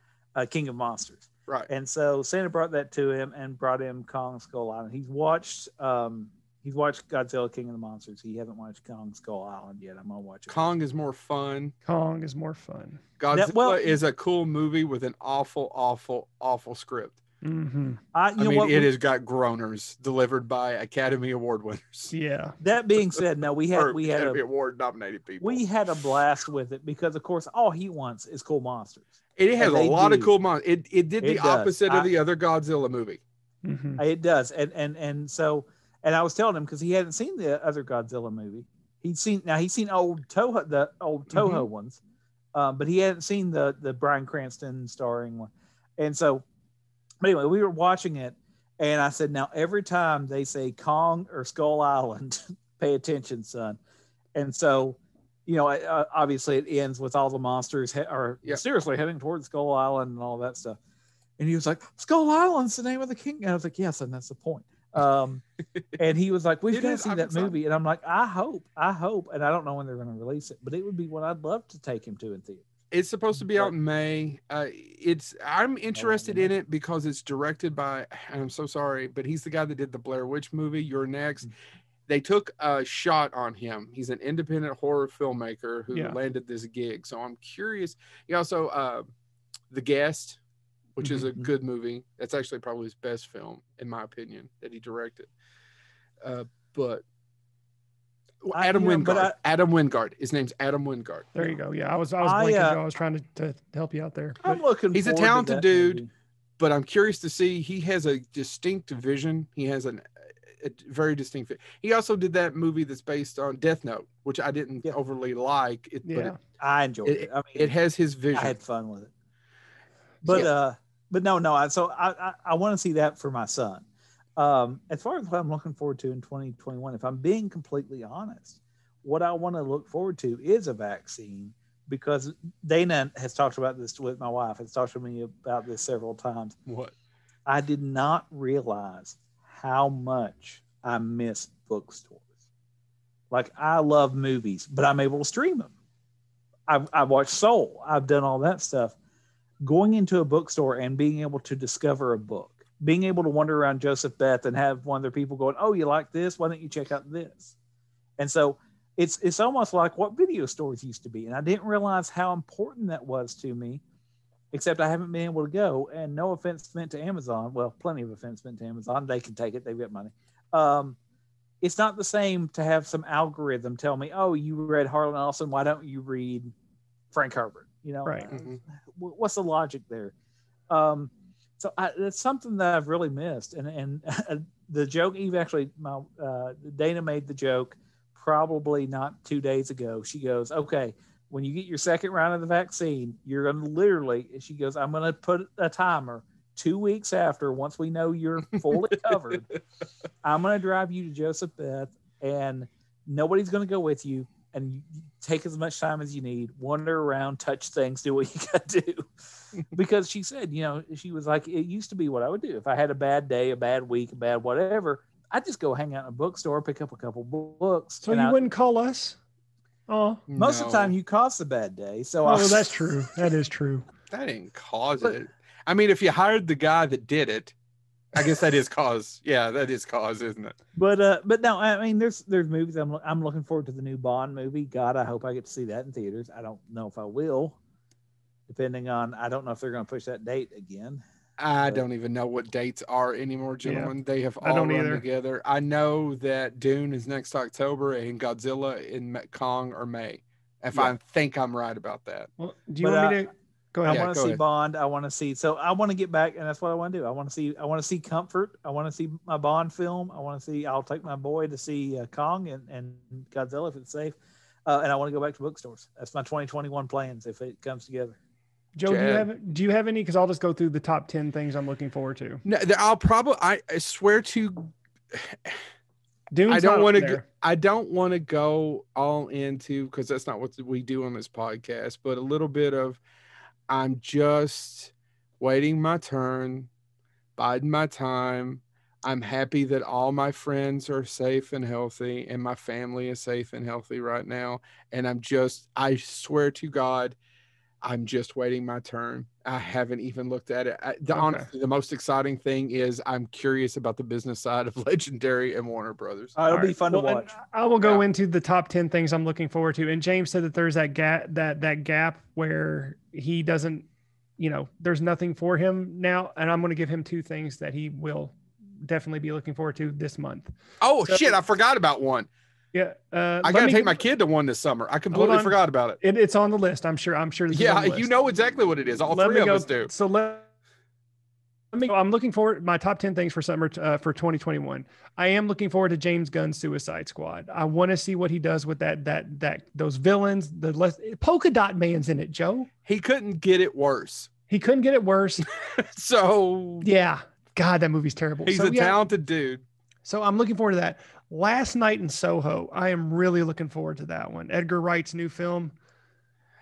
King of Monsters. Right. And so Santa brought that to him and brought him Kong Skull Island. He's watched Godzilla King of the Monsters. He hasn't watched Kong Skull Island yet. I'm gonna watch it. Kong is more fun. Kong is more fun. Godzilla is a cool movie with an awful script. Mm-hmm. It has got groaners delivered by Academy Award winners. Yeah. That being said, no, we had Academy Award nominated people. We had a blast with it because, of course, all he wants is cool monsters. It has a lot of cool monsters. It did the opposite of the other Godzilla movie. Mm-hmm. It does, and so I was telling him because he hadn't seen the other Godzilla movie. He's seen old Toho ones, but he hadn't seen the Bryan Cranston starring one, and so. But anyway, we were watching it, and I said, now every time they say Kong or Skull Island, pay attention, son. And so, obviously it ends with all the monsters seriously heading towards Skull Island and all that stuff. And he was like, Skull Island's the name of the king. And I was like, yes, and that's the point. And he was like, we've got to see that movie. And I'm like, I hope. And I don't know when they're going to release it, but it would be one I'd love to take him to in theater. It's supposed to be out in May. I'm interested in it because it's directed by, I'm so sorry, but he's the guy that did the Blair Witch movie, You're Next. They took a shot on him. He's an independent horror filmmaker who landed this gig. So I'm curious. He also, The Guest, which is a good movie. That's actually probably his best film, in my opinion, that he directed. But Adam Wingard. His name's Adam Wingard. There you go. Yeah, I was blanking. I was trying to help you out there. I'm looking. He's a talented dude, but I'm curious to see. He has a distinct vision. He has a very distinct. He also did that movie that's based on Death Note, which I didn't overly like. But I enjoyed it. I mean, it has his vision. I had fun with it. But no. So I want to see that for my son. As far as what I'm looking forward to in 2021, if I'm being completely honest, what I want to look forward to is a vaccine, because Dana has talked about this with my wife, has talked to me about this several times. What? I did not realize how much I miss bookstores. Like, I love movies, but I'm able to stream them. I've watched Soul. I've done all that stuff. Going into a bookstore and being able to discover a book, being able to wander around Joseph Beth and have one of their people going, oh, you like this? Why don't you check out this? And so it's almost like what video stores used to be. And I didn't realize how important that was to me, except I haven't been able to go. And no offense meant to Amazon. Well, plenty of offense meant to Amazon. They can take it. They've got money. It's not the same to have some algorithm tell me, oh, you read Harlan Ellison. Why don't you read Frank Herbert? Right. What's the logic there? So that's something that I've really missed. And the joke, Eve actually, Dana made the joke probably not 2 days ago. She goes, okay, when you get your second round of the vaccine, you're going to literally, she goes, I'm going to put a timer 2 weeks after, once we know you're fully covered, I'm going to drive you to Joseph Beth, and nobody's going to go with you. And you take as much time as you need, wander around, touch things, do what you got to do. Because she said, she was like, it used to be what I would do. If I had a bad day, a bad week, a bad whatever, I'd just go hang out in a bookstore, pick up a couple books. So you wouldn't call us? Oh, most of the time you cause a bad day. So that's true. That is true. That didn't cause it. I mean, if you hired the guy that did it, I guess that is cause. Yeah, that is cause, isn't it? But no, I mean, there's movies. I'm looking forward to the new Bond movie. God, I hope I get to see that in theaters. I don't know if I will, depending on, I don't know if they're going to push that date again. I don't even know what dates are anymore, gentlemen. Yeah, they have all run together. I know that Dune is next October and Godzilla and Kong are May. I think I'm right about that. Well, do you want me to? Go ahead. I want to see Bond. I want to see. So I want to get back, and that's what I want to do. I want to see Comfort. I want to see my Bond film. I'll take my boy to see Kong and Godzilla if it's safe. And I want to go back to bookstores. That's my 2021 plans if it comes together. Joe, do you have any? Because I'll just go through the top 10 things I'm looking forward to. No, I swear to. Dune's I don't want to go all into, because that's not what we do on this podcast, but a little bit of, I'm just waiting my turn biding my time. I'm happy that all my friends are safe and healthy and my family is safe and healthy right now. And I swear to God, I'm just waiting my turn. I haven't even looked at it. Honestly, the most exciting thing is I'm curious about the business side of Legendary and Warner Brothers. It'll be fun to watch. I will go into the top 10 things I'm looking forward to. And James said that there's that gap where he doesn't, there's nothing for him now. And I'm going to give him 2 things that he will definitely be looking forward to this month. Oh, shit. I forgot about one. Yeah. I got to take my kid to one this summer. I completely forgot about it. It's on the list. I'm sure. You know exactly what it is. All three of us do. So I'm looking forward my top 10 things for summer for 2021. I am looking forward to James Gunn's Suicide Squad. I want to see what he does with those villains. Polka Dot Man's in it, Joe. He couldn't get it worse. So yeah. God, that movie's terrible. He's a talented dude. So I'm looking forward to that. Last Night in Soho. I am really looking forward to that one. Edgar Wright's new film.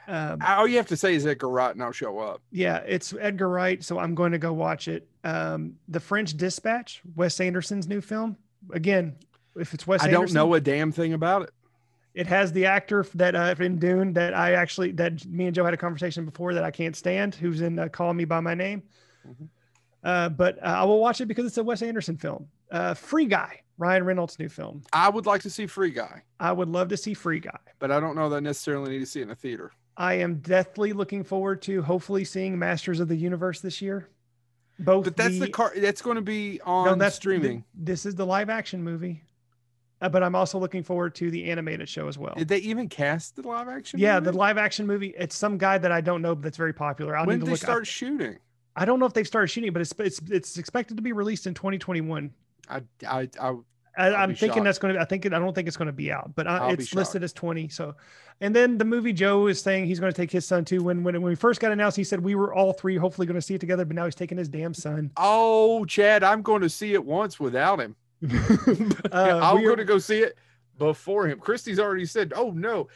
All you have to say is Edgar Wright and I'll show up. Yeah, it's Edgar Wright. So I'm going to go watch it. The French Dispatch, Wes Anderson's new film. Again, if it's Wes Anderson. I don't know a damn thing about it. It has the actor that in Dune that me and Joe had a conversation before that I can't stand, who's in Call Me By My Name. Mm-hmm. But I will watch it because it's a Wes Anderson film. Free Guy, Ryan Reynolds' new film. I would like to see Free Guy. I would love to see Free Guy. But I don't know that I necessarily need to see it in a theater. I am deathly looking forward to hopefully seeing Masters of the Universe this year. But that's that's going to be on streaming. This is the live action movie. But I'm also looking forward to the animated show as well. Did they even cast the live action movie? The live action movie. It's some guy that I don't know that's very popular. When did they start shooting? I don't know if they've started shooting, but it's expected to be released in 2021. I'm thinking that's going to. I don't think it's going to be out, but it's listed as 20. So, and then the movie Joe is saying he's going to take his son too. When we first got announced, he said we were all 3 hopefully going to see it together, but now he's taking his damn son. Oh, Chad, I'm going to see it once without him. I'm going to go see it before him. Christy's already said, "Oh no,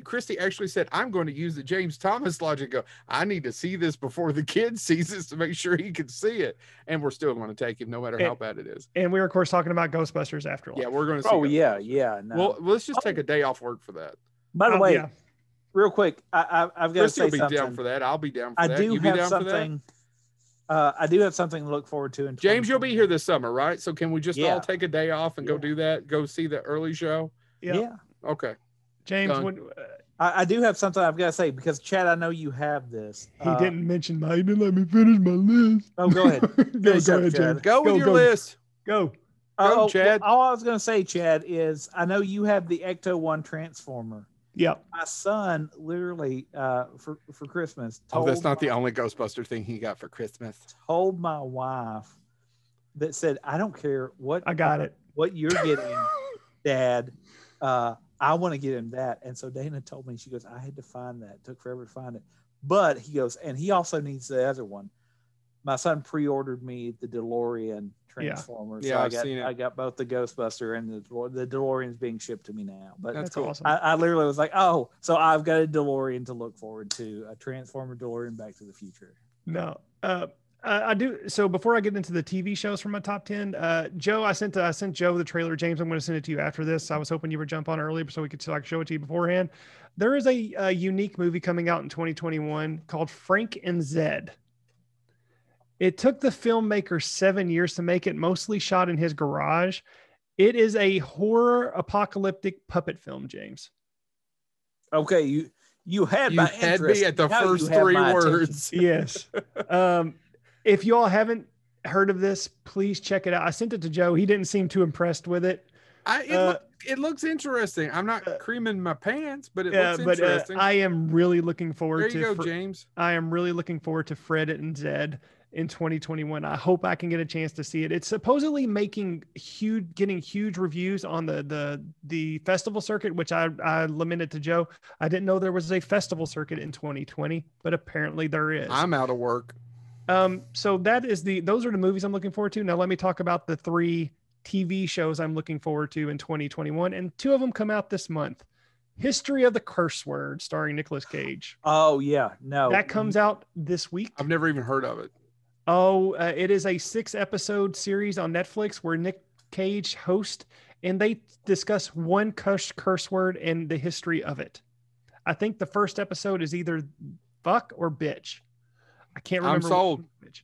Christy actually said I'm going to use the James Thomas logic. Go, I need to see this before the kid sees this to make sure he can see it, and we're still going to take him no matter how bad it is." And we're of course talking about Ghostbusters Afterlife. Yeah, we're going to. Oh yeah. No. Well, let's just take a day off work for that. By the way, real quick, I've got to say something. Christy will be down for that. I'll be down for that. You be down for that? I do have something to look forward to. James, you'll be here this summer, right? So can we just all take a day off and go do that? Go see the early show? Yeah. Okay. James, I do have something I've got to say because Chad, I know you have this. He didn't mention mine. He didn't let me finish my list. Oh, go ahead. Go ahead, Chad. Go with your list. Go, Chad. All I was going to say, Chad, is I know you have the Ecto-1 Transformer. Yeah. My son literally for Christmas that's not the only Ghostbuster thing he got for Christmas. Told my wife that said, I don't care what what you're getting, Dad. I want to get him that. And so Dana told me, she goes, I had to find that. It took forever to find it. But he goes, and he also needs the other one. My son pre-ordered me the DeLorean Transformer. Yeah, so I got both the Ghostbuster and the DeLorean's being shipped to me now. But that's cool. Awesome. I literally was like, oh, so I've got a DeLorean to look forward to, a Transformer DeLorean Back to the Future. No, I do. So before I get into the TV shows from my top 10, Joe, I sent Joe the trailer. James, I'm going to send it to you after this. I was hoping you would jump on early so I could show it to you beforehand. There is a unique movie coming out in 2021 called Frank and Zed. It took the filmmaker 7 years to make it, mostly shot in his garage. It is a horror apocalyptic puppet film, James. Okay, you had me at the first 3 words. Yes. If you all haven't heard of this, please check it out. I sent it to Joe. He didn't seem too impressed with it. It looks interesting. I'm not creaming my pants, but it looks interesting. I am really looking forward to. There you go, James. I am really looking forward to Fred and Zed in 2021. I hope I can get a chance to see it. It's supposedly getting huge reviews on the festival circuit, which I lamented to Joe. I didn't know there was a festival circuit in 2020, but apparently there is. I'm out of work. So those are the movies I'm looking forward to. Now let me talk about the 3 TV shows I'm looking forward to in 2021, and 2 of them come out this month. History of the Curse Word, starring Nicolas Cage. Oh yeah, no, that comes out this week. I've never even heard of it. Oh, it is a 6-episode series on Netflix where Nick Cage hosts, and they discuss one curse word and the history of it. I think the first episode is either fuck or bitch. I can't remember. I'm sold. Bitch.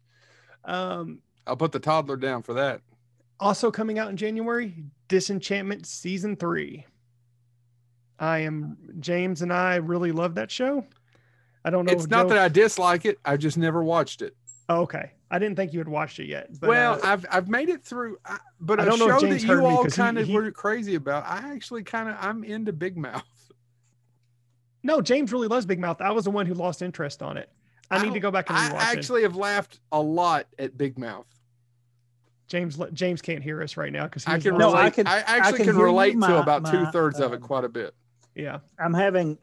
I'll put the toddler down for that. Also coming out in January, Disenchantment Season 3. James and I really love that show. I don't know. It's not that I dislike it. I've just never watched it. Oh, okay. I didn't think you had watched it yet. But, well, I've made it through, but I a don't know if show James that heard you me all 'cause kind of he- were crazy about, I'm into Big Mouth. No, James really loves Big Mouth. I was the one who lost interest on it. I need to go back and rewatch it. I actually have laughed a lot at Big Mouth. James can't hear us right now because I can relate. I actually can relate to about 2/3 of it quite a bit. Yeah. I'm having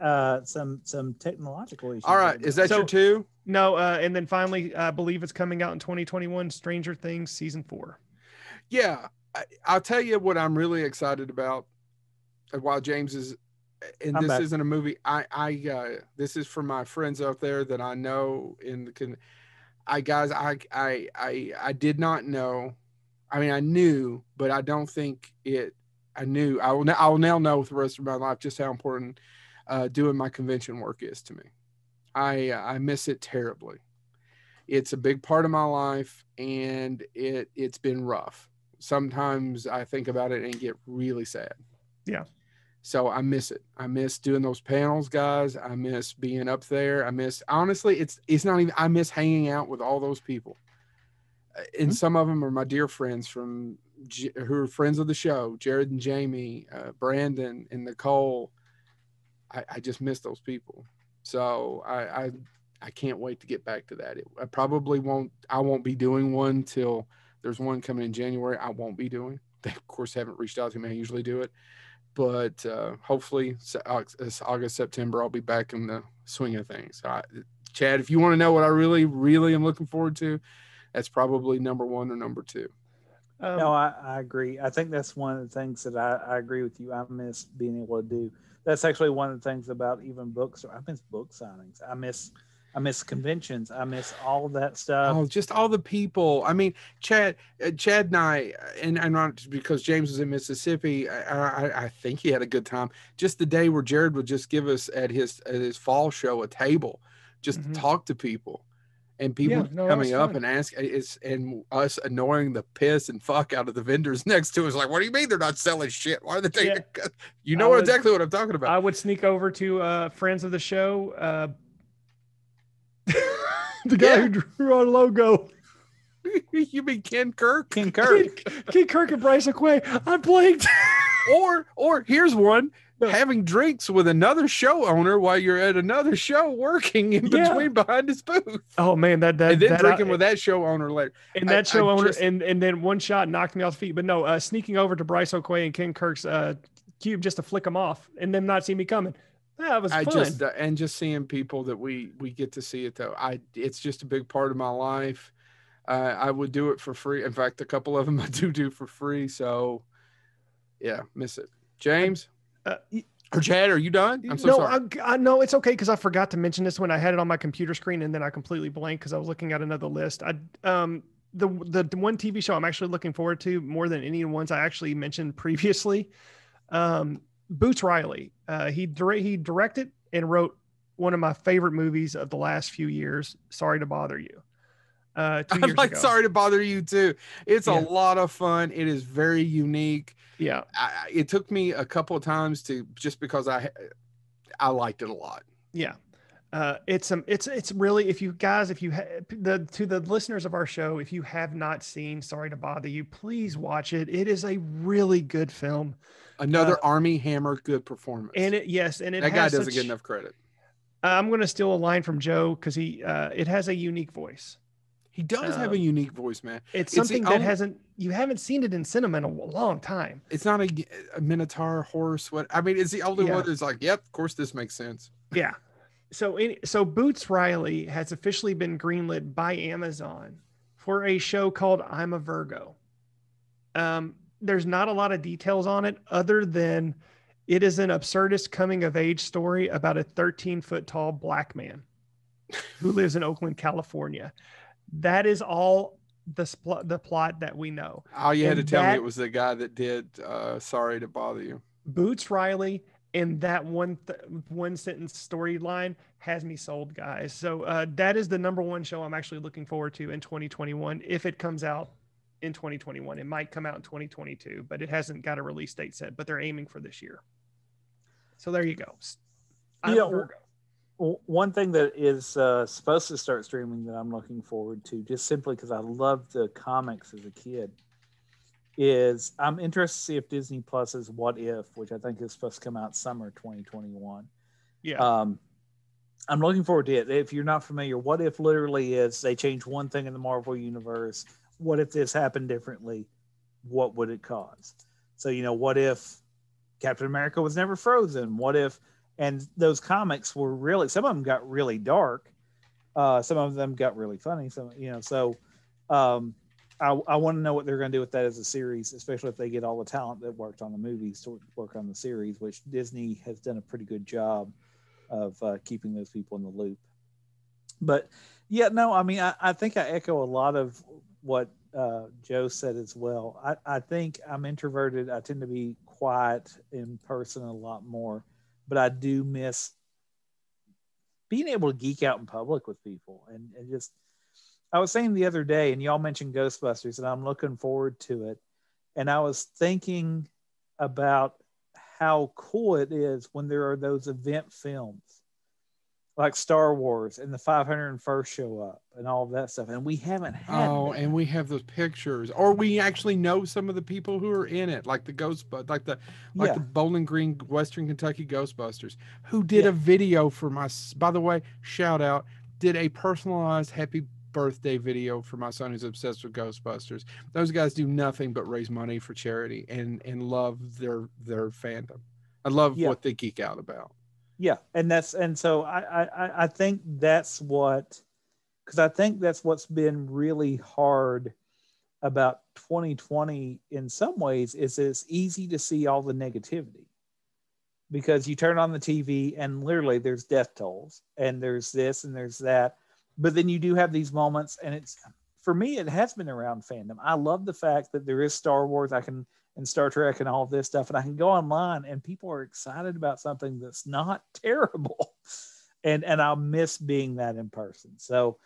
some technological issues. All right, is that your 2? No, and then finally, I believe it's coming out in 2021. Stranger Things Season 4. Yeah, I'll tell you what I'm really excited about. While James is, and this isn't a movie. This is for my friends out there that I know I did not know. I mean, I knew, but I don't think it. I knew. I will now know for the rest of my life just how important doing my convention work is to me. I miss it terribly. It's a big part of my life, and it's been rough. Sometimes I think about it and get really sad. Yeah. So I miss it. I miss doing those panels, guys. I miss being up there. Honestly, it's not even, I miss hanging out with all those people. And some of them are my dear friends who are friends of the show, Jared and Jamie, Brandon and Nicole. I just miss those people. So I can't wait to get back to that. I won't be doing one till there's one coming in January. I won't be doing. They of course haven't reached out to me. I usually do it, but hopefully August, September, I'll be back in the swing of things. Chad, if you want to know what I really, really am looking forward to, that's probably number 1 or number 2. No, I agree. I think that's one of the things that I agree with you. I miss being able to do. That's actually one of the things about even books. I miss book signings. I miss conventions. I miss all of that stuff. Oh, just all the people. I mean, Chad and I, and not because James was in Mississippi. I think he had a good time. Just the day where Jared would just give us at his fall show a table, just to talk to people. And people coming up and and us annoying the piss and fuck out of the vendors next to us. Like, what do you mean they're not selling shit? Why are they taking? Yeah. You know exactly what I'm talking about. I would sneak over to friends of the show. The guy who drew our logo. You mean Ken Kirk? Ken Kirk and Bryce Aquay. I blinked. or here's one. Having drinks with another show owner while you're at another show working in between behind his booth. Oh man, and then drinking with that show owner later. And that show owner, and then one shot knocked me off the feet. But no, sneaking over to Bryce O'Quay and Ken Kirk's cube just to flick them off and them not see me coming. That was fun. Just seeing people that we get to see it though. It's just a big part of my life. I would do it for free. In fact, a couple of them I do for free. So yeah, miss it. James. Or Chad, are you done? I'm so sorry. No, it's okay because I forgot to mention this when I had it on my computer screen and then I completely blanked because I was looking at another list. The one TV show I'm actually looking forward to more than any ones I actually mentioned previously. Boots Riley. He directed and wrote one of my favorite movies of the last few years. Sorry to Bother You. 2 years ago. Sorry to Bother You too. It's a lot of fun. It is very unique. Yeah. It took me a couple of times just because I liked it a lot. Yeah. It's really, to the listeners of our show, if you have not seen Sorry to Bother You, please watch it. It is a really good film. Another Armie Hammer good performance. That guy doesn't get enough credit. I'm going to steal a line from Joe because it has a unique voice. He does have a unique voice, man. It's something that you haven't seen it in cinema in a long time. It's not a minotaur horse. It's the only one that's like, yep, of course this makes sense. Yeah. So Boots Riley has officially been greenlit by Amazon for a show called I'm a Virgo. There's not a lot of details on it other than it is an absurdist coming of age story about a 13-foot tall black man who lives in Oakland, California. That is all the plot that we know. All you had And to tell me that- it was the guy that did Sorry to Bother You. Boots Riley and that one sentence storyline has me sold, guys. So that is the number one show I'm actually looking forward to in 2021. If it comes out in 2021, it might come out in 2022, but it hasn't got a release date set, but they're aiming for this year. So there you go. One thing that is supposed to start streaming that I'm looking forward to, just simply because I loved the comics as a kid, is I'm interested to see if Disney Plus's What If, which I think is supposed to come out summer 2021. Yeah. I'm looking forward to it. If you're not familiar, What If literally is they change one thing in the Marvel universe. What if this happened differently? What would it cause? So, what if Captain America was never frozen? What if, and those comics were really, some of them got really dark. Some of them got really funny. I want to know what they're going to do with that as a series, especially if they get all the talent that worked on the movies to work on the series, which Disney has done a pretty good job of keeping those people in the loop. But yeah, no, I mean, I think I echo a lot of what Joe said as well. I think I'm introverted. I tend to be quiet in person a lot more, but I do miss being able to geek out in public with people and just, I was saying the other day, and y'all mentioned Ghostbusters, and I'm looking forward to it. And I was thinking about how cool it is when there are those event films like Star Wars and the 501st show up and all of that stuff. And we haven't had that. And we have those pictures, or we actually know some of the people who are in it, like the the Bowling Green, Western Kentucky Ghostbusters, who did a video for my, by the way, shout out, did a personalized happy birthday video for my son who's obsessed with Ghostbusters. Those guys do nothing but raise money for charity and love their fandom. I love what they geek out about. Yeah, and so I think that's what, because I think that's what's been really hard about 2020 in some ways, is it's easy to see all the negativity because you turn on the TV and literally there's death tolls and there's this and there's that. But then you do have these moments, and it's, for me, it has been around fandom. I love the fact that there is Star Wars, and Star Trek and all of this stuff, and I can go online and people are excited about something that's not terrible. And I'll miss being that in person. So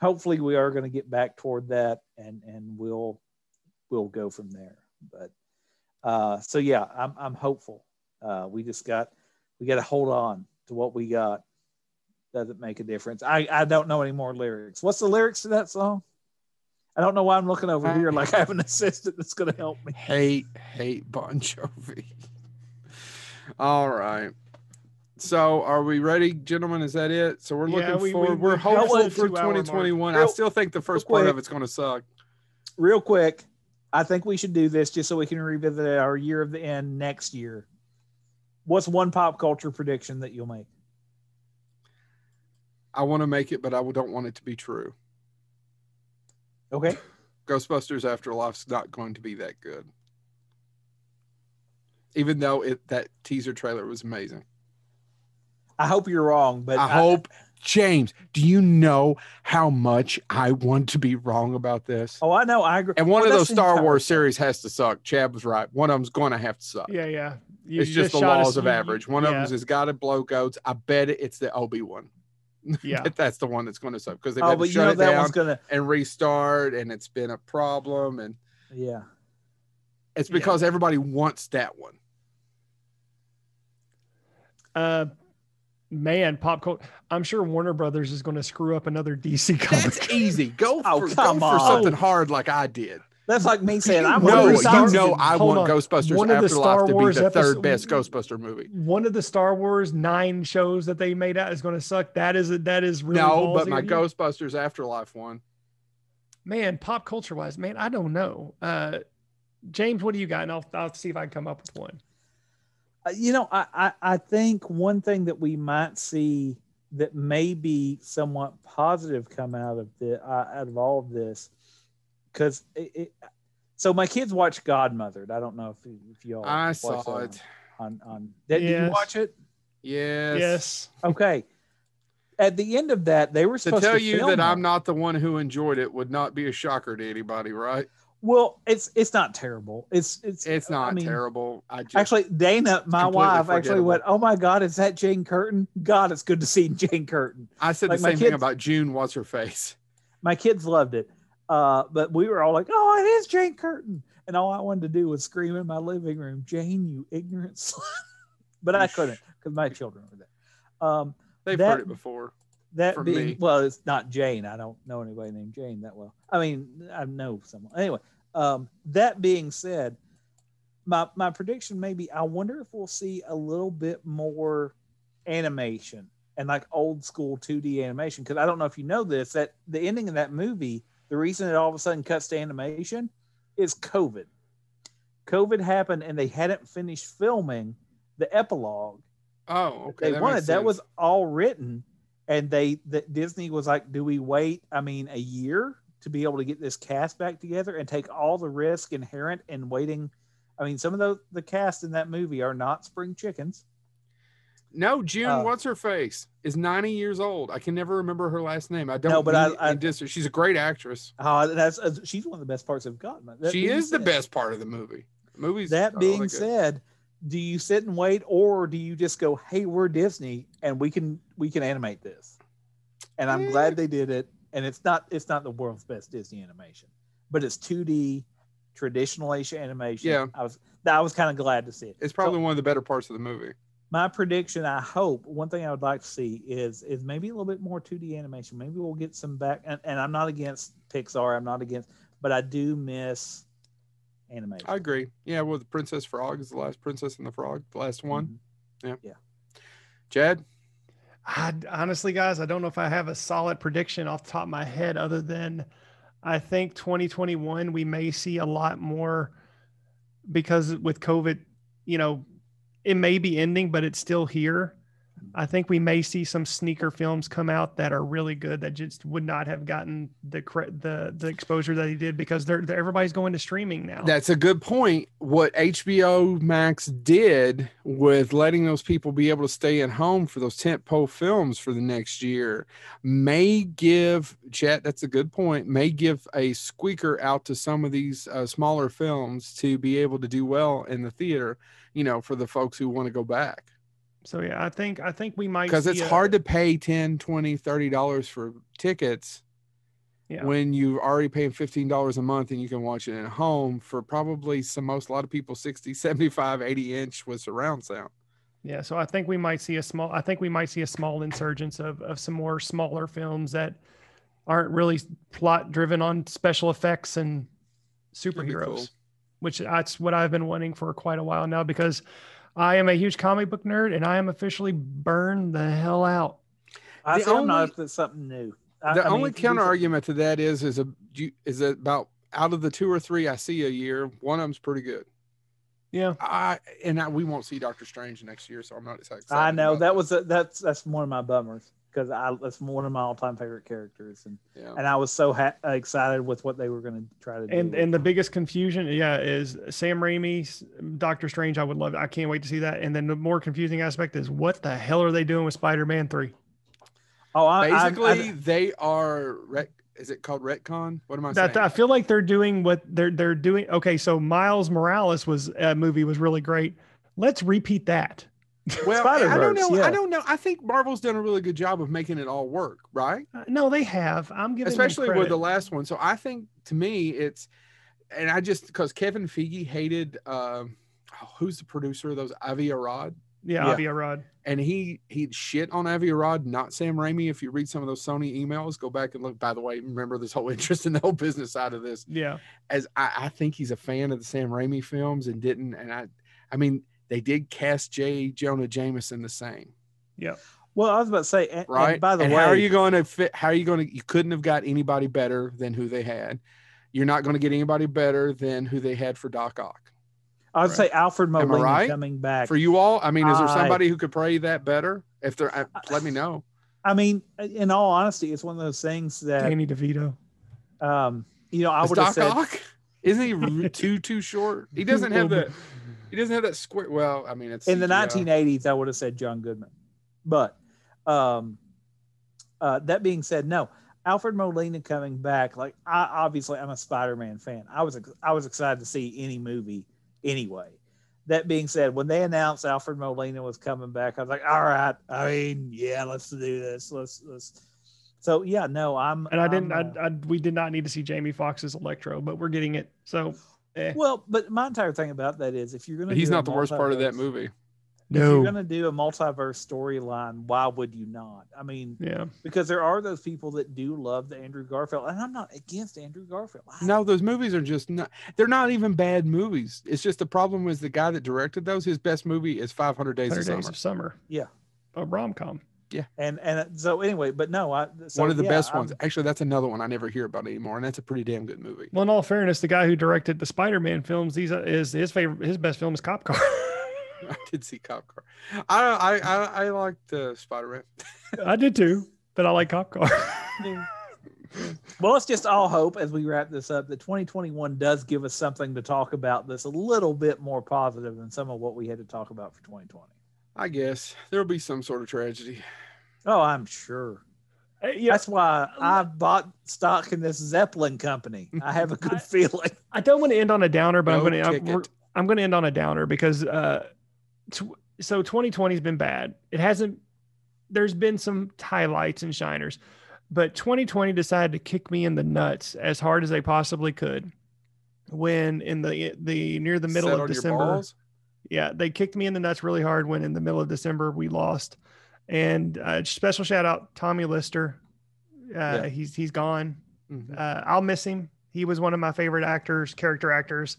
hopefully we are going to get back toward that, and we'll go from there. But so yeah, I'm hopeful. We got to hold on to what we got. Doesn't make a difference. I don't know any more lyrics. What's the lyrics to that song? I don't know why I'm looking over here like I have an assistant that's going to help me. Hate Bon Jovi. All right. So are we ready, gentlemen? Is that it? So we're looking forward. We're hopeful for 2021. I still think the first part of it's going to suck. Real quick, I think we should do this just so we can revisit our year of the end next year. What's one pop culture prediction that you'll make? I want to make it, but I don't want it to be true. Okay. Ghostbusters Afterlife's not going to be that good. Even though that teaser trailer was amazing. I hope you're wrong, but I hope, James, do you know how much I want to be wrong about this? Oh, I know. I agree. And one of those Star Wars series has to suck. Chad was right. One of them's going to have to suck. Yeah. It's just the laws of average. One of them has got to blow goats. I bet it's the Obi-Wan. Yeah, that's the one that's going to suck because they've had to shut it down and restart, and it's been a problem. And it's because everybody wants that one. Man, pop culture. I'm sure Warner Brothers is going to screw up another DC comic. That's easy. Go for something hard like I did. That's like me saying, I want Ghostbusters Afterlife to be the third best Ghostbuster movie. One of the Star Wars 9 shows that they made out is going to suck. That is really no, but my Ghostbusters Afterlife one. Man, pop culture wise, man, I don't know. James, what do you got? And I'll see if I can come up with one. I think one thing that we might see that may be somewhat positive come out of all of this. Because so my kids watch Godmothered. I don't know if y'all. I saw it on. Did you watch it? Yes. Okay. at the end of that, they were To supposed tell to you film that I'm that. not the one who enjoyed it would not be a shocker to anybody, right? Well, it's not terrible. It's It's not I mean, terrible. I just actually, Dana, it's my completely wife, actually went, forgettable. "Oh my God, is that Jane Curtin? God, it's good to see Jane Curtin." I said Like the my same thing kids, about June. What's her face? my kids loved it, but we were all like, "Oh, it is Jane Curtin," and all I wanted to do was scream in my living room, "Jane, you ignorant slut!" But I couldn't because my children were there. They've That heard it before that from being me. well, it's not Jane. I don't know anybody named Jane that well. I mean, I know someone anyway. That being said, my prediction maybe I wonder if we'll see a little bit more animation and like old school 2D animation, because I don't know if you know this, that the ending of that movie, the reason it all of a sudden cuts to animation is COVID happened and they hadn't finished filming the epilogue Oh, that okay, they that makes wanted. That was sense. all written, and Disney was like, do we wait, I mean, a year to be able to get this cast back together and take all the risk inherent in waiting? I mean, some of the cast in that movie are not spring chickens. No, June, Uh, what's her face, is 90 years old. I can never remember her last name. I no, don't but mean it in dis. She's a great actress. that's she's one of the best parts of Gotham. That She being is the said, best part of the movie. The movie's that all being that good. said, do you sit and wait, or do you just go, "Hey, we're Disney, and we can animate this"? And I'm Eh, glad they did it. And it's not the world's best Disney animation, but it's 2D traditional Asian animation. Yeah, I was kind of glad to see it. it's probably So one of the better parts of the movie. my prediction, I hope, one thing I would like to see is maybe a little bit more 2D animation. Maybe we'll get some back. And I'm not against Pixar. I'm not against, but I do miss animation. I agree. Yeah, well, the Princess Frog is the last Princess and the Frog, the last one. Mm-hmm. Yeah. Yeah. Chad? Honestly, guys, I don't know if I have a solid prediction off the top of my head other than I think 2021 we may see a lot more because with COVID, you know, it may be ending, but it's still here. I think we may see some sneaker films come out that are really good that just would not have gotten the exposure that he did because they're everybody's going to streaming now. That's a good point. What HBO Max did with letting those people be able to stay at home for those tentpole films for the next year may give, Chat, that's a good point, may give a squeaker out to some of these smaller films to be able to do well in the theater, you know, for the folks who want to go back. So yeah, I think we might, because it's hard to pay $10, $20, $30 for tickets when you're already paying $15 a month and you can watch it at home for probably a lot of people 60, 75, 80-inch with surround sound. Yeah, so I think we might see a small insurgence of some more smaller films that aren't really plot driven on special effects and superheroes, cool. Which that's what I've been wanting for quite a while now because I am a huge comic book nerd and I am officially burned the hell out. I don't know if it's something new. The only counter argument to that is about out of the 2 or 3 I see a year, one of them's pretty good. Yeah. We won't see Doctor Strange next year, so I'm not excited. I know that's one of my bummers because that's one of my all-time favorite characters, and I was so excited with what they were going to try to do. And the biggest confusion, is Sam Raimi's Doctor Strange. I would love it. I can't wait to see that. And then the more confusing aspect is what the hell are they doing with Spider-Man 3? Oh, they are. Is it called retcon? What am I saying? I feel like they're doing what they're doing. Okay, so Miles Morales movie was really great. Let's repeat that. Well, I don't know. Yeah. I don't know. I think Marvel's done a really good job of making it all work, right? No, they have. I'm giving especially with the last one. So I think to me it's, and I just because Kevin Feige hated who's the producer of those, Avi Arad. Yeah, Avi Arad. And he shit on Avi Arad, not Sam Raimi. If you read some of those Sony emails, go back and look. By the way, remember this whole interest in the whole business side of this. Yeah. As I think he's a fan of the Sam Raimi films and didn't. And I mean, they did cast J. Jonah Jameson the same. Yeah. Well, I was about to say, right. And by the way, how are you going to fit? How are you going to? You couldn't have got anybody better than who they had. You're not going to get anybody better than who they had for Doc Ock. I would say Alfred Molina coming back for you all. I mean, is there somebody who could play that better? If they're, let me know. I mean, in all honesty, it's one of those things that Danny DeVito. I would have said, Ock? Isn't he too short? He doesn't have the. He doesn't have that square. Well, I mean, it's in the 1980s. I would have said John Goodman, but That being said, no, Alfred Molina coming back. Like, I'm a Spider-Man fan. I was excited to see any movie anyway. That being said, when they announced Alfred Molina was coming back, I was like, all right. I mean, yeah, let's do this. Let's. So yeah, no, we did not need to see Jamie Foxx's Electro, but we're getting it. So, well, but my entire thing about that is, if you're going to, he's not the worst part of that movie. If you're going to do a multiverse storyline, why would you not? I mean, yeah, because there are those people that do love the Andrew Garfield, and I'm not against Andrew Garfield. No, those movies are just not, they're not even bad movies. It's just the problem was the guy that directed those, his best movie is 500 Days of Summer. Yeah. A rom-com. Yeah. And so anyway, but no, one of the best ones. Actually, that's another one I never hear about anymore, and that's a pretty damn good movie. Well, in all fairness, the guy who directed the Spider-Man films, his best film is Cop Car. I did see Cop Car. I liked Spider-Man. I did too, but I like Cop Car. Well, let's just all hope as we wrap this up that 2021 does give us something to talk about that's a little bit more positive than some of what we had to talk about for 2020. I guess there'll be some sort of tragedy. Oh, I'm sure. Yeah. That's why I bought stock in this Zeppelin company. I have a good feeling. I don't want to end on a downer, but I'm going to end on a downer because so 2020 has been bad. There's been some highlights and shiners, but 2020 decided to kick me in the nuts as hard as they possibly could. When in the near the middle of December, yeah, they kicked me in the nuts really hard when in the middle of December we lost. And special shout out Tommy Lister. He's gone. Mm-hmm. I'll miss him. He was one of my favorite character actors.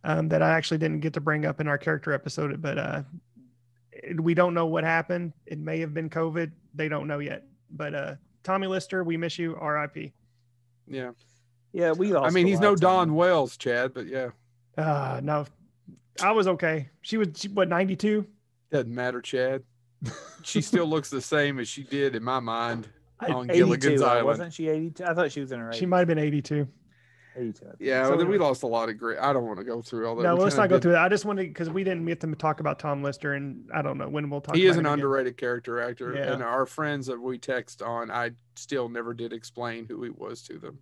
That I actually didn't get to bring up in our character episode, but we don't know what happened. It may have been COVID. They don't know yet. But Tommy Lister, we miss you. R.I.P. Yeah. Yeah, we lost. I mean, he's no Don Wells, Chad, but yeah. No, I was okay. She was, 92? Doesn't matter, Chad. She still looks the same as she did in my mind on 82, Gilligan's Island. Wasn't she 82? I thought she was in her 80s. She might have been 82. 82. Yeah, so, we lost a lot of great. I don't want to go through all that. No, let's not go through that. I just wanted, because we didn't get to talk about Tom Lister, and I don't know when we'll talk about him. He is an underrated character actor, yeah. And our friends that we text on, I still never did explain who he was to them.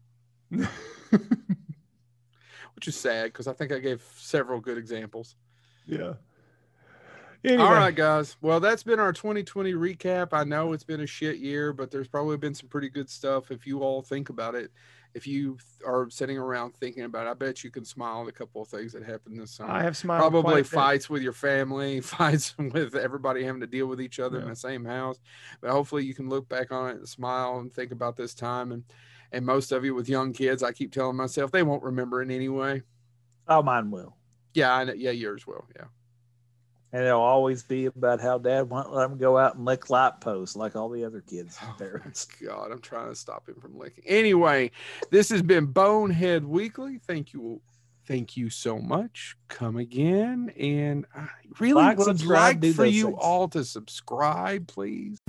Which is sad, because I think I gave several good examples. Yeah. Anyway. All right, guys. Well, that's been our 2020 recap. I know it's been a shit year, but there's probably been some pretty good stuff if you all think about it. If you are sitting around thinking about it, I bet you can smile at a couple of things that happened this summer. I have smiled. Probably fights with your family, fights with everybody having to deal with each other in the same house. But hopefully you can look back on it and smile and think about this time. And most of you with young kids, I keep telling myself they won't remember it anyway. Oh, mine will. Yeah, yours will. Yeah. And it'll always be about how Dad won't let him go out and lick light posts like all the other kids' parents. God, I'm trying to stop him from licking. Anyway, this has been Bonehead Weekly. Thank you so much. Come again, and I really would like for you all to subscribe, please.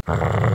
Uh-huh.